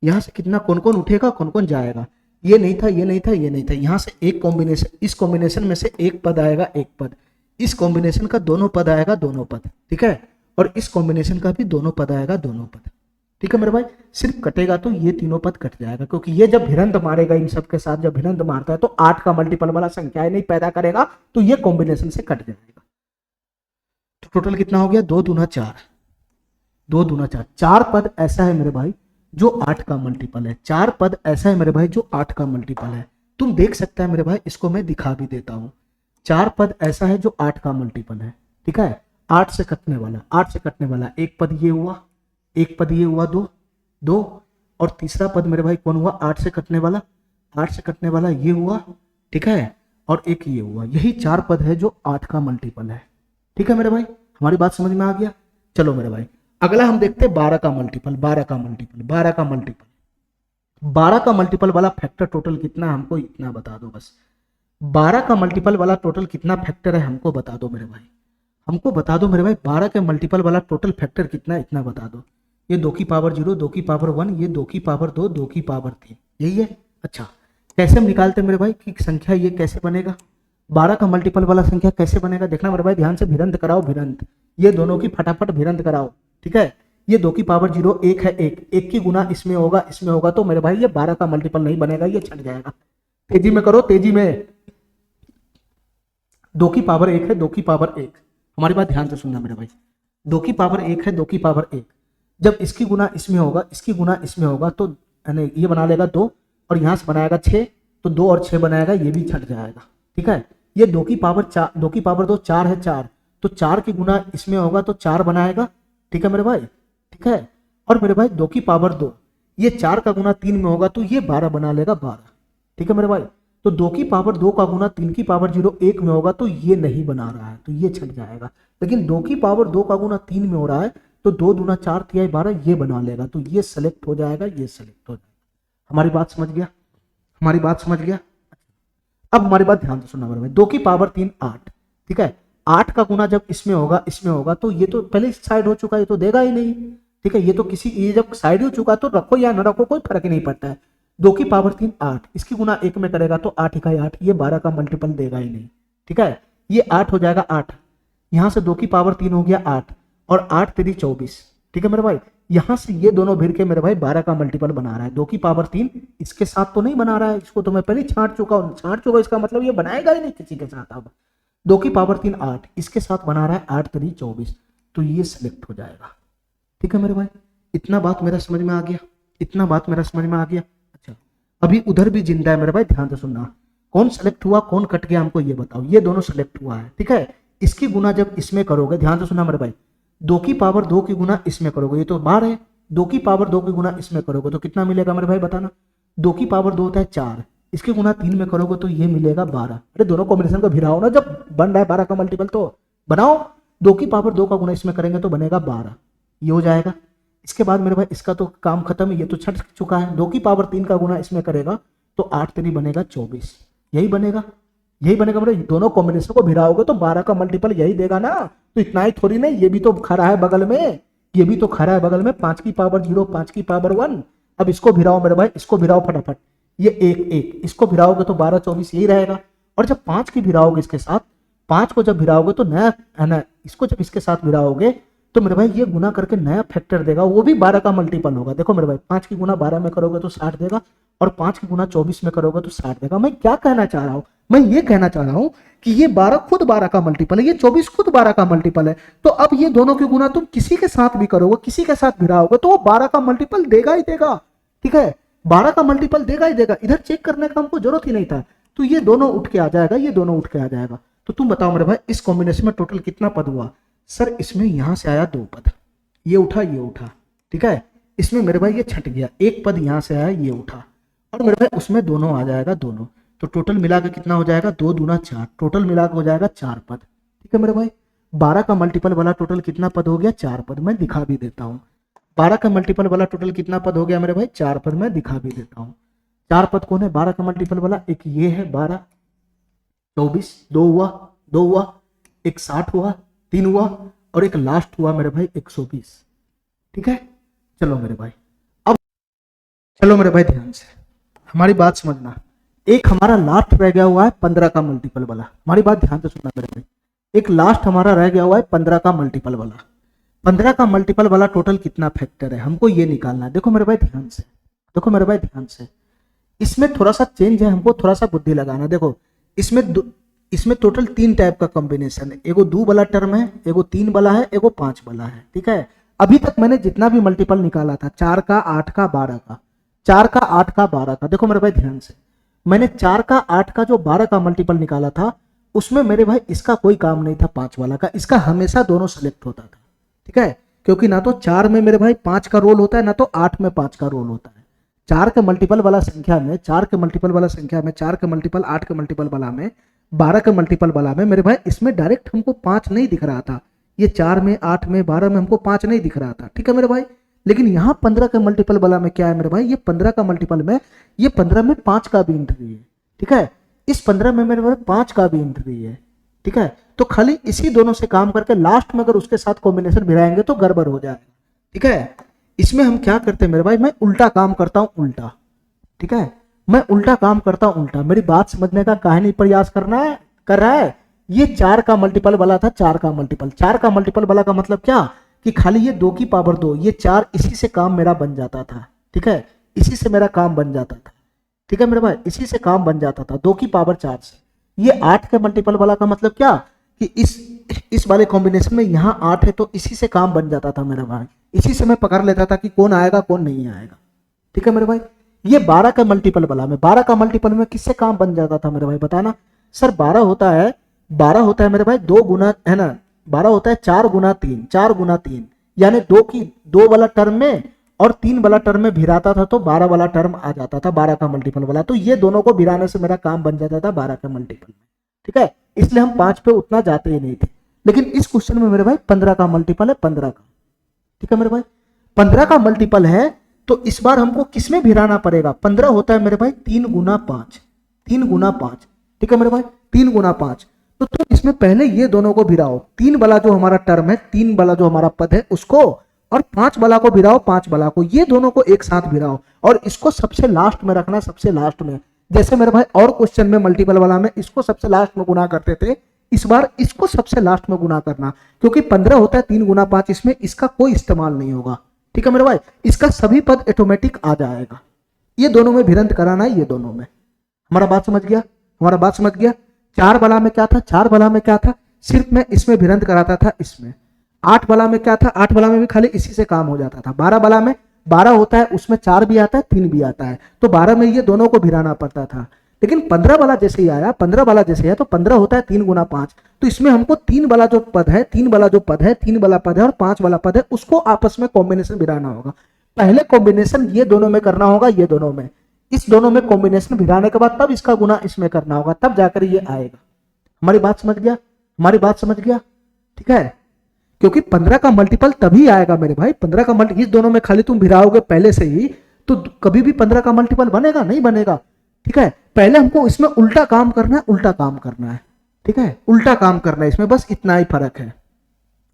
यहां से कितना कौन कौन उठेगा, कौन कौन जाएगा। ये नहीं था, ये नहीं था, ये नहीं था, यहां से एक कॉम्बिनेशन, इस कॉम्बिनेशन में से एक पद आएगा, एक पद, इस कॉम्बिनेशन का दोनों पद आएगा, दोनों पद। ठीक है, और इस कॉम्बिनेशन का भी दोनों पद आएगा, दोनों पद। ठीक है मेरे भाई, सिर्फ कटेगा तो ये तीनों पद कट जाएगा, क्योंकि ये जब भिड़ंत मारेगा इन सब के साथ, जब भिड़ंत मारता है तो 8 का मल्टीपल वाला संख्याएं नहीं पैदा करेगा, तो ये कॉम्बिनेशन से कट जाएगा। तो टोटल कितना हो गया, 2 दूना 4, 2 दूना 4, 4 पद ऐसा है मेरे भाई जो 8 का मल्टीपल है, 4 पद ऐसा है मेरे भाई जो 8 का मल्टीपल है। तुम देख सकता है मेरे भाई, इसको मैं दिखा भी देता हूं। 4 पद ऐसा है जो 8 का मल्टीपल है। ठीक है, 8 से कटने वाला, 8 से कटने वाला एक पद ये हुआ, एक पद ये हुआ, 2 2, और तीसरा पद मेरे भाई कौन हुआ, 8 से कटने वाला, 8 से कटने वाला ये हुआ। ठीक है, और एक ये हुआ, यही 4 पद है जो 8 का मल्टीपल है। ठीक है मेरे भाई, हमारी बात समझ में आ गया। चलो मेरे भाई, अगला हम देखते हैं 12 का मल्टीपल, 12 का मल्टीपल, 12 का मल्टीपल। 12 का मल्टीपल वाला फैक्टर टोटल कितना है हमको इतना बता दो बस। 12 का मल्टीपल वाला टोटल कितना फैक्टर है हमको बता दो मेरे भाई, हमको बता दो मेरे भाई, 12 के मल्टीपल वाला टोटल फैक्टर कितना है इतना बता दो। ये 2 की पावर 0, 2 की पावर 1, ये 2 की पावर 2, 2 की पावर 3, यही है। अच्छा, कैसे हम निकालते मेरे भाई कि संख्या ये कैसे बनेगा, 12 का मल्टीपल वाला संख्या कैसे बनेगा, देखना मेरे भाई, ध्यान से भिड़ंत कराओ, भिड़ंत, ये दोनों की फटाफट भिड़ंत कराओ। ठीक है, ये 2 की पावर 0 1 है, एक की गुना इसमें होगा, इसमें होगा, तो मेरे भाई ये 12 का मल्टीपल नहीं बनेगा, ये छट जाएगा। तेजी में करो, तेजी में। 2 की पावर 1 है, 2 की पावर 1, हमारी बात ध्यान से सुनना मेरे भाई, 2 की पावर 1 है, 2 की पावर 1, जब इसकी गुना इसमें होगा, इसकी गुना इसमें होगा, तो ये बना लेगा 2, और यहां से बनाएगा 6, तो 2 और 6 बनाएगा, ये भी छट जाएगा। ठीक है, ये 2 की पावर 4, 2 की पावर 2 4 है, 4, तो 4 की गुना इसमें होगा तो 4 बनाएगा। ठीक है मेरे भाई, ठीक है, और मेरे भाई 2 की पावर 2, ये 4 का गुना 3 में होगा तो ये 12 बना लेगा, 12। ठीक है मेरे भाई, तो 2 की पावर 2 का गुना 3 की पावर 0 1 में होगा तो ये नहीं बना रहा है, तो ये छट जाएगा। लेकिन 2 की पावर 2 का गुना 3 में हो रहा है तो 2 दूना 4 तिहाई 12, ये बना लेगा, तो ये सेलेक्ट हो जाएगा, ये सेलेक्ट हो जाएगा। हमारी बात समझ गया, हमारी बात समझ गया। अब हमारी बात ध्यान से सुनना मेरे भाई, 2 की पावर 3 8, ठीक है, 8 का गुना जब इसमें होगा, इसमें होगा, तो ये तो पहले साइड हो चुका है, ये तो देगा ही नहीं। ठीक है, ये तो किसी, ये जब साइड हो चुका तो रखो या न रखो कोई फर्क नहीं पड़ता है। 2 की पावर 3 8, इसकी गुना 1 में करेगा तो 8 इकाई 8, ये 12 का मल्टीपल देगा ही नहीं। ठीक है, ये 8 हो जाएगा 8, यहां से 2 की पावर 3 हो गया 8, और 8 3 24। ठीक है मेरे भाई, यहां से ये दोनों भिड़ के मेरे भाई 12 का मल्टीपल बना रहा है। 2 की पावर 3 इसके साथ तो नहीं बना रहा है, इसको तो मैं पहले छांट चुका हूं, इसका मतलब ये बनाएगा ही नहीं किसी के साथ। अब 2 की पावर 3 8, इसके साथ बना रहा है 8 3 24, तो ये सिलेक्ट हो जाएगा। ठीक है मेरे भाई, इतना बात मेरा समझ में आ गया, इतना बात मेरा समझ में आ गया। अच्छा, अभी उधर भी जिंदा है मेरे भाई, ध्यान से सुनना, कौन सेलेक्ट हुआ कौन कट गया हमको ये बताओ। ये दोनों सेलेक्ट हुआ है। ठीक है, इसकी गुना जब इसमें करोगे, ध्यान से सुनना मेरे भाई, 2 की पावर 2 की गुना इसमें करोगे, ये तो बाहर है, 2 की पावर 2 की गुना इसमें करोगे तो कितना मिलेगा मेरे भाई बताना। 2 की पावर 2 होता है 4, इसकी गुना 3 में करोगे तो ये मिलेगा 12। अरे दोनों कॉम्बिनेशन को भिड़ाओ ना, जब बन रहा है 12 का मल्टीपल तो बनाओ। 2 की पावर 2 का गुना इसमें करेंगे तो बनेगा 12, ये हो जाएगा। इसके बाद मेरे भाई इसका तो काम खत्म है, ये तो छट चुका है। 2 की पावर 3 का गुना इसमें करेगा तो 8 3 बनेगा 24, यही बनेगा, यही बनेगा। मतलब दोनों कॉम्बिनेशन को भिड़ाओगे तो 12 का मल्टीपल यही देगा ना। तो इतना ही थोड़ी नहीं, ये भी तो खड़ा है बगल में, ये भी तो खड़ा है बगल में, 5 की पावर 0 5 की पावर 1। अब इसको भिड़ाओ मेरे भाई, इसको भिड़ाओ फटाफट, ये 1 1, इसको भिड़ाओगे तो 12 24 यही रहेगा। और जब 5 की भिड़ाओगे इसके साथ, 5 को जब भिड़ाओगे तो नया है ना, इसको जब इसके साथ भिड़ाओगे तो मेरे भाई ये गुना करके नया फैक्टर देगा, वो भी 12 का मल्टीपल होगा। देखो मेरे भाई, 5 की गुना 12 में करोगे तो 60 देगा, और 5 की गुना 24 में करोगे तो 60 देगा। मैं क्या कहना चाह रहा हूं, मैं ये कहना चाह रहा हूं कि ये 12 खुद 12 का मल्टीपल है, ये 24 खुद 12 का मल्टीपल है। तो अब ये दोनों की गुना तुम किसी के साथ भी करोगे, किसी के साथ भिड़ाओगे तो वो 12 का मल्टीपल देगा ही देगा। ठीक है, 12 का मल्टीपल देगा ही देगा, इधर चेक करने का हमको जरूरत ही नहीं था। तो ये दोनों उठ के आ जाएगा, ये दोनों उठ के आ जाएगा। तो तुम बताओ मेरे भाई, इस कॉम्बिनेशन में टोटल कितना पद हुआ? सर इसमें यहां से आया 2 पद, ये उठा ये उठा। ठीक है, इसमें मेरे भाई ये छट गया, 1 पद यहां से आया ये उठा, और मेरे भाई उसमें दोनों आ जाएगा दोनों। तो टोटल मिला के कितना हो जाएगा? 2 दूना 4, टोटल मिला के हो जाएगा 4 पद। ठीक है मेरे भाई, 12 का मल्टीपल वाला टोटल कितना पद हो गया? 4 पद। मैं दिखा भी देता हूँ 12 का मल्टीपल वाला टोटल कितना पद हो गया मेरे भाई? 4 पद। मैं दिखा भी देता हूँ 4 पद कौन है 12 का मल्टीपल वाला। एक ये है 12 24, 2 हुआ 2 हुआ, एक 60 हुआ 3 हुआ, और एक लास्ट हुआ मेरे भाई 120। ठीक है, चलो मेरे भाई, अब चलो मेरे भाई ध्यान से हमारी बात समझना। एक हमारा लास्ट रह गया हुआ है 15 का मल्टीपल वाला, हमारी बात ध्यान से सुनना मेरे भाई। एक लास्ट हमारा रह गया हुआ है 15 का मल्टीपल वाला। 15 का मल्टीपल वाला टोटल कितना फैक्टर है, हमको ये निकालना है। देखो मेरे भाई ध्यान से, देखो मेरे भाई ध्यान से, इसमें थोड़ा सा चेंज है, हमको थोड़ा सा बुद्धि लगाना। देखो इसमें टोटल 3 टाइप का कॉम्बिनेशन है, एगो 2 वाला टर्म है, एगो 3 वाला है, एगो 5 वाला है। ठीक है, अभी तक मैंने जितना भी मल्टीपल निकाला था 4 का 8 का 12 का, 4 का 8 का 12 का, देखो मेरे भाई ध्यान से, मैंने 4 का 8 का जो 12 का मल्टीपल निकाला था उसमें मेरे भाई इसका कोई काम नहीं था 5 वाला का, इसका हमेशा दोनों सेलेक्ट होता था। ठीक है, क्योंकि ना तो 4 में मेरे भाई 5 का रोल होता है, ना तो 8 में 5 का रोल होता है। 4 के मल्टीपल वाला संख्या में, 4 के मल्टीपल वाला संख्या में, 4 के मल्टीपल 8 के मल्टीपल वाला में, 12 के मल्टीपल वाला में मेरे भाई इसमें डायरेक्ट हमको 5 नहीं दिख रहा था। ये 4 में 8 में 12 में हमको 5 नहीं दिख रहा था। ठीक है मेरे भाई, लेकिन यहाँ 15 के मल्टीपल वाला में क्या है मेरे भाई, ये 15 का मल्टीपल में, ये 15 में 5 का भी एंट्री है। ठीक है, इस 15 में मेरे भाई 5 का भी एंट्री है। ठीक है, तो खाली इसी दोनों से काम करके लास्ट में अगर उसके साथ कॉम्बिनेशन भिड़ाएंगे तो गड़बड़ हो जाएगा। ठीक है, इसमें हम क्या करते हैं मेरे भाई, मैं उल्टा काम करता हूं, उल्टा। ठीक है, मैं उल्टा काम करता हूं, उल्टा। मेरी बात समझने का काहे नहीं प्रयास कर रहा है। ये 4 का मल्टीपल वाला था, 4 का मल्टीपल, 4 का मल्टीपल वाला का मतलब क्या कि खाली ये 2 की पावर 2, ये 4, इसी से काम मेरा बन जाता था। ठीक है, इसी से मेरा काम बन जाता था। ठीक है मेरे भाई, इसी से काम बन जाता था 2 की पावर 4 से। ये 8 के मल्टीपल वाला का मतलब क्या कि इस वाले कॉम्बिनेशन में यहाँ 8 है तो इसी से काम बन जाता था मेरे भाई, इसी से मैं पकड़ लेता था कि कौन आएगा कौन नहीं आएगा। ठीक है मेरे भाई, ये 12 का मल्टीपल वाला में, 12 का मल्टीपल में किससे काम बन जाता था मेरे भाई बताना। सर 12 होता है मेरे भाई 2 गुना, है ना, 12 होता है 4 गुना 3, 4 गुना 3, यानी 2 वाला टर्म में और 3 वाला टर्म में भिराता था तो 12 वाला टर्म आ जाता था 12 का मल्टीपल वाला। तो ये दोनों को भिराने से मेरा काम बन जाता था 12 का मल्टीपल में। ठीक है, इसलिए हम 5 पे उतना जाते ही नहीं थे। लेकिन इस क्वेश्चन में मेरे भाई 15 का मल्टीपल है, 15 का। ठीक है मेरे भाई, 15 का मल्टीपल है तो इस बार हमको किसमें भिराना पड़ेगा। 15 होता है मेरे भाई 3 गुना 5, 3 गुना 5। ठीक है मेरे भाई, 3 गुना 5। तो तुम इसमें पहले ये दोनों को भिराओ, 3 वाला जो हमारा टर्म है, 3 वाला जो हमारा पद है उसको, और 5 वाला को भिराओ, 5 वाला को, ये दोनों को एक साथ भिराओ और इसको सबसे लास्ट में रखना, सबसे लास्ट में। जैसे मेरे भाई और क्वेश्चन में मल्टीपल वाला में इसको सबसे लास्ट में गुना करते थे, इस बार इसको सबसे लास्ट में गुना करना, क्योंकि 15 होता है 3 गुना 5, इसमें इसका कोई इस्तेमाल नहीं होगा। ठीक है मेरे भाई, इसका सभी पद ऑटोमेटिक आ जाएगा। ये दोनों में भिरंत कराना है, ये दोनों में। हमारा बात समझ गया, हमारा बात समझ गया। 4 वाला में क्या था, 4 वाला में क्या था, सिर्फ मैं इसमें भिरंत कराता था इसमें। 8 वाला में क्या था, 8 वाला में भी खाली इसी से काम हो जाता था। 12 वाला में 12 होता है, उसमें 4 भी आता है 3 भी आता है, तो 12 में ये दोनों को भिराना पड़ता था। लेकिन 15 वाला जैसे ही आया, 15 वाला जैसे है तो 15 होता है 3 गुना 5, तो इसमें हमको 3 वाला जो पद है, 3 वाला जो पद है, 3 वाला पद है और 5 वाला पद है, उसको आपस में कॉम्बिनेशन भिराना होगा। पहले कॉम्बिनेशन ये दोनों में करना होगा, ये दोनों में, इस दोनों में कॉम्बिनेशन भिराने के बाद तब इसका गुना इसमें करना होगा, तब जाकर ये आएगा। हमारी बात समझ गया, हमारी बात समझ गया। ठीक है, क्योंकि 15 का मल्टीपल तभी आएगा मेरे भाई, 15 का मल्टीपल, इस दोनों में खाली तुम भिराओगे पहले से ही तो कभी भी 15 का मल्टीपल बनेगा नहीं, बनेगा। ठीक है, पहले हमको इसमें उल्टा काम करना है, उल्टा काम करना है, ठीक है, उल्टा काम करना है इसमें, बस इतना ही फर्क है।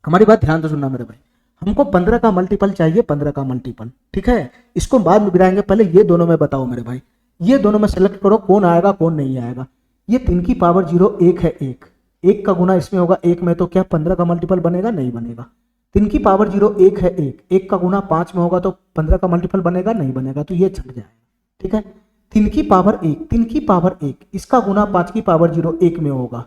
हमारी बात ध्यान से सुनना मेरे भाई, हमको 15 का मल्टीपल चाहिए, 15 का मल्टीपल, ठीक है, इसको बाद में गिराएंगे, पहले ये दोनों में बताओ मेरे भाई, ये दोनों में सेलेक्ट करो कौन आएगा कौन नहीं आएगा। ये 3 की पावर 0 1 है, एक का गुना इसमें होगा एक में, तो क्या 15 का मल्टीपल बनेगा? नहीं बनेगा। 3 की पावर 0 1 है, एक का गुना 5 में होगा तो 15 का मल्टीपल बनेगा? नहीं बनेगा, तो ये छट जाएगा, ठीक है। 3 की पावर 1, 3 की पावर 1, इसका गुना 5 की पावर 0 1 में होगा,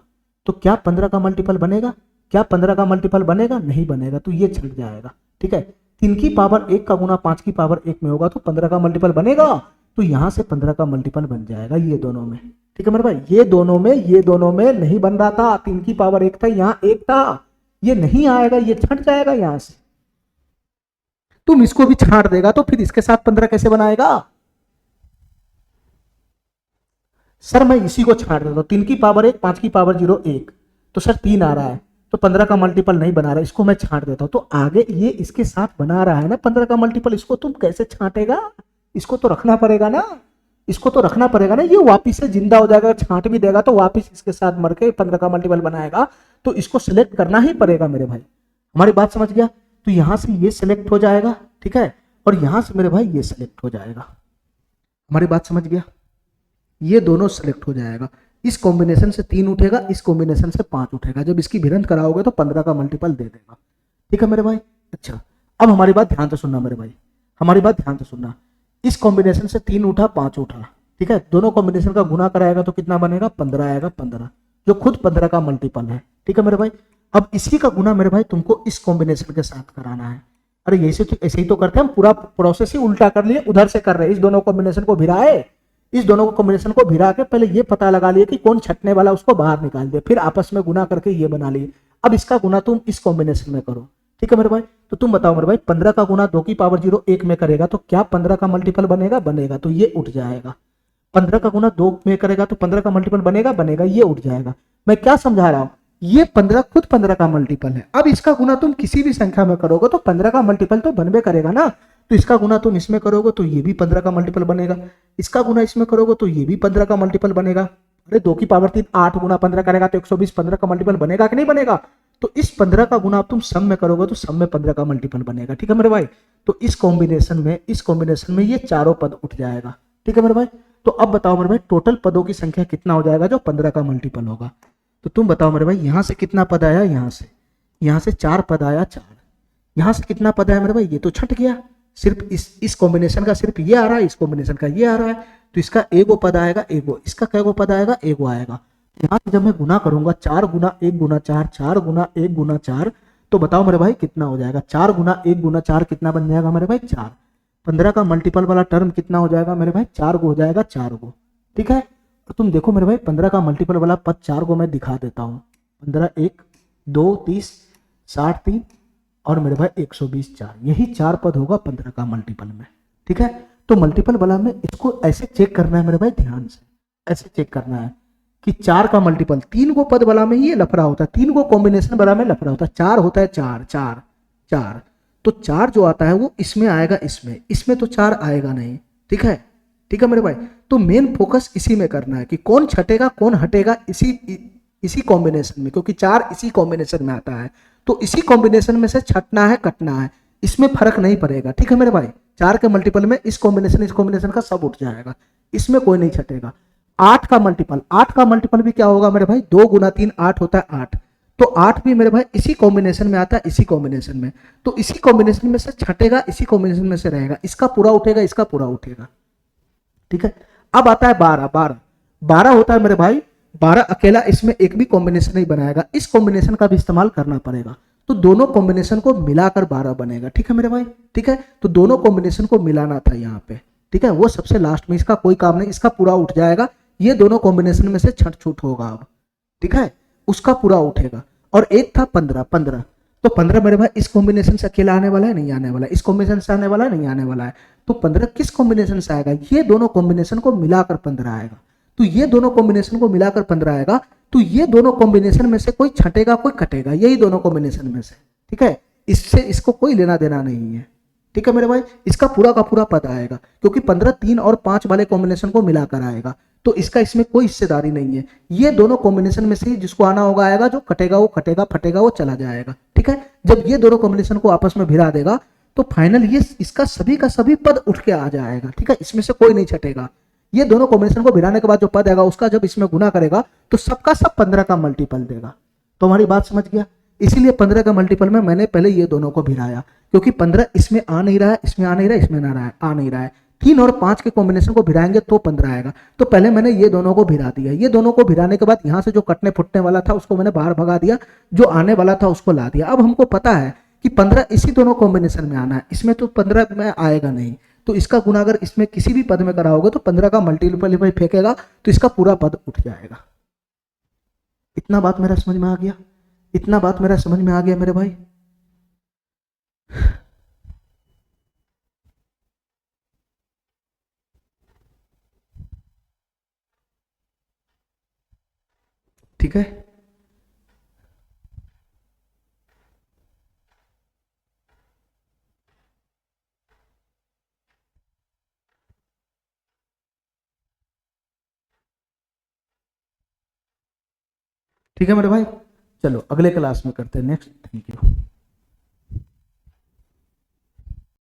तो क्या 15 का मल्टीपल बनेगा? क्या 15 का मल्टीपल बनेगा? नहीं बनेगा, तो ये छट जाएगा, ठीक है। 3 की पावर 1 का गुना 5 की पावर 1 में होगा तो 15 का मल्टीपल बनेगा, तो यहां से 15 का मल्टीपल बन जाएगा ये दोनों में, ठीक है मेरे भाई। ये दोनों में नहीं बन रहा था, 3 की पावर 1 था, यहां 1 था, ये नहीं आएगा, ये छट जाएगा यहां से। तुम इसको भी छाट देगा तो फिर इसके साथ 15 कैसे बनाएगा? सर मैं इसी को छाट देता हूं, 3 की पावर 1 5 की पावर 0 1, तो सर 3 आ रहा है, तो 15 का मल्टीपल नहीं बना रहा, इसको मैं छांट देता हूं। तो आगे ये इसके साथ बना रहा है ना 15 का मल्टीपल, इसको तुम कैसे छांटेगा? इसको तो रखना पड़ेगा ना, इसको तो रखना पड़ेगा ना, ये वापिस से जिंदा हो जाएगा, छांट भी देगा तो वापिस इसके साथ मर के 15 का मल्टीपल बनाएगा, तो इसको सिलेक्ट करना ही पड़ेगा मेरे भाई। हमारी बात समझ गया? तो यहां से ये सिलेक्ट हो जाएगा, ठीक है, और यहां से मेरे भाई ये सिलेक्ट हो जाएगा। हमारी बात समझ गया? ये दोनों सिलेक्ट हो जाएगा, इस कॉम्बिनेशन से 3 उठेगा, इस कॉम्बिनेशन से 5 उठेगा, जब इसकी भिड़ंत कराओगे तो 15 का मल्टीपल दे देगा, ठीक है मेरे भाई। अच्छा, अब हमारी बात ध्यान से सुनना मेरे भाई, हमारी बात ध्यान से सुनना, इस कॉम्बिनेशन से 3 उठा 5 उठा, ठीक है, दोनों कॉम्बिनेशन का गुना कराएगा तो कितना बनेगा? 15 आएगा, 15 जो खुद 15 का मल्टीपल है, ठीक है मेरे भाई। अब इसी का गुना मेरे भाई तुमको इस कॉम्बिनेशन के साथ कराना है। अरे ऐसे ही तो करते हैं हम, पूरा प्रोसेस ही उल्टा कर लिए, उधर से कर रहे हैं, इस दोनों कॉम्बिनेशन को भिराए, इस दोनों को कॉम्बिनेशन को भिरा के पहले ये पता लगा लिए कि कौन छटने वाला, उसको बाहर निकाल दिया, फिर आपस में गुना करके ये बना लिए। अब इसका गुना तुम इस कॉम्बिनेशन में करो, ठीक है मेरे भाई। तो तुम बताओ मेरे भाई, 15 का गुना 2 की पावर 0 1 में करेगा तो क्या 15 का मल्टीपल बनेगा? बनेगा, तो ये उठ जाएगा। 15 का गुना 2 में करेगा तो 15 का मल्टीपल बनेगा? बनेगा, ये उठ जाएगा। मैं क्या समझा रहा हूं, ये 15 खुद 15 का मल्टीपल है। अब इसका गुना तुम किसी भी संख्या में करोगे तो 15 का मल्टीपल तो बनबे करेगा ना, तो इसका गुना तुम इसमें करोगे तो ये भी 15 का मल्टीपल बनेगा, इसका गुना इसमें करोगे तो ये भी 15 का मल्टीपल बनेगा। अरे 2 की पावर 3 8 गुना 15 करेगा तो 120 15 का मल्टीपल बनेगा कि नहीं बनेगा? तो इस 15 का गुना तुम सम में करोगे तो सम में 15 का मल्टीपल बनेगा, ठीक है मेरे भाई। तो इस कॉम्बिनेशन में ये चारों पद उठ जाएगा, ठीक है मेरे भाई। तो अब बताओ मेरे भाई, टोटल पदों की संख्या कितना हो जाएगा जो 15 का मल्टीपल होगा? तो तुम बताओ मेरे भाई, यहां से कितना पद आया? यहां से 4 पद आया, 4। यहां से कितना पद आया मेरे भाई? ये तो छट गया, सिर्फ इस कॉम्बिनेशन का सिर्फ ये आ रहा है, इस कॉम्बिनेशन का ये आ रहा है, तो इसका एगो पद आएगा, एगो, इसका कैगो पद आएगा? एगो आएगा। यहाँ जब मैं गुना करूंगा 4 गुना 1 गुना 4, 4 गुना 1 गुना 4, तो बताओ मेरे भाई कितना हो जाएगा? 4 गुना 1 गुना 4 कितना बन जाएगा मेरे भाई? 4। 15 का मल्टीपल वाला टर्म कितना हो जाएगा मेरे भाई? 4 गो हो जाएगा, 4 गो, ठीक है। और तुम देखो मेरे भाई, 15 का मल्टीपल वाला पद 4 गो मैं दिखा देता हूँ। 15 1 2 30 60 3 और मेरे भाई 120 4, यही 4 पद होगा 15 का मल्टीपल में, ठीक है। तो मल्टीपल वाला में इसको ऐसे चेक करना है मेरे भाई, ध्यान से ऐसे चेक करना है कि 4 का मल्टीपल 3 गो पद वाला में ये लफड़ा होता है, 3 गो कॉम्बिनेशन वाला में लफड़ा होता है। 4 होता है, 4 4 4, तो 4 जो आता है वो इसमें आएगा, इसमें तो 4 आएगा नहीं, ठीक है, ठीक है मेरे भाई। तो मेन फोकस इसी में करना है कि कौन छटेगा कौन हटेगा, इसी कॉम्बिनेशन में, क्योंकि 4 इसी कॉम्बिनेशन में आता है, तो इसी कॉम्बिनेशन में से छटना है कटना है, इसमें फर्क नहीं पड़ेगा, ठीक है मेरे भाई। 4 के मल्टीपल में इस कॉम्बिनेशन का सब उठ जाएगा, इसमें कोई नहीं छटेगा। 8 का मल्टीपल भी क्या होगा मेरे भाई? 2 गुना 3 8 होता है 8, तो 8 भी मेरे भाई इसी कॉम्बिनेशन में आता है, इसी कॉम्बिनेशन में, तो इसी कॉम्बिनेशन में से छटेगा, इसी कॉम्बिनेशन में से रहेगा, इसका पूरा उठेगा, इसका पूरा उठेगा, ठीक है। अब आता है 12 होता है मेरे भाई, 12 अकेला, इसमें एक भी कॉम्बिनेशन नहीं बनाएगा, इस कॉम्बिनेशन का भी इस्तेमाल करना पड़ेगा, तो दोनों कॉम्बिनेशन को मिलाकर 12 बनेगा, ठीक है मेरे भाई, ठीक है। तो दोनों कॉम्बिनेशन को मिलाना था यहाँ पे, ठीक है, वो सबसे लास्ट में, इसका कोई काम नहीं, इसका पूरा उठ जाएगा, ये दोनों कॉम्बिनेशन में से छट छूट होगा अब, ठीक है, उसका पूरा उठेगा। और एक था 15, तो 15 मेरे भाई इस कॉम्बिनेशन से अकेला आने वाला है, नहीं आने वाला है, इस कॉम्बिनेशन से आने वाला है, नहीं आने वाला है, तो 15 किस कॉम्बिनेशन से आएगा? ये दोनों कॉम्बिनेशन को मिलाकर 15 आएगा, तो ये दोनों कॉम्बिनेशन को मिलाकर 15 आएगा, तो ये दोनों कॉम्बिनेशन में से कोई छटेगा कोई कटेगा, यही दोनों कॉम्बिनेशन में से, ठीक है, इससे इसको कोई लेना देना नहीं है, ठीक है मेरे भाई। इसका पूरा का पूरा पद आएगा, क्योंकि 15 3 और 5 वाले कॉम्बिनेशन को मिलाकर आएगा, तो इसका इसमें कोई हिस्सेदारी नहीं है। ये दोनों कॉम्बिनेशन में से जिसको आना होगा आएगा, जो कटेगा वो कटेगा, फटेगा वो चला जाएगा। ठीक है, जब ये दोनों कॉम्बिनेशन को आपस में भिड़ा देगा तो फाइनल ये इसका सभी का सभी पद उठ के आ जाएगा। ठीक है, इसमें से कोई नहीं छटेगा। ये दोनों कॉम्बिनेशन को भिड़ाने के बाद जो पद आएगा उसका जब इसमें गुना करेगा तो सबका सब 15 का मल्टीपल देगा। तो हमारी बात समझ गया। इसीलिए 15 का मल्टीपल में मैंने पहले ये दोनों को भिड़ाया, क्योंकि 15 इसमें आ नहीं रहा है, इसमें आ नहीं रहा है, इसमें आ नहीं रहा है। 3 और 5 के कॉम्बिनेशन को भिड़ाएंगे तो 15 आएगा। तो पहले मैंने ये दोनों को भिड़ा दिया। ये दोनों को भिड़ाने के बाद यहाँ से जो कटने फुटने वाला था उसको मैंने बाहर भगा दिया, जो आने वाला था उसको ला दिया। अब हमको पता है कि 15 इसी दोनों कॉम्बिनेशन में आना है, इसमें तो 15 में आएगा नहीं। तो इसका गुना अगर इसमें किसी भी पद में कराओगे तो 15 का मल्टीपल फेंकेगा तो इसका पूरा पद उठ जाएगा। इतना बात मेरा समझ में आ गया? इतना बात मेरा समझ में आ गया मेरे भाई? ठीक है, ठीक है मेरे भाई। चलो अगले क्लास में करते हैं नेक्स्ट। Thank you.